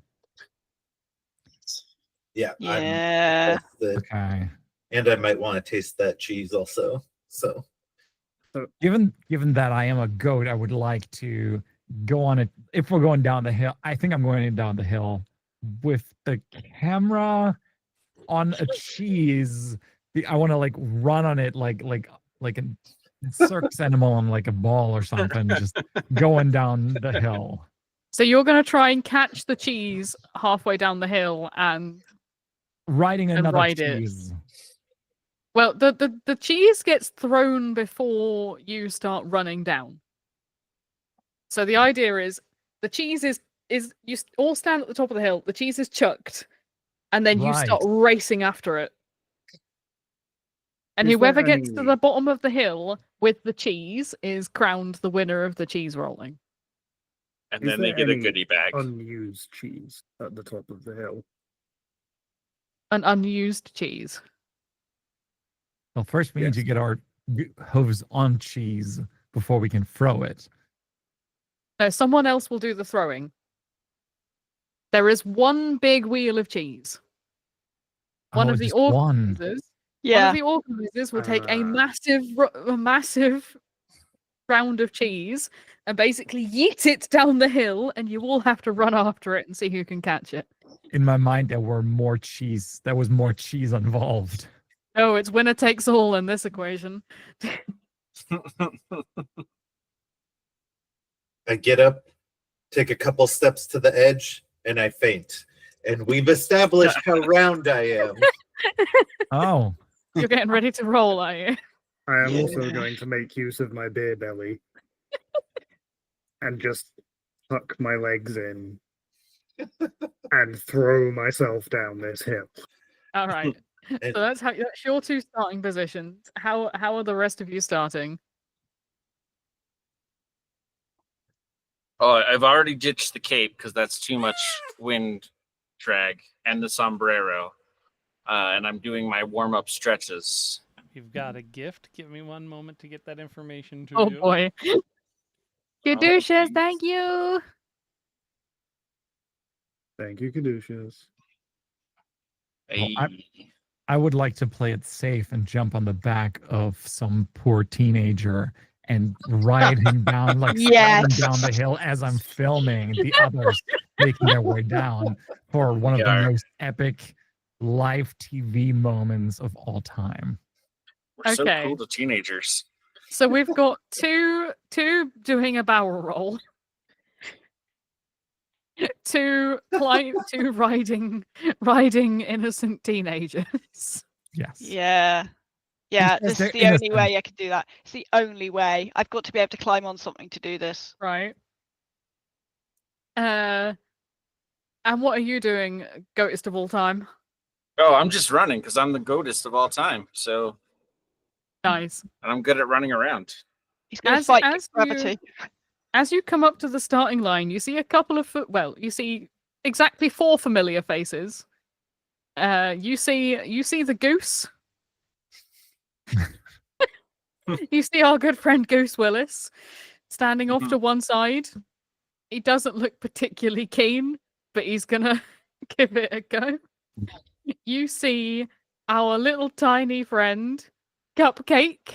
Speaker 5: Yeah.
Speaker 8: Yeah.
Speaker 3: okay.
Speaker 5: And I might want to taste that cheese also. So
Speaker 3: Given that I am a goat, I would like to go on it. If we're going down the hill, I think I'm going down the hill with the camera on a cheese. I want to like run on it like a circus animal on like a ball or something, just going down the hill.
Speaker 2: So you're going to try and catch the cheese halfway down the hill and
Speaker 3: Riding
Speaker 2: And
Speaker 3: another
Speaker 2: ride it.
Speaker 3: cheese.
Speaker 2: well, the cheese gets thrown before you start running down. So the idea is the cheese is you all stand at the top of the hill, the cheese is chucked, and then you start racing after it. And
Speaker 7: Is there
Speaker 2: whoever gets to
Speaker 7: any-
Speaker 2: the bottom of the hill with the cheese is crowned the winner of the cheese rolling.
Speaker 4: And
Speaker 7: Is
Speaker 4: then they
Speaker 7: there
Speaker 4: get a
Speaker 7: any
Speaker 4: goodie bag.
Speaker 7: unused cheese at the top of the hill?
Speaker 2: An unused cheese.
Speaker 3: Well, first we need to get our hooves on cheese before we can throw it.
Speaker 2: No, someone else will do the throwing. There is one big wheel of cheese. One of the
Speaker 3: just one.
Speaker 2: organizers. One
Speaker 8: Yeah.
Speaker 2: of the organizers will take a
Speaker 7: Ah.
Speaker 2: massive round of cheese and basically yeet it down the hill, and you all have to run after it and see who can catch it.
Speaker 3: In my mind, there were more cheese. There was more cheese involved.
Speaker 2: No, it's winner takes all in this equation.
Speaker 5: I get up, take a couple steps to the edge, and I faint. And we've established how round I am.
Speaker 3: Oh,
Speaker 2: You're getting ready to roll, are you?
Speaker 7: I am also
Speaker 5: Yeah.
Speaker 7: going to make use of my beer belly and just tuck my legs in and throw myself down this hill.
Speaker 2: All right.
Speaker 5: And
Speaker 2: So that's your two starting positions. How are the rest of you starting?
Speaker 4: Oh, I've already ditched the cape because that's too much wind drag, and the sombrero. And I'm doing my warm-up stretches.
Speaker 1: You've got a gift. Give me one moment to get that information to
Speaker 2: Oh
Speaker 1: you.
Speaker 2: boy. Caduceus,
Speaker 4: geez.
Speaker 2: thank you.
Speaker 7: Thank you, Caduceus.
Speaker 3: Well,
Speaker 4: Hey.
Speaker 3: I would like to play it safe and jump on the back of some poor teenager and ride him down, like sliding
Speaker 8: Yes.
Speaker 3: down the hill as I'm filming the others making their way down for one of the
Speaker 4: Yeah.
Speaker 3: most epic live TV moments of all time.
Speaker 4: We're so
Speaker 2: Okay.
Speaker 4: cool to teenagers.
Speaker 2: So we've got two doing a barrel roll. Two riding innocent teenagers.
Speaker 3: Yes.
Speaker 8: Yeah. Yeah,
Speaker 3: says
Speaker 8: this
Speaker 3: they're
Speaker 8: is the only
Speaker 3: innocent.
Speaker 8: way I can do that. It's the only way. I've got to be able to climb on something to do this.
Speaker 2: Right. And what are you doing, goatist of all time?
Speaker 4: Oh, I'm just running because I'm the goatest of all time. So,
Speaker 2: Nice.
Speaker 4: and I'm good at running around.
Speaker 8: He's going to
Speaker 2: As-
Speaker 8: fight
Speaker 2: as
Speaker 8: gravity.
Speaker 2: As you come up to the starting line, you see a couple of you see exactly 4 familiar faces. You see the goose. You see our good friend Goose Willis standing off to one side. He doesn't look particularly keen, but he's gonna give it a go. You see our little tiny friend Cupcake,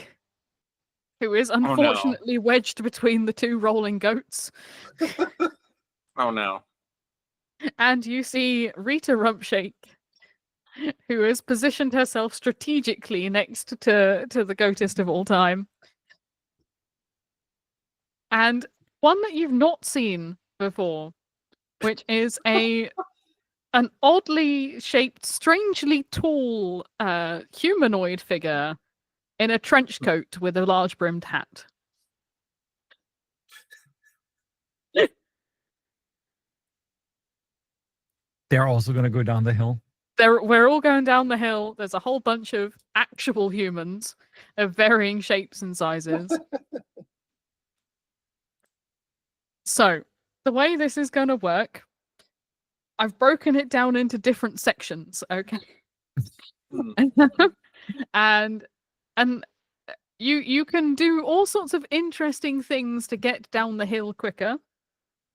Speaker 2: who is
Speaker 4: no.
Speaker 2: unfortunately wedged between the 2 rolling goats.
Speaker 4: Oh no.
Speaker 2: And you see Rita Rumpshake, who has positioned herself strategically next to the goatist of all time. And one that you've not seen before, which is an oddly shaped, strangely tall humanoid figure in a trench coat with a large brimmed hat.
Speaker 3: They're also going to go down the hill.
Speaker 2: We're all going down the hill. There's a whole bunch of actual humans of varying shapes and sizes. So, the way this is going to work, I've broken it down into different sections, okay? and you can do all sorts of interesting things to get down the hill quicker.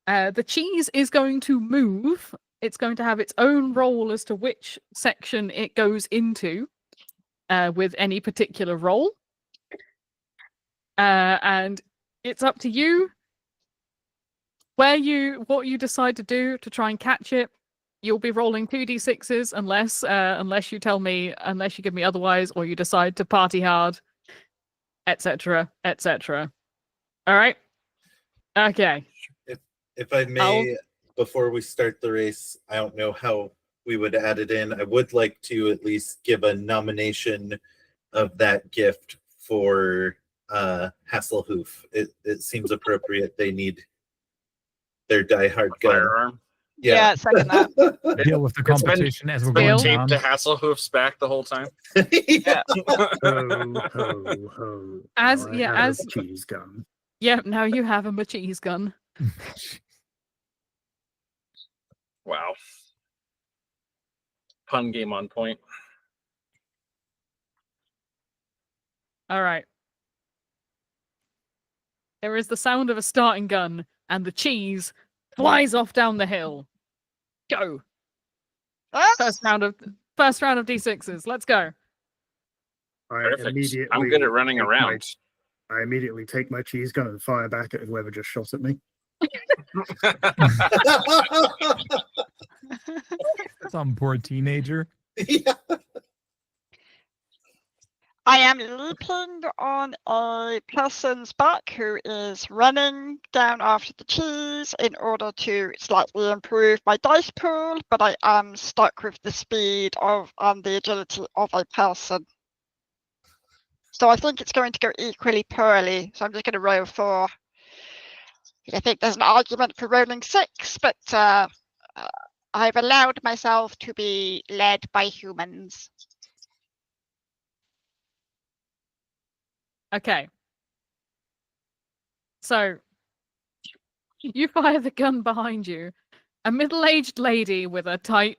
Speaker 2: The cheese is going to move. It's going to have its own role as to which section it goes into with any particular roll. And it's up to you what you decide to do to try and catch it. You'll be rolling 2d6s unless you tell me, unless you give me otherwise, or you decide to party hard, etc., etc. All right. Okay.
Speaker 5: If I may, before we start the race, I don't know how we would add it in. I would like to at least give a nomination of that gift for Hasselhoof. It seems appropriate. They need their diehard gun.
Speaker 4: Firearm.
Speaker 8: Yeah, second that.
Speaker 3: Deal with the
Speaker 4: It's been-
Speaker 3: competition as we're
Speaker 4: Been
Speaker 3: going
Speaker 2: Deal.
Speaker 3: down.
Speaker 4: taped to Hasselhoof's back the whole time.
Speaker 5: Yeah.
Speaker 7: Ho, ho, ho.
Speaker 2: As-
Speaker 7: Now
Speaker 2: yeah,
Speaker 7: I have
Speaker 2: as-
Speaker 7: a cheese gun.
Speaker 2: Yep. Now you have a cheese gun.
Speaker 4: Wow. Pun game on point.
Speaker 2: All right. There is the sound of a starting gun, and the cheese flies off down the hill. Go.
Speaker 6: Ah,
Speaker 2: First round of d6s. Let's go.
Speaker 7: I
Speaker 4: Perfect.
Speaker 7: immediately
Speaker 4: I'm good at running
Speaker 7: take
Speaker 4: around.
Speaker 7: I immediately take my cheese gun and fire back at whoever just shot at me.
Speaker 3: Some poor teenager.
Speaker 5: Yeah.
Speaker 6: I am leaping on a person's back who is running down after the cheese in order to slightly improve my dice pool, but I am stuck with the speed of and the agility of a person. So I think it's going to go equally poorly. So I'm just going to roll 4. I think there's an argument for rolling 6, but I've allowed myself to be led by humans.
Speaker 2: Okay. So You fire the gun behind you. A middle-aged lady with a tight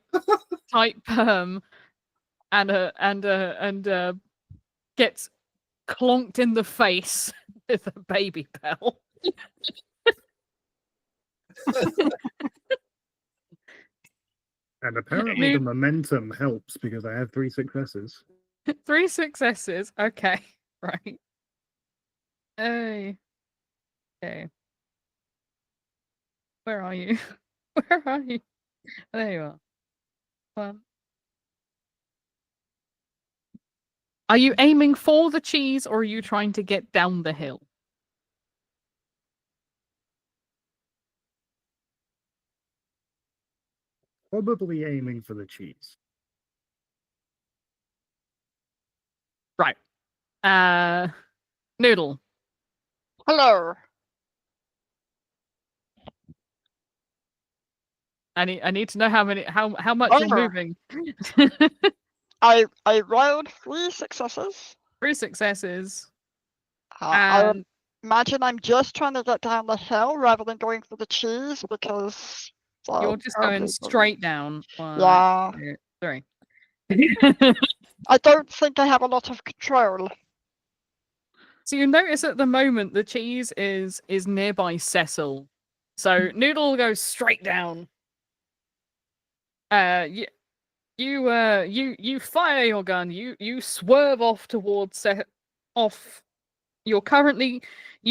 Speaker 2: perm and gets clonked in the face with a baby bell.
Speaker 7: And apparently the momentum helps because I have 3 successes.
Speaker 2: 3 successes. Okay, right. Hey. Okay. Where are you? Where are you? There you are. Well, are you aiming for the cheese or are you trying to get down the hill?
Speaker 7: Probably aiming for the cheese.
Speaker 2: Right. Noodle.
Speaker 6: Hello.
Speaker 2: I need to know how much you're
Speaker 6: Over.
Speaker 2: moving.
Speaker 6: I rolled 3 successes.
Speaker 2: 3 successes.
Speaker 6: I
Speaker 2: And
Speaker 6: imagine I'm just trying to get down the hill rather than going for the cheese because
Speaker 2: you're just going straight down. 1,
Speaker 6: Yeah.
Speaker 2: 2, 3.
Speaker 6: I don't think I have a lot of control.
Speaker 2: So you notice at the moment the cheese is nearby Cecil. So Noodle goes straight down. You fire your gun. You swerve off towards off. You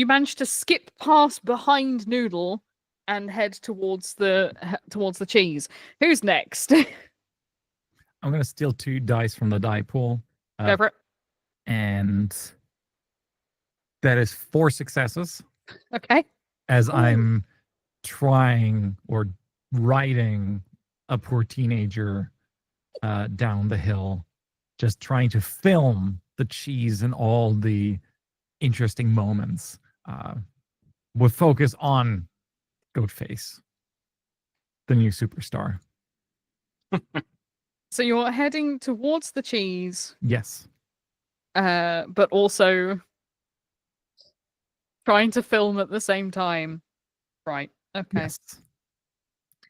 Speaker 2: managed to skip past behind Noodle and head towards the cheese. Who's next?
Speaker 3: I'm gonna steal 2 dice from the die pool.
Speaker 2: Go for it.
Speaker 3: And that is 4 successes
Speaker 2: Okay.
Speaker 3: as I'm trying or riding a poor teenager down the hill, just trying to film the cheese and all the interesting moments with focus on Goatface, the new superstar.
Speaker 2: So you're heading towards the cheese,
Speaker 3: Yes.
Speaker 2: but also trying to film at the same time. Right. Okay.
Speaker 3: Yes.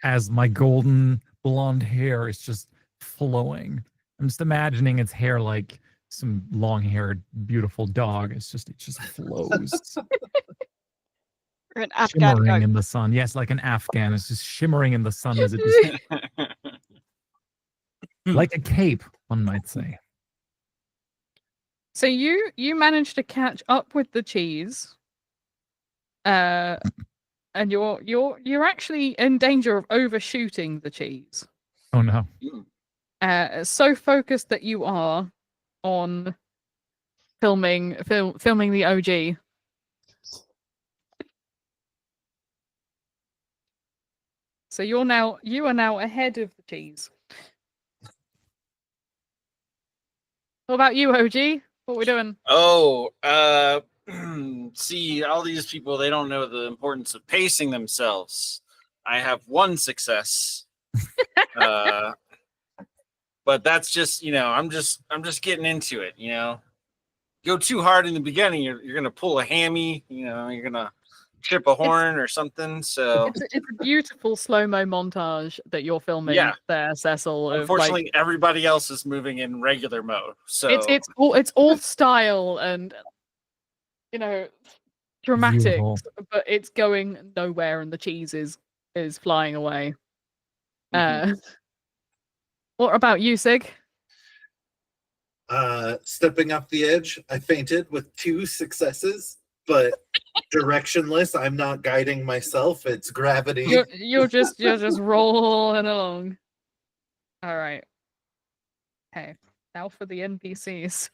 Speaker 3: As my golden blonde hair is just flowing. I'm just imagining its hair like some long-haired, beautiful dog. It just flows.
Speaker 8: Or an Afghan
Speaker 3: Shimmering
Speaker 8: goat.
Speaker 3: in the sun. Yes, like an Afghan. It's just shimmering in the sun as it just like a cape, one might say.
Speaker 2: So you managed to catch up with the cheese, and you're actually in danger of overshooting the cheese.
Speaker 3: Oh no.
Speaker 2: So focused that you are on filming the OG. So you are now ahead of the cheese. What about you, OG? What are we doing?
Speaker 4: Oh, see, all these people, they don't know the importance of pacing themselves. I have 1 success. But that's just, I'm just getting into it, Go too hard in the beginning, you're going to pull a hammy, you're going to chip a horn or something. So
Speaker 2: It's a beautiful slow-mo montage that you're filming there, Cecil.
Speaker 4: Unfortunately, everybody else is moving in regular mode. So
Speaker 2: it's all style and dramatics,
Speaker 3: Beautiful.
Speaker 2: but it's going nowhere, and the cheese is flying away. What about you, Sig?
Speaker 5: Stepping off the edge, I fainted with 2 successes, but directionless. I'm not guiding myself. It's gravity.
Speaker 2: You're just rolling along. All right. Okay. Now for the NPCs.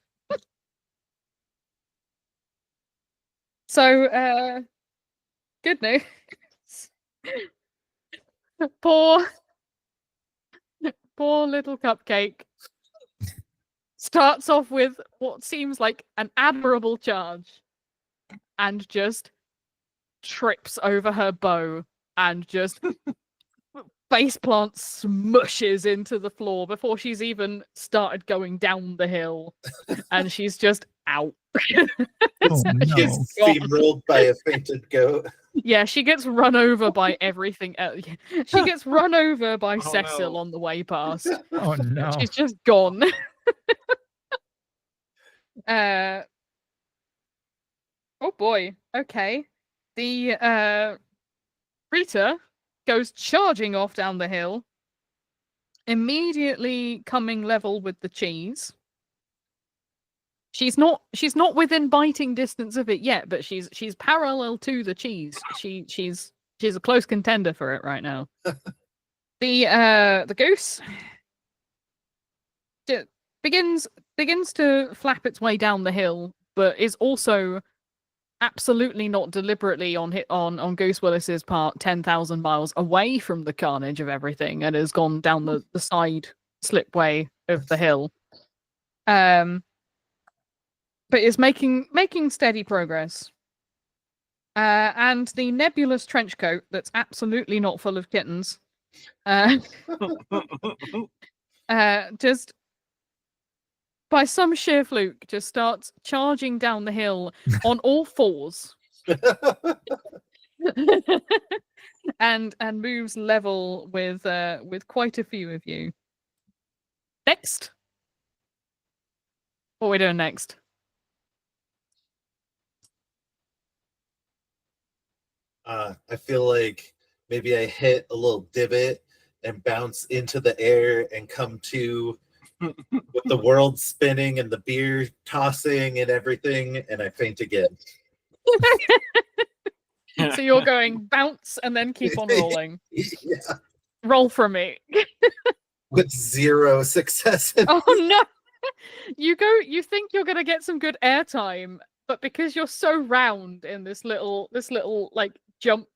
Speaker 2: So, good news. Poor little cupcake starts off with what seems like an admirable charge and just trips over her bow and just faceplant smushes into the floor before she's even started going down the hill, and she's just out.
Speaker 3: Oh, no.
Speaker 5: Gets steamrolled by a fainted goat.
Speaker 2: Yeah, she gets run over by everything else. She gets run over by
Speaker 4: Oh,
Speaker 2: Cecil
Speaker 4: no.
Speaker 2: on the way past.
Speaker 3: Oh, no.
Speaker 2: She's just gone. Oh boy. Okay. The Rita goes charging off down the hill, immediately coming level with the cheese. She's not within biting distance of it yet, but she's parallel to the cheese. She's a close contender for it right now. The goose begins to flap its way down the hill, but is also absolutely not deliberately on Goose Willis's part 10,000 miles away from the carnage of everything, and has gone down the side slipway of the hill. But is making steady progress. And the nebulous trench coat that's absolutely not full of kittens just by some sheer fluke just starts charging down the hill on all fours and moves level with quite a few of you. Next. What are we doing next?
Speaker 5: I feel like maybe I hit a little divot and bounce into the air and come to with the world spinning and the beer tossing and everything, and I faint again.
Speaker 2: So you're going bounce and then keep on rolling.
Speaker 5: Yeah.
Speaker 2: Roll for me.
Speaker 5: With 0 success.
Speaker 2: Oh no! You think you're gonna get some good airtime, but because you're so round in this little like jump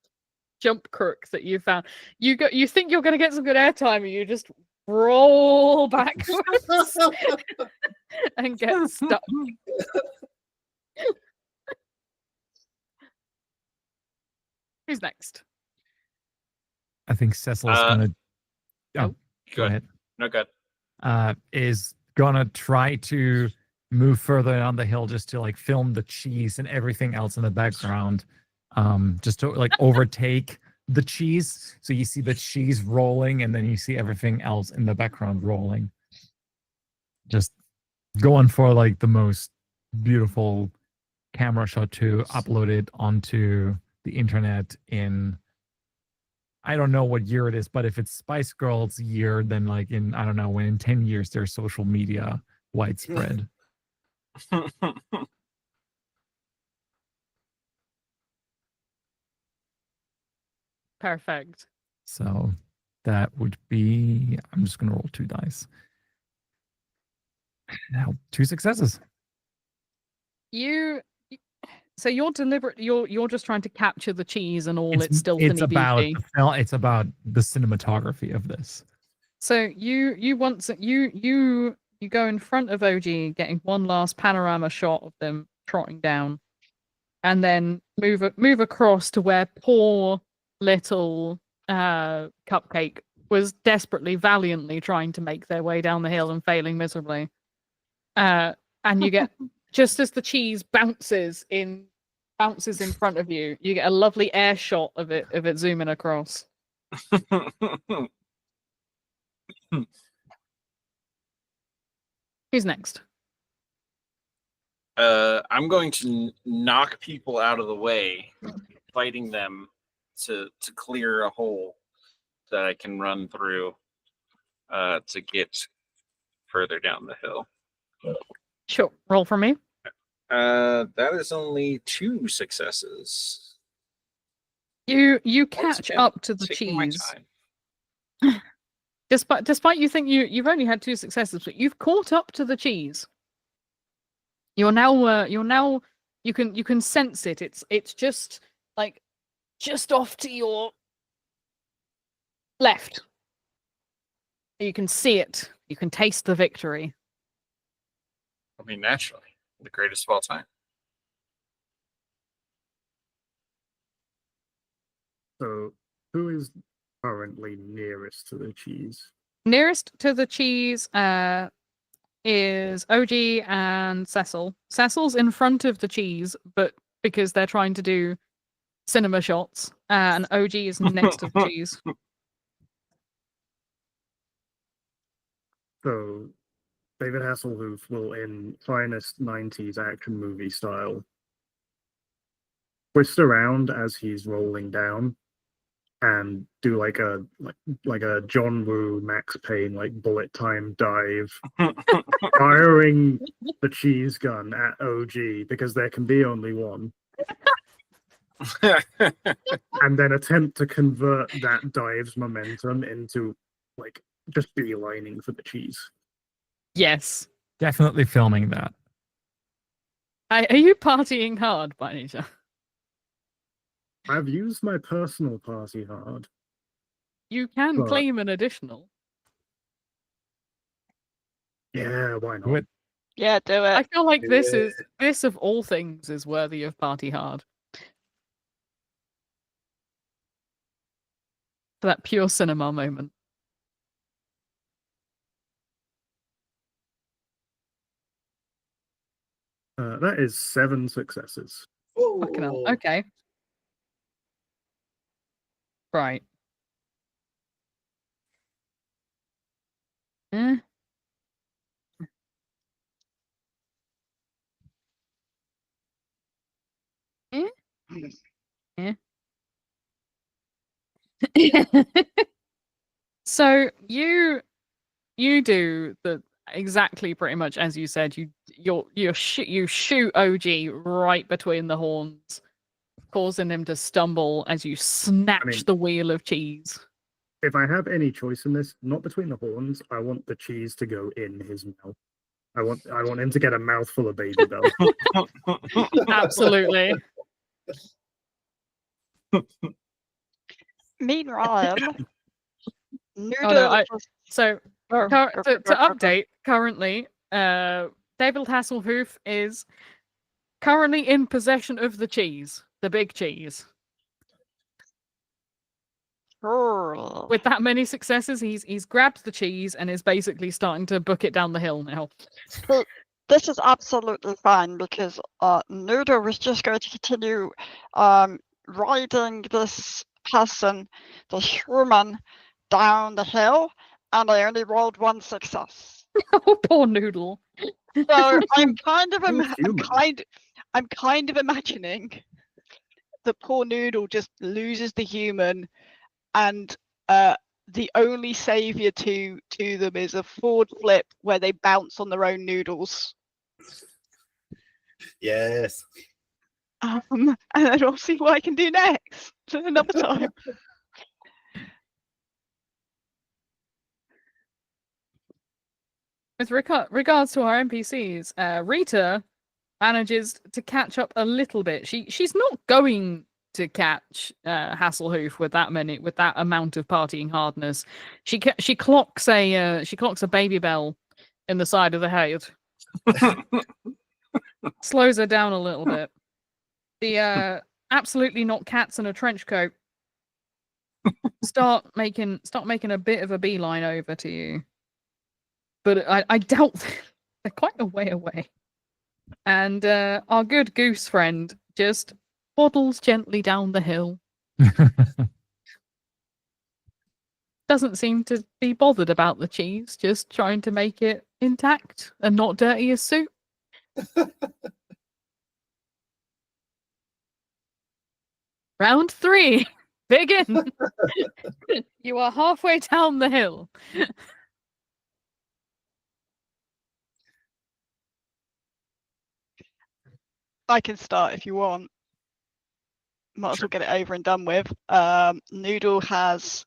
Speaker 2: crook that you found, you think you're gonna get some good airtime, and you just roll backwards and get stuck. Who's next?
Speaker 3: I think Cecil's gonna. Oh, go ahead.
Speaker 4: No, good.
Speaker 3: Is gonna try to move further down the hill just to like film the cheese and everything else in the background, just to like overtake the cheese. So you see the cheese rolling, and then you see everything else in the background rolling. Just going for like the most beautiful camera shot to upload it onto the internet in, I don't know what year it is, but if it's Spice Girls year, then like in, I don't know, when in 10 years there's social media widespread.
Speaker 2: Perfect.
Speaker 3: So that would be, I'm just going to roll 2 dice. Now, 2 successes.
Speaker 2: So you're deliberate. You're just trying to capture the cheese and all its still
Speaker 3: it's about the cinematography of this.
Speaker 2: So you go in front of OG, getting one last panorama shot of them trotting down, and then move across to where poor little Cupcake was desperately, valiantly trying to make their way down the hill and failing miserably. And you get, just as the cheese bounces in front of you, you get a lovely air shot of it zooming across. Who's next?
Speaker 4: I'm going to knock people out of the way, fighting them to clear a hole that I can run through to get further down the hill.
Speaker 2: Sure. Roll for me.
Speaker 4: That is only 2 successes.
Speaker 2: You catch up to the
Speaker 4: Taking my
Speaker 2: cheese.
Speaker 4: time.
Speaker 2: Despite you think you've only had 2 successes, but you've caught up to the cheese. You're now you can sense it. It's just like just off to your left. You can see it. You can taste the victory.
Speaker 4: I mean, naturally, the greatest of all time.
Speaker 7: So, who is currently nearest to the cheese?
Speaker 2: Nearest to the cheese, is OG and Cecil. Cecil's in front of the cheese, but because they're trying to do cinema shots, and OG is next to the cheese.
Speaker 7: So, David Hasselhoff will, in finest 90s action movie style, twist around as he's rolling down and do like a John Woo Max Payne like bullet time dive, firing the cheese gun at OG because there can be only one, and then attempt to convert that dive's momentum into like just beelining for the cheese.
Speaker 2: Yes.
Speaker 3: Definitely filming that.
Speaker 2: Are you partying hard by any chance?
Speaker 7: I've used my personal party hard.
Speaker 2: You can
Speaker 7: But-
Speaker 2: claim an additional.
Speaker 7: Yeah, why not?
Speaker 3: What?
Speaker 8: Yeah, do
Speaker 2: I
Speaker 8: it.
Speaker 2: feel like this of all things is worthy of party hard. For that pure cinema moment.
Speaker 7: That is 7 successes.
Speaker 2: Fucking hell.
Speaker 5: Oh,
Speaker 2: Okay. Right. Eh. Eh? Eh. So you do the exactly pretty much as you said. You shoot OG right between the horns, causing him to stumble as you snatch the wheel of cheese.
Speaker 7: If I have any choice in this, not between the horns, I want the cheese to go in his mouth. I want him to get a mouthful of Baby Bell.
Speaker 2: Absolutely.
Speaker 6: Meanwhile, Noodle
Speaker 2: Oh, no,
Speaker 6: was-
Speaker 2: So
Speaker 6: oh,
Speaker 2: to update, currently, David Hasselhoff is currently in possession of the cheese, the big cheese.
Speaker 6: Sure.
Speaker 2: With that many successes, he's grabbed the cheese and is basically starting to book it down the hill now.
Speaker 6: This is absolutely fine because Noodle was just going to continue riding this person, the human, down the hill, and I only rolled 1 success.
Speaker 2: Oh, poor Noodle.
Speaker 6: So I'm kind of
Speaker 7: human.
Speaker 8: I'm kind of imagining the poor Noodle just loses the human, and the only savior to them is a forward flip where they bounce on their own noodles.
Speaker 5: yes.
Speaker 8: And then I'll see what I can do next another time.
Speaker 2: With regards to our NPCs, Rita manages to catch up a little bit. She's not going to catch Hasselhoff with that amount of partying hardness. She clocks a Baby Bell in the side of the head. Slows her down a little bit. The absolutely not cats in a trench coat start making a bit of a beeline over to you. But I doubt they're quite a way away. And our good goose friend just waddles gently down the hill. Doesn't seem to be bothered about the cheese, just trying to make it intact and not dirty as soup. Round 3. Begin. You are halfway down the hill.
Speaker 8: I can start if you want. Might as well get it over and done with. Noodle has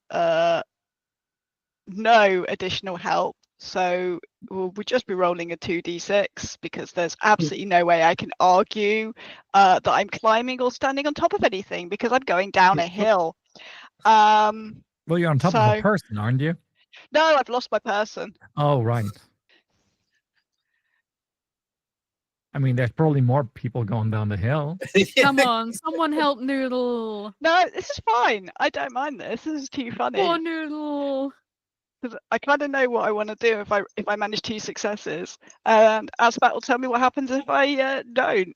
Speaker 8: no additional help, so we'll just be rolling a 2d6 because there's absolutely no way I can argue that I'm climbing or standing on top of anything because I'm going down a hill.
Speaker 3: Well, you're on top of a
Speaker 8: So-
Speaker 3: person, aren't you?
Speaker 8: No, I've lost my person.
Speaker 3: Oh, right. I mean, there's probably more people going down the hill.
Speaker 2: Come on, someone help Noodle.
Speaker 8: No, this is fine. I don't mind this. This is too funny.
Speaker 2: Poor Noodle.
Speaker 8: because I kind of know what I want to do if I manage 2 successes, and Asabat will tell me what happens if I don't.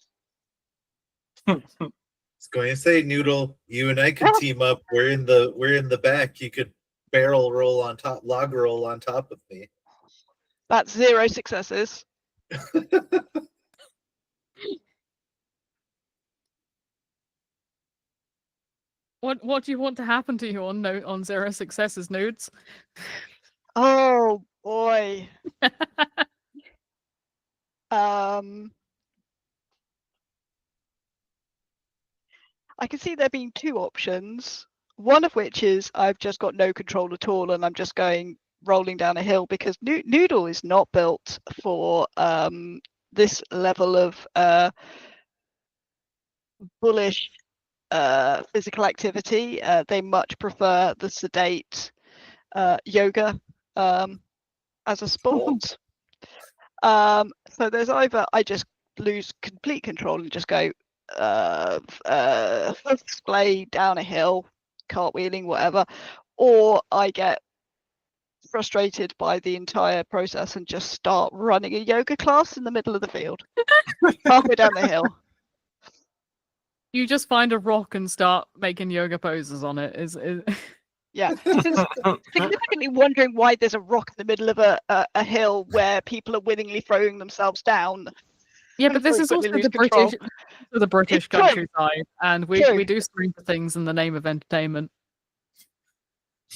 Speaker 5: I was going to say, Noodle, you and I could team up. We're in the back. You could barrel roll on top, log roll on top of me.
Speaker 8: That's 0 successes.
Speaker 2: What do you want to happen to you on 0 successes, Nudes?
Speaker 8: Oh boy. I can see there being 2 options. One of which is I've just got no control at all, and I'm just rolling down a hill, because Noodle is not built for this level of bullish physical activity. They much prefer the sedate yoga as a sport. So there's either I just lose complete control and just go display down a hill, cartwheeling, whatever, or I get frustrated by the entire process and just start running a yoga class in the middle of the field, halfway down the hill.
Speaker 2: You just find a rock and start making yoga poses on it. Is
Speaker 8: Yeah, significantly wondering why there's a rock in the middle of a hill where people are willingly throwing themselves down.
Speaker 2: Yeah, but this
Speaker 8: Very
Speaker 2: is also
Speaker 8: quickly lose
Speaker 2: the British
Speaker 8: It's true.
Speaker 2: countryside, and we
Speaker 8: True.
Speaker 2: do stranger things in the name of entertainment.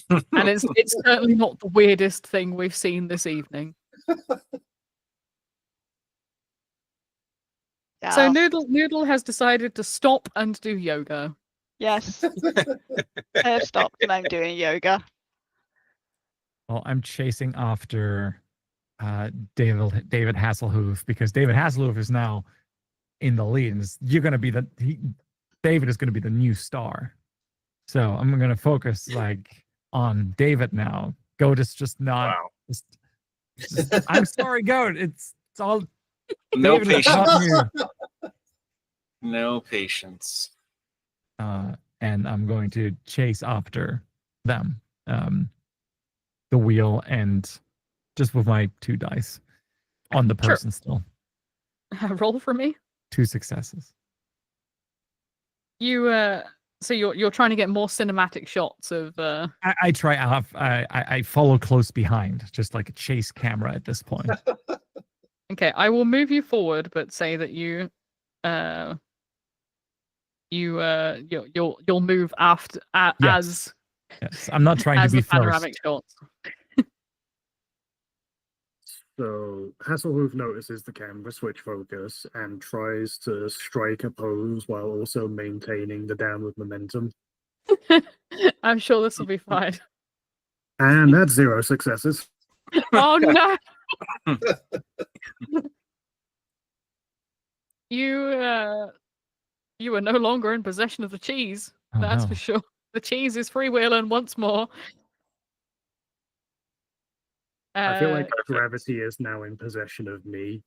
Speaker 2: And it's certainly not the weirdest thing we've seen this evening. So
Speaker 8: Yeah.
Speaker 2: Noodle has decided to stop and do yoga.
Speaker 8: Yes. I have stopped and I'm doing yoga.
Speaker 3: Well, I'm chasing after David Hasselhoof, because David Hasselhoof is now in the lead, and you're going to be David is going to be the new star. So I'm going to focus on David now. Goat is just not.
Speaker 4: Wow.
Speaker 3: Just, I'm sorry, Goat. It's all.
Speaker 4: No
Speaker 3: David is
Speaker 4: patience.
Speaker 3: not you.
Speaker 4: No patience.
Speaker 3: And I'm going to chase after them. The wheel, and just with my 2 dice on the person still.
Speaker 2: Roll for me.
Speaker 3: 2 successes.
Speaker 2: So you're trying to get more cinematic shots of.
Speaker 3: I try. I follow close behind, just like a chase camera at this point.
Speaker 2: Okay, I will move you forward, but say that you'll move after
Speaker 3: Yes. Yes, I'm not trying to
Speaker 2: as
Speaker 3: be
Speaker 2: the panoramic
Speaker 3: first.
Speaker 2: shots.
Speaker 7: So Hasselhoof notices the camera switch focus and tries to strike a pose while also maintaining the downward momentum.
Speaker 2: I'm sure this will be fine.
Speaker 7: And that's 0 successes.
Speaker 2: Oh no! You are no longer in possession of the cheese.
Speaker 3: Oh,
Speaker 2: That's
Speaker 3: no.
Speaker 2: for sure. The cheese is freewheeling once more.
Speaker 7: I feel like gravity is now in possession of me.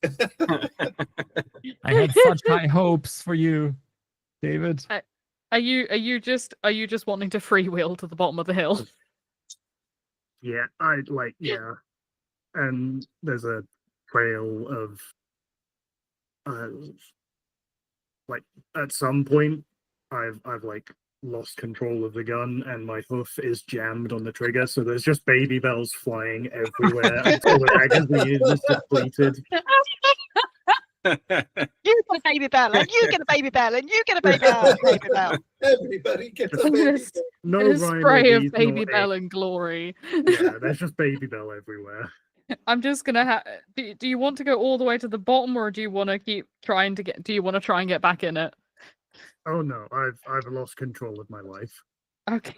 Speaker 3: I had such high hopes for you, David.
Speaker 2: Are you just wanting to freewheel to the bottom of the hill?
Speaker 7: Yeah, yeah. And there's a trail of at some point I've lost control of the gun and my hoof is jammed on the trigger, so there's just baby bells flying everywhere until the magazine is depleted.
Speaker 8: You get a baby bell, and you get a baby bell, and you get a baby bell.
Speaker 5: Everybody gets a baby bell.
Speaker 7: No
Speaker 2: A
Speaker 7: rhyme or
Speaker 2: spray of
Speaker 7: reason
Speaker 2: baby
Speaker 7: or
Speaker 2: bell
Speaker 7: egg.
Speaker 2: and glory.
Speaker 7: Yeah, there's just baby bell everywhere.
Speaker 2: I'm just gonna do you want to go all the way to the bottom, or do you want to keep trying to get? Do you want to try and get back in it?
Speaker 7: Oh no, I've lost control of my life.
Speaker 2: Okay.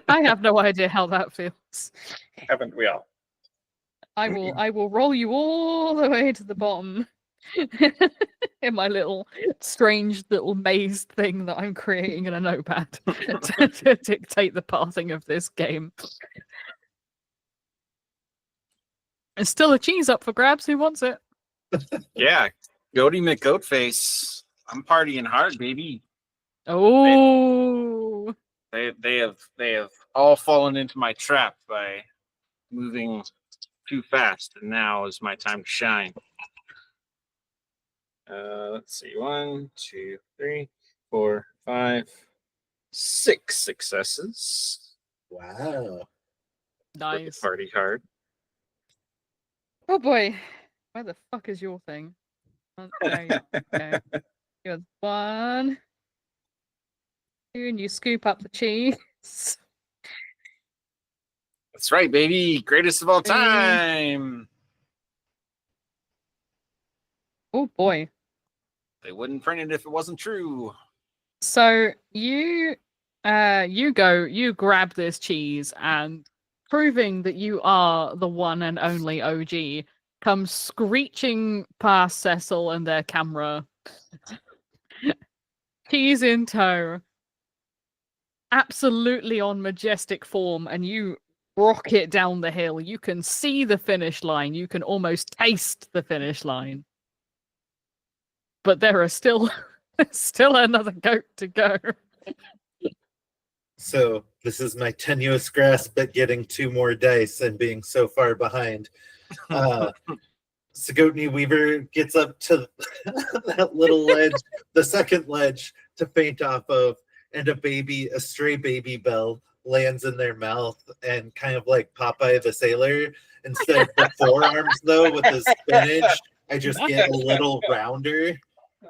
Speaker 2: I have no idea how that feels.
Speaker 4: Haven't we all?
Speaker 2: I will roll you all the way to the bottom in my little strange little maze thing that I'm creating in a notepad to dictate the pathing of this game. There's still a cheese up for grabs. Who wants it?
Speaker 4: Yeah, Goaty McGoatface. I'm partying hard, baby.
Speaker 2: Oh,
Speaker 4: They have all fallen into my trap by moving too fast, and now is my time to shine. Let's see. 1, 2, 3, 4, 5, 6 successes.
Speaker 5: Wow.
Speaker 2: Nice.
Speaker 4: Party card.
Speaker 2: Oh boy. Where the fuck is your thing? There you are. Okay. Here's 1. 2, and you scoop up the cheese.
Speaker 4: That's right, baby. Greatest of all
Speaker 2: 3.
Speaker 4: time.
Speaker 2: Oh boy.
Speaker 4: They wouldn't print it if it wasn't true.
Speaker 2: So you grab this cheese, and proving that you are the one and only OG, comes screeching past Cecil and their camera. Cheese in tow. Absolutely on majestic form, and you rocket down the hill. You can see the finish line. You can almost taste the finish line. But there are still another goat to go.
Speaker 5: So this is my tenuous grasp at getting 2 more dice and being so far behind. Sigotny Weaver gets up to that little ledge, the second ledge, to faint off of, and a stray baby bell lands in their mouth, and kind of like Popeye the Sailor, instead of the forearms though with the spinach, I just get a little rounder.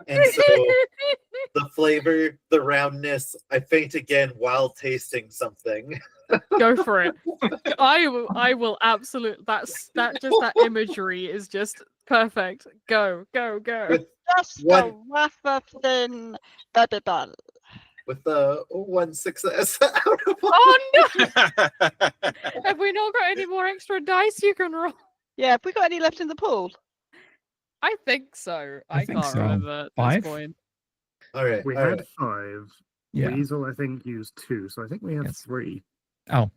Speaker 5: And so the flavor, the roundness, I faint again while tasting something.
Speaker 2: Go for it. I will absolutely. That imagery is just perfect. Go.
Speaker 5: With
Speaker 6: Just
Speaker 5: What?
Speaker 6: a Wratherton baby bell.
Speaker 5: with the 1 success out of all.
Speaker 2: Oh no! Have we not got any more extra dice you can roll?
Speaker 8: Yeah, have we got any left in the pool?
Speaker 2: I think so.
Speaker 3: I
Speaker 2: I
Speaker 3: think
Speaker 2: can't
Speaker 3: so.
Speaker 2: remember at
Speaker 3: 5?
Speaker 2: this point.
Speaker 5: All right.
Speaker 7: We
Speaker 5: all
Speaker 7: had
Speaker 5: right.
Speaker 7: 5.
Speaker 3: Yeah.
Speaker 7: Weasel, I think, used 2, so I think we have
Speaker 3: Yes.
Speaker 7: 3.
Speaker 3: Oh,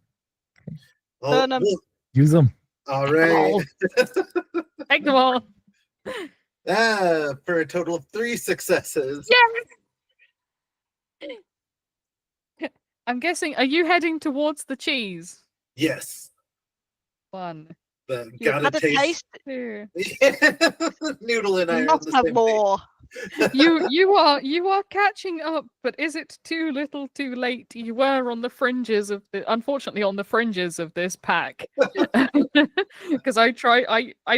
Speaker 8: Burn 'em.
Speaker 3: use them.
Speaker 5: All right.
Speaker 2: Take them all.
Speaker 5: For a total of 3 successes.
Speaker 2: Yes. I'm guessing. Are you heading towards the cheese?
Speaker 5: Yes.
Speaker 2: 1,
Speaker 5: But
Speaker 8: You
Speaker 5: gotta
Speaker 8: had a taste.
Speaker 2: 2.
Speaker 5: Noodle and I
Speaker 6: You
Speaker 5: are on
Speaker 6: must
Speaker 5: the
Speaker 6: have
Speaker 5: same
Speaker 6: more.
Speaker 2: You are catching up, but is it too little, too late? You were on the fringes of unfortunately on the fringes of this pack, because I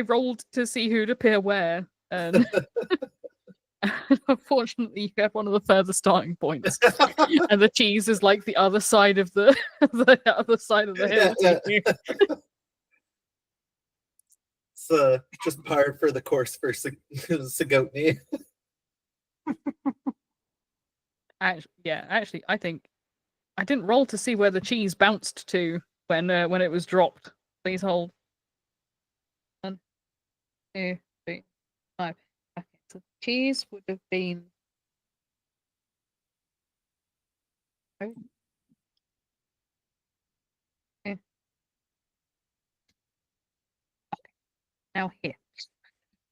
Speaker 2: rolled to see who'd appear where, and unfortunately you have one of the further starting points, and the cheese is like the other side of the other side of the hill. to you.
Speaker 5: It's just par for the course for Sigotny.
Speaker 2: Actually, I think I didn't roll to see where the cheese bounced to when it was dropped. Please hold. 1, 2, 3, 5. Okay, so the cheese would have been. Oh. Yeah. Okay. Now here.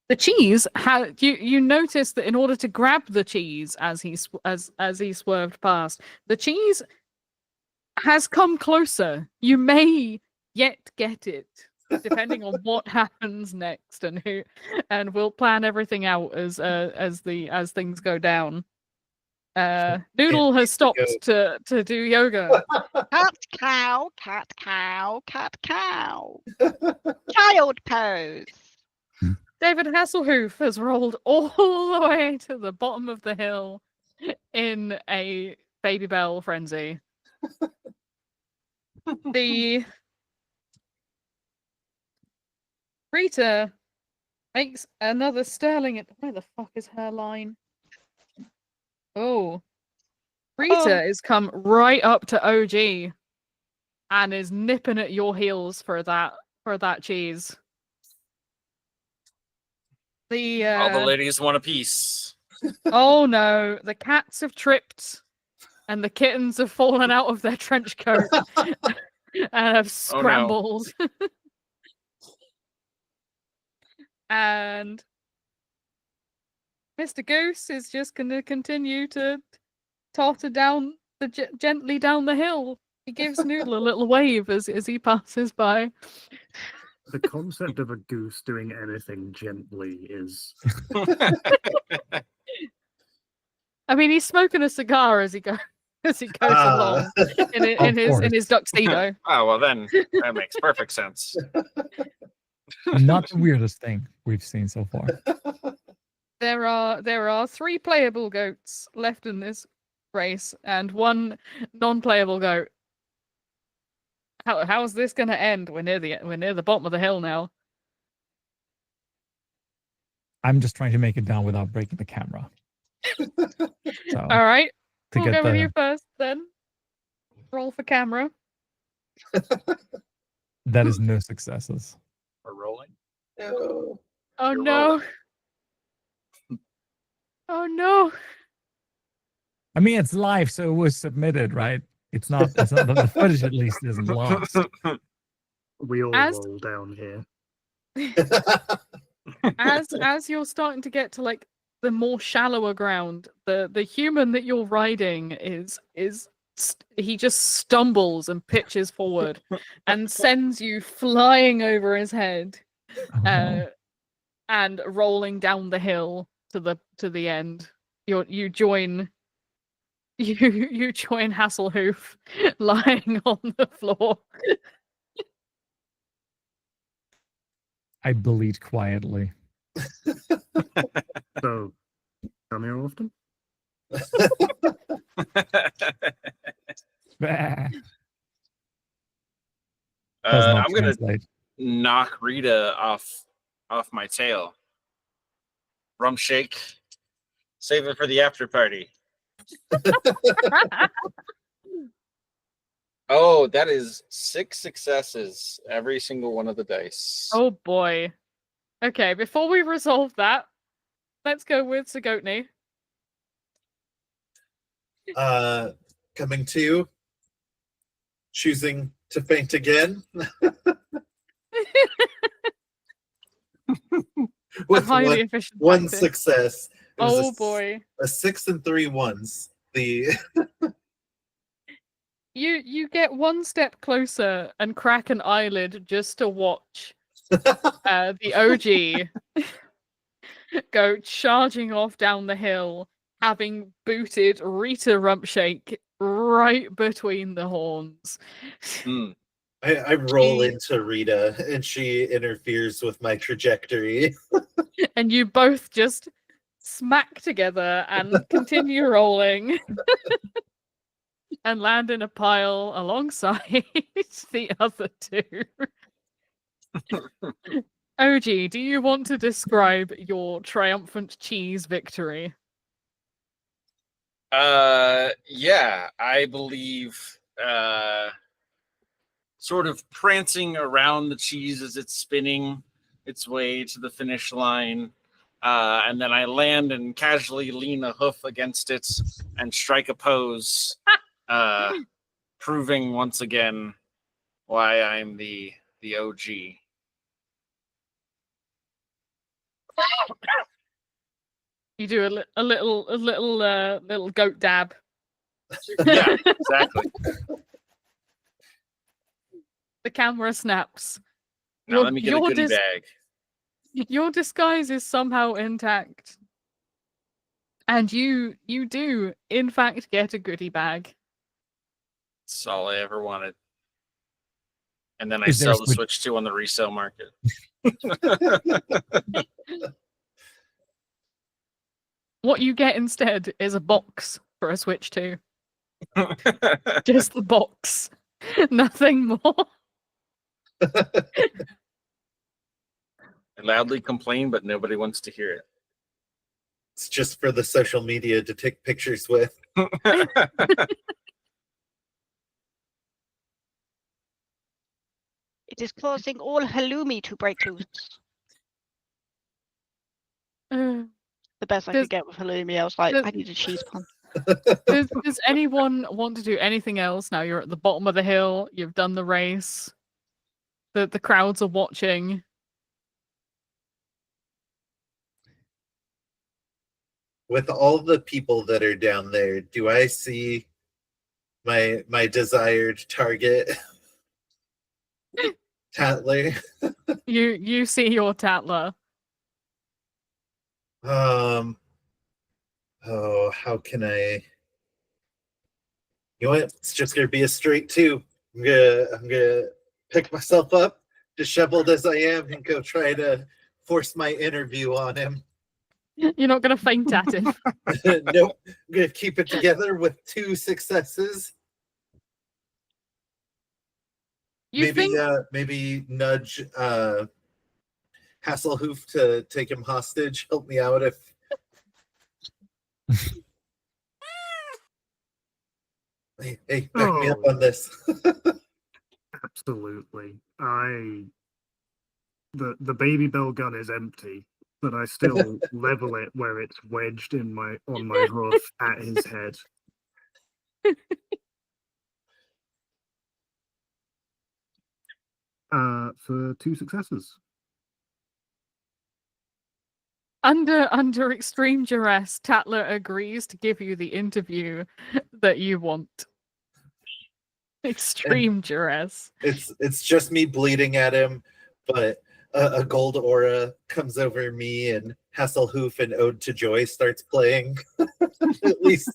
Speaker 2: The cheese had you notice that in order to grab the cheese as he swerved past, the cheese has come closer. You may yet get it, depending on what happens next, and we'll plan everything out as things go down. Noodle has stopped to do yoga.
Speaker 6: Cat cow, cat cow, cat cow. Child pose.
Speaker 2: David Hasselhoof has rolled all the way to the bottom of the hill in a baby bell frenzy. The Rita makes another sterling. Where the fuck is her line? Oh, Rita is come right up to OG and is nipping at your heels for that cheese.
Speaker 4: All the ladies want a piece.
Speaker 2: Oh no, the cats have tripped and the kittens have fallen out of their trench coat and have scrambled. Oh, no. And Mr. Goose is just going to continue to totter down gently down the hill. He gives Noodle a little wave as he passes by.
Speaker 7: The concept of a goose doing anything gently is
Speaker 2: I mean, he's smoking a cigar as he goes along in his tuxedo.
Speaker 4: Oh, well, then that makes perfect sense.
Speaker 3: Not the weirdest thing we've seen so far.
Speaker 2: There are 3 playable goats left in this race and 1 non-playable goat. How's this going to end? We're near the bottom of the hill now.
Speaker 3: I'm just trying to make it down without breaking the camera. So,
Speaker 2: All right,
Speaker 3: to
Speaker 2: we'll
Speaker 3: get
Speaker 2: go with you first then. Roll for camera.
Speaker 3: that is no successes.
Speaker 4: We're rolling.
Speaker 5: No.
Speaker 2: Oh
Speaker 4: You're
Speaker 2: no!
Speaker 4: rolling.
Speaker 2: Oh no!
Speaker 3: I mean, it's live, so it was submitted, right? It's not the footage at least isn't lost.
Speaker 7: we all
Speaker 2: As-
Speaker 7: roll down here.
Speaker 2: As you're starting to get to like the more shallower ground, the human that you're riding he just stumbles and pitches forward and sends you flying over his head,
Speaker 3: Oh, no.
Speaker 2: and rolling down the hill to the end. You join Hasselhoof lying on the floor.
Speaker 3: I bleed quietly.
Speaker 7: So, come here often?
Speaker 3: Bah. Does not
Speaker 4: I'm gonna
Speaker 3: translate.
Speaker 4: knock Rita off my tail. Rum shake. Save it for the after party. Oh, that is 6 successes. Every single one of the dice.
Speaker 2: Oh boy. Okay, before we resolve that, let's go with Sigotny.
Speaker 5: Coming to, choosing to faint again.
Speaker 2: A
Speaker 5: With
Speaker 2: highly efficient
Speaker 5: one
Speaker 2: tactic.
Speaker 5: success. It was
Speaker 2: Oh
Speaker 5: a,
Speaker 2: boy.
Speaker 5: A 6 and 3 ones. The
Speaker 2: You get one step closer and crack an eyelid just to watch the OG go charging off down the hill, having booted Rita Rumpshake right between the horns.
Speaker 5: I roll
Speaker 2: She-
Speaker 5: into Rita and she interferes with my trajectory.
Speaker 2: And you both just smack together and continue rolling and land in a pile alongside the other 2. OG, do you want to describe your triumphant cheese victory?
Speaker 4: Yeah, I believe sort of prancing around the cheese as it's spinning its way to the finish line. And then I land and casually lean a hoof against it and strike a pose, proving once again why I'm the OG.
Speaker 2: You do a little goat dab.
Speaker 4: Yeah, exactly.
Speaker 2: The camera snaps.
Speaker 4: Now let me get a
Speaker 2: your
Speaker 4: goodie bag.
Speaker 2: Your disguise is somehow intact. And you do, in fact, get a goodie bag.
Speaker 4: That's all I ever wanted. And then I
Speaker 3: Is there a
Speaker 4: sell the Switch 2 on the resale market.
Speaker 2: What you get instead is a box for a Switch 2. Just the box. Nothing more.
Speaker 4: I loudly complain, but nobody wants to hear
Speaker 5: It's just for the social media to take pictures with.
Speaker 4: it.
Speaker 6: It is causing all halloumi to break loose. The best I
Speaker 2: Does-
Speaker 6: could get with halloumi, I was like,
Speaker 2: does-
Speaker 6: I need a cheese pun.
Speaker 2: Does anyone want to do anything else now? You're at the bottom of the hill. You've done the race. The crowds are watching.
Speaker 5: With all the people that are down there, do I see my desired target, Tatler.
Speaker 2: You see your Tatler.
Speaker 5: Oh, how can I? You know what? It's just gonna be a straight two. I'm gonna pick myself up, disheveled as I am, and go try to force my interview on him.
Speaker 2: You're not going to faint at him.
Speaker 5: Nope. I'm gonna keep it together with 2 successes.
Speaker 2: You think
Speaker 5: Maybe nudge Hasselhoof to take him hostage. Help me out if. Hey, back me up on this.
Speaker 7: Absolutely. The baby bell gun is empty, but I still level it where it's wedged on my hoof at his head. For 2 successes.
Speaker 2: Under extreme duress, Tatler agrees to give you the interview that you want. Extreme duress.
Speaker 5: It's just me bleeding at him, but a gold aura comes over me, and Hasselhoof and Ode to Joy starts playing. At least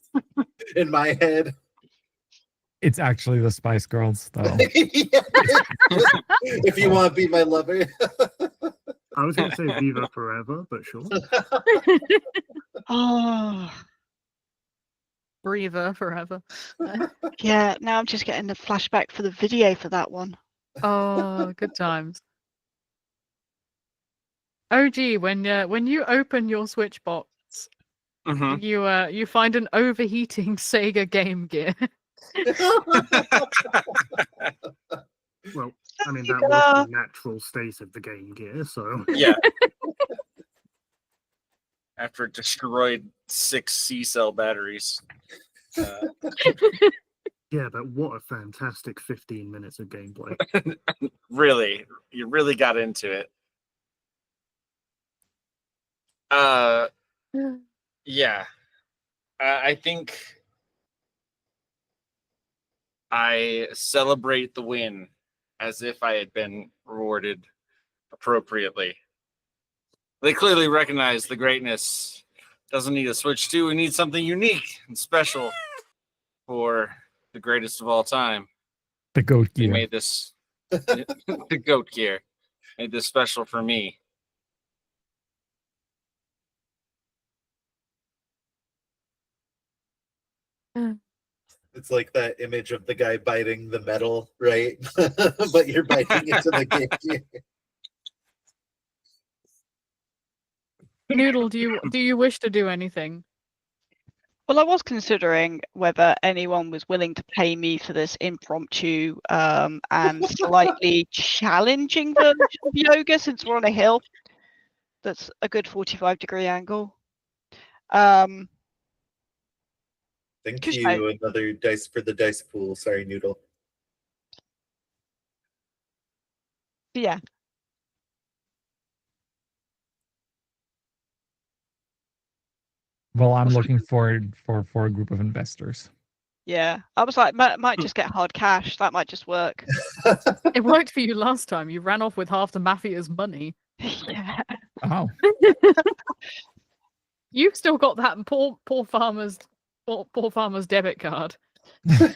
Speaker 5: in my head.
Speaker 3: It's actually the Spice Girls, though.
Speaker 5: If you want to be my lover.
Speaker 7: I was going to say Viva Forever, but sure.
Speaker 8: Oh,
Speaker 2: Breather forever.
Speaker 8: yeah. Now I'm just getting the flashback for the video for that one.
Speaker 2: Oh, good times. OG, when you open your Switch box, you find an overheating Sega Game Gear.
Speaker 7: Well, I mean, that was the natural state of the Game Gear, so...
Speaker 4: Yeah. After it destroyed 6 C-cell batteries.
Speaker 7: Yeah, but what a fantastic 15 minutes of gameplay.
Speaker 4: Really, you really got into it. Yeah. I think I celebrate the win as if I had been rewarded appropriately. They clearly recognize the greatness. Doesn't need a Switch 2. We need something unique and special for the greatest of all time.
Speaker 3: The goat
Speaker 4: They
Speaker 3: gear.
Speaker 4: made this the goat gear. Made this special for me.
Speaker 5: It's like that image of the guy biting the metal, right? But you're biting into the Game Gear.
Speaker 2: Noodle, do you wish to do anything?
Speaker 8: Well, I was considering whether anyone was willing to pay me for this impromptu and slightly challenging version of yoga, since we're on a hill. That's a good 45-degree angle.
Speaker 5: Thank
Speaker 8: Just
Speaker 5: you. Another dice for the dice pool. Sorry, Noodle.
Speaker 8: Yeah.
Speaker 3: Well, I'm looking forward for a group of investors.
Speaker 8: Yeah. I was like, might just get hard cash. That might just work.
Speaker 2: It worked for you last time. You ran off with half the mafia's money.
Speaker 8: Yeah.
Speaker 3: Oh,
Speaker 2: You've still got that poor farmer's debit card.
Speaker 3: is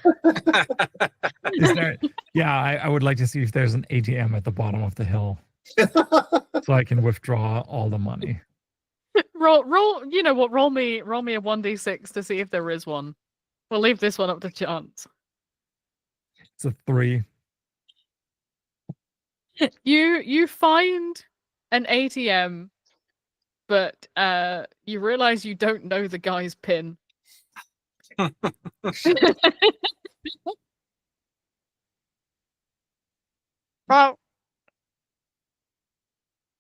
Speaker 3: there? Yeah, I would like to see if there's an ATM at the bottom of the hill, so I can withdraw all the money.
Speaker 2: Roll. You know what? Roll me a 1d6 to see if there is one. We'll leave this one up to chance.
Speaker 3: It's a 3.
Speaker 2: You find an ATM, but you realize you don't know the guy's PIN.
Speaker 6: Well,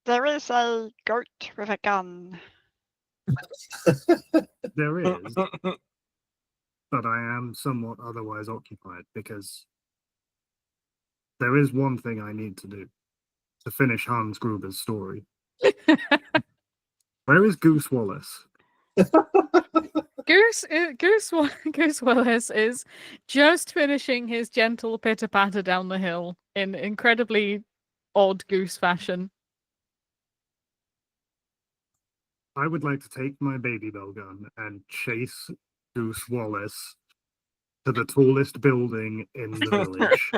Speaker 6: there is a goat with a gun.
Speaker 7: There is, but I am somewhat otherwise occupied because there is one thing I need to do to finish Hans Gruber's story. Where is Goose Wallace?
Speaker 2: Goose Willis is just finishing his gentle pitter patter down the hill in incredibly odd goose fashion.
Speaker 7: I would like to take my baby bell gun and chase Goose Wallace to the tallest building in the village.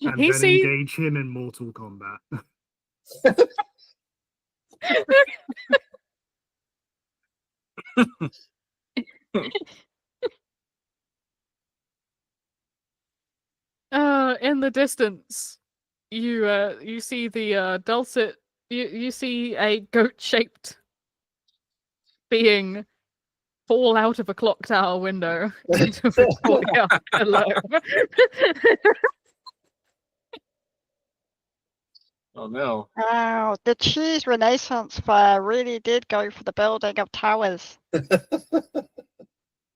Speaker 7: And
Speaker 2: He
Speaker 7: then
Speaker 2: sees
Speaker 7: engage him in Mortal Kombat.
Speaker 2: in the distance, you see the dulcet. You see a goat-shaped being fall out of a clock tower window into the courtyard below.
Speaker 4: Oh no.
Speaker 6: Wow, the cheese renaissance fair really did go for the building of towers. It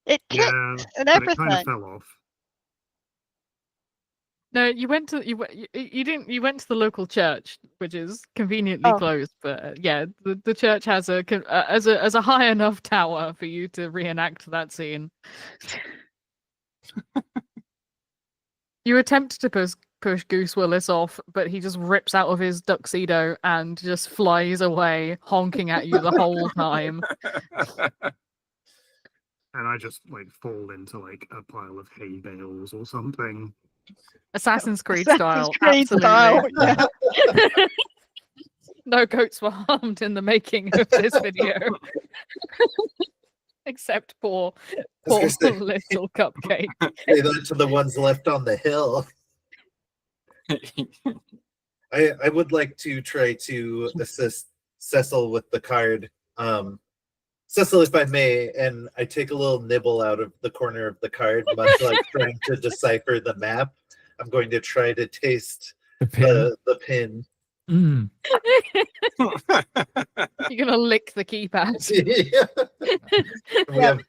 Speaker 7: Yeah,
Speaker 6: kicks and
Speaker 7: but it kind
Speaker 6: everything.
Speaker 7: of fell off.
Speaker 2: No, you went to you didn't you went to the local church, which is conveniently
Speaker 6: Oh.
Speaker 2: closed. But yeah, the church has as a high enough tower for you to reenact that scene. You attempt to push Goose Willis off, but he just rips out of his tuxedo and just flies away, honking at you the whole time.
Speaker 7: And I just like fall into like a pile of hay bales or something.
Speaker 2: Assassin's Creed
Speaker 6: Assassin's
Speaker 2: style,
Speaker 6: Creed
Speaker 2: absolutely.
Speaker 6: style, yeah.
Speaker 2: No goats were harmed in the making of this video. Except poor
Speaker 5: was gonna say-
Speaker 2: little cupcake.
Speaker 5: Say that to the ones left on the hill. I would like to try to assist Cecil with the card. Cecil, if I may, and I take a little nibble out of the corner of the card, much like trying to decipher the map. I'm going to try to taste
Speaker 3: The pin.
Speaker 5: the pin.
Speaker 3: Mm.
Speaker 2: You're gonna lick the keypad.
Speaker 5: We have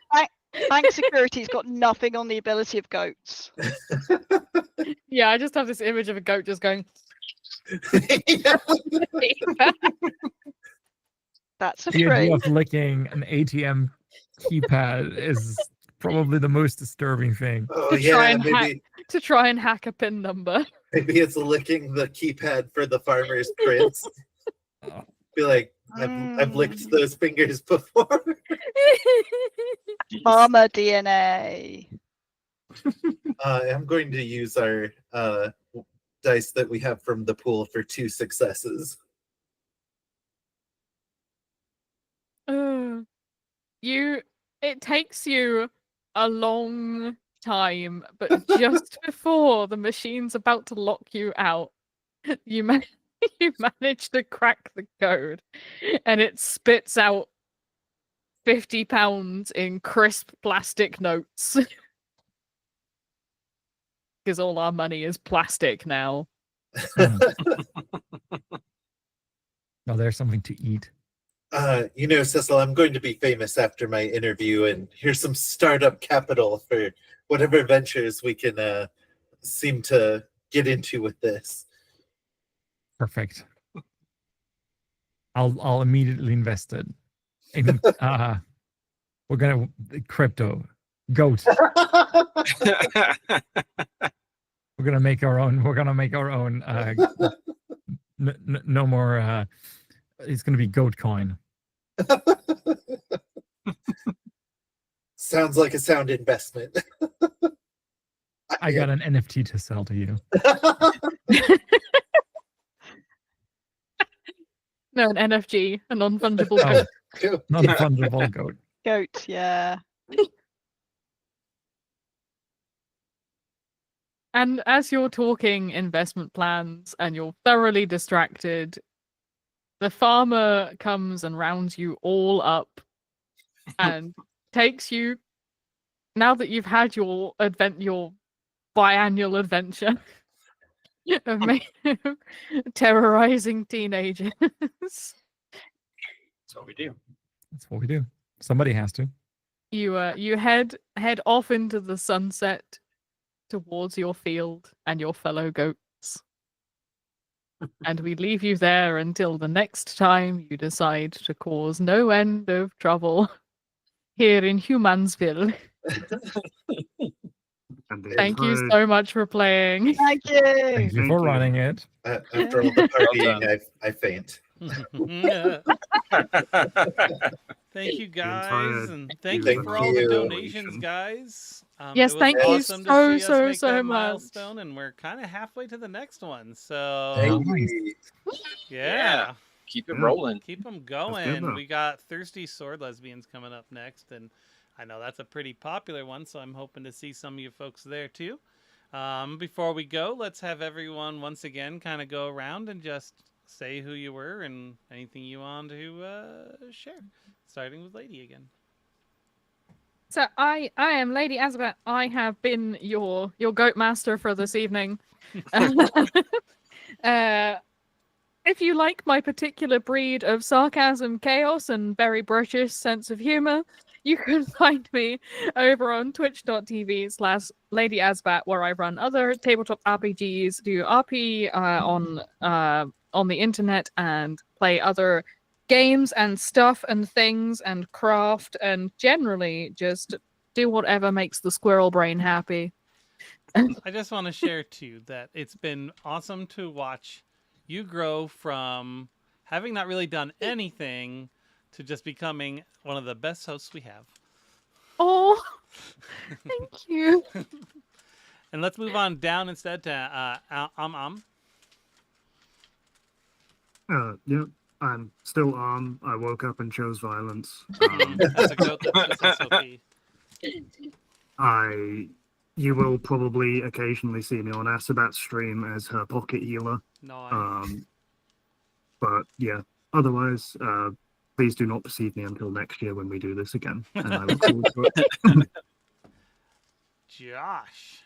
Speaker 6: Bank security's got nothing on the ability of goats.
Speaker 2: Yeah, I just have this image of a goat just going.
Speaker 6: That's a
Speaker 3: The idea
Speaker 6: tree.
Speaker 3: of licking an ATM keypad is probably the most disturbing thing.
Speaker 5: Oh
Speaker 2: To try
Speaker 5: yeah,
Speaker 2: and to try and hack a PIN number.
Speaker 5: maybe it's licking the keypad for the farmer's prints.
Speaker 3: Oh.
Speaker 5: Be like, I've licked those fingers before.
Speaker 6: Farmer DNA.
Speaker 5: I'm going to use our dice that we have from the pool for 2 successes.
Speaker 2: It takes you a long time, but just before the machine's about to lock you out, you manage to crack the code, and it spits out £50 in crisp plastic notes. Because all our money is plastic now.
Speaker 3: Oh, there's something to eat.
Speaker 5: Cecil, I'm going to be famous after my interview, and here's some startup capital for whatever ventures we can seem to get into with this.
Speaker 3: Perfect. I'll immediately invest it in we're gonna crypto goat. We're gonna make our own. No more. It's gonna be goat coin.
Speaker 5: Sounds like a sound investment.
Speaker 3: I got an NFT to sell to you.
Speaker 2: No, an NFG, a non-fungible
Speaker 3: Oh.
Speaker 2: goat.
Speaker 3: Non-fungible goat.
Speaker 6: Goat, yeah.
Speaker 2: And as you're talking investment plans and you're thoroughly distracted, the farmer comes and rounds you all up and takes you, now that you've had your biannual adventure of terrorizing teenagers.
Speaker 4: That's what we do.
Speaker 3: That's what we do. Somebody has to.
Speaker 2: You head off into the sunset towards your field and your fellow goats. And we leave you there until the next time you decide to cause no end of trouble here in Humansville.
Speaker 9: And the
Speaker 2: Thank you
Speaker 9: entire-
Speaker 2: so much for playing.
Speaker 6: Thank you.
Speaker 3: Thank you for running it.
Speaker 5: After all the partying, I faint.
Speaker 1: Thank you guys,
Speaker 9: entire
Speaker 1: and thank
Speaker 9: Thank
Speaker 1: you for all the
Speaker 5: you.
Speaker 1: donations, guys.
Speaker 2: Yes,
Speaker 1: it was
Speaker 2: thank you
Speaker 1: awesome to
Speaker 2: so,
Speaker 1: see us
Speaker 2: so,
Speaker 1: make
Speaker 2: so
Speaker 1: that
Speaker 2: much.
Speaker 1: milestone, and we're kind of halfway to the next one. So
Speaker 5: Hey.
Speaker 1: yeah,
Speaker 4: Keep it
Speaker 9: Yeah.
Speaker 4: rolling.
Speaker 1: keep them
Speaker 9: good,
Speaker 1: going.
Speaker 9: though.
Speaker 1: We got Thirsty Sword Lesbians coming up next, and I know that's a pretty popular one, so I'm hoping to see some of you folks there too. Before we go, let's have everyone once again kind of go around and just say who you were and anything you want to share. Starting with Lady again.
Speaker 2: So I am Lady Asabat. I have been your goat master for this evening. If you like my particular breed of sarcasm, chaos, and very British sense of humor, you can find me over on twitch.tv/Lady Asbat, where I run other tabletop RPGs, do RP on the internet, and play other games and stuff and things and craft and generally just do whatever makes the squirrel brain happy.
Speaker 1: I just want to share too that it's been awesome to watch you grow from having not really done anything to just becoming one of the best hosts we have.
Speaker 2: Oh, thank you.
Speaker 1: And let's move on down instead to
Speaker 9: Yep. I'm still on. I woke up and chose violence.
Speaker 1: That's a goat that's SOP.
Speaker 9: You will probably occasionally see me on Asabat's stream as her pocket healer.
Speaker 1: No,
Speaker 9: But yeah, otherwise, please do not perceive me until next year when we do this again. And I look forward to it.
Speaker 1: Josh.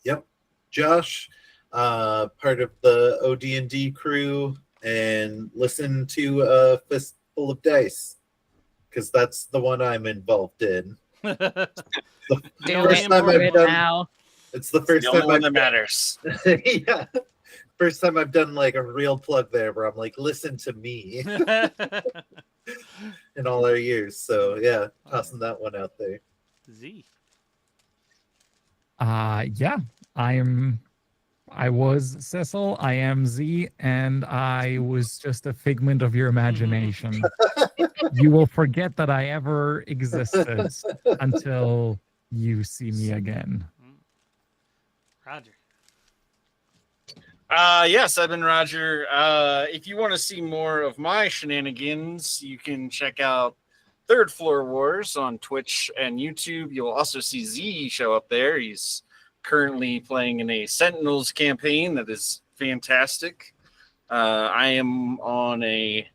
Speaker 5: Yep, Josh, part of the OD&D crew, and listen to a Fistful of Dice, because that's the one I'm involved in.
Speaker 2: Do
Speaker 5: first
Speaker 2: it
Speaker 5: time I've
Speaker 2: right
Speaker 5: done-
Speaker 2: now.
Speaker 5: It's the first
Speaker 4: The only
Speaker 5: time
Speaker 4: one
Speaker 5: I've
Speaker 4: that matters.
Speaker 5: yeah, first time I've done like a real plug there, where I'm like, listen to me in all our years. So yeah, tossing that one out there.
Speaker 1: Z.
Speaker 3: Yeah, I was Cecil, I am Z, and I was just a figment of your imagination. You will forget that I ever existed until you see me again.
Speaker 1: Roger.
Speaker 4: Yes, I've been Roger. If you want to see more of my shenanigans, you can check out Third Floor Wars on Twitch and YouTube. You'll also see Z show up there. He's currently playing in a Sentinels campaign that is fantastic. I am on a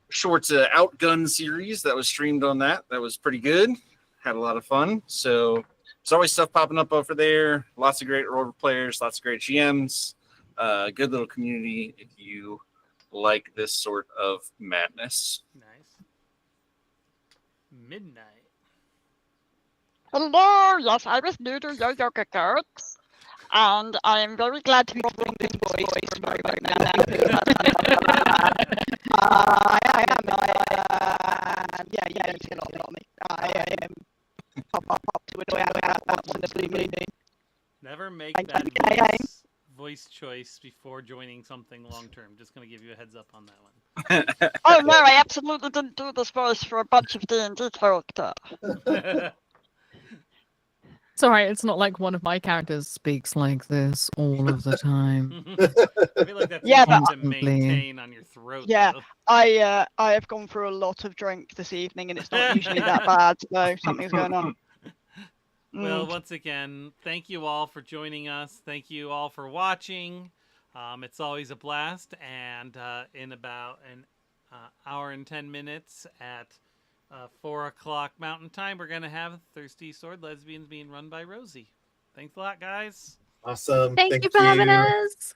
Speaker 4: short Outgun series that was streamed on that. That was pretty good. Had a lot of fun. So there's always stuff popping up over there. Lots of great role players, lots of great GMs. Good little community if you like this sort of madness.
Speaker 1: Nice. Midnight.
Speaker 6: Hello, yes, I was new to Yo Yoga Goats, and I am very glad to be doing this voice for my right now. I am, yeah, you can all tell me. I am pop to it, absolutely meaning.
Speaker 1: Never make
Speaker 6: I-
Speaker 1: that
Speaker 6: I-
Speaker 1: voice choice before joining something long term. Just gonna give you a heads up on that one.
Speaker 6: Oh no, I absolutely didn't do this voice for a bunch of D&D character.
Speaker 2: Sorry, it's not like one of my characters speaks like this all of the time.
Speaker 1: I feel like that's
Speaker 6: Yeah,
Speaker 1: easy
Speaker 2: but-
Speaker 1: to maintain on your throat.
Speaker 6: Yeah.
Speaker 1: though.
Speaker 6: I have gone through a lot of drink this evening, and it's not usually that bad, so something's going on.
Speaker 1: Well, once again, thank you all for joining us. Thank you all for watching. It's always a blast. And in about an hour and 10 minutes at 4 o'clock Mountain Time, we're going to have Thirsty Sword Lesbians being run by Rosie. Thanks a lot, guys.
Speaker 5: Awesome.
Speaker 2: Thank you for having us.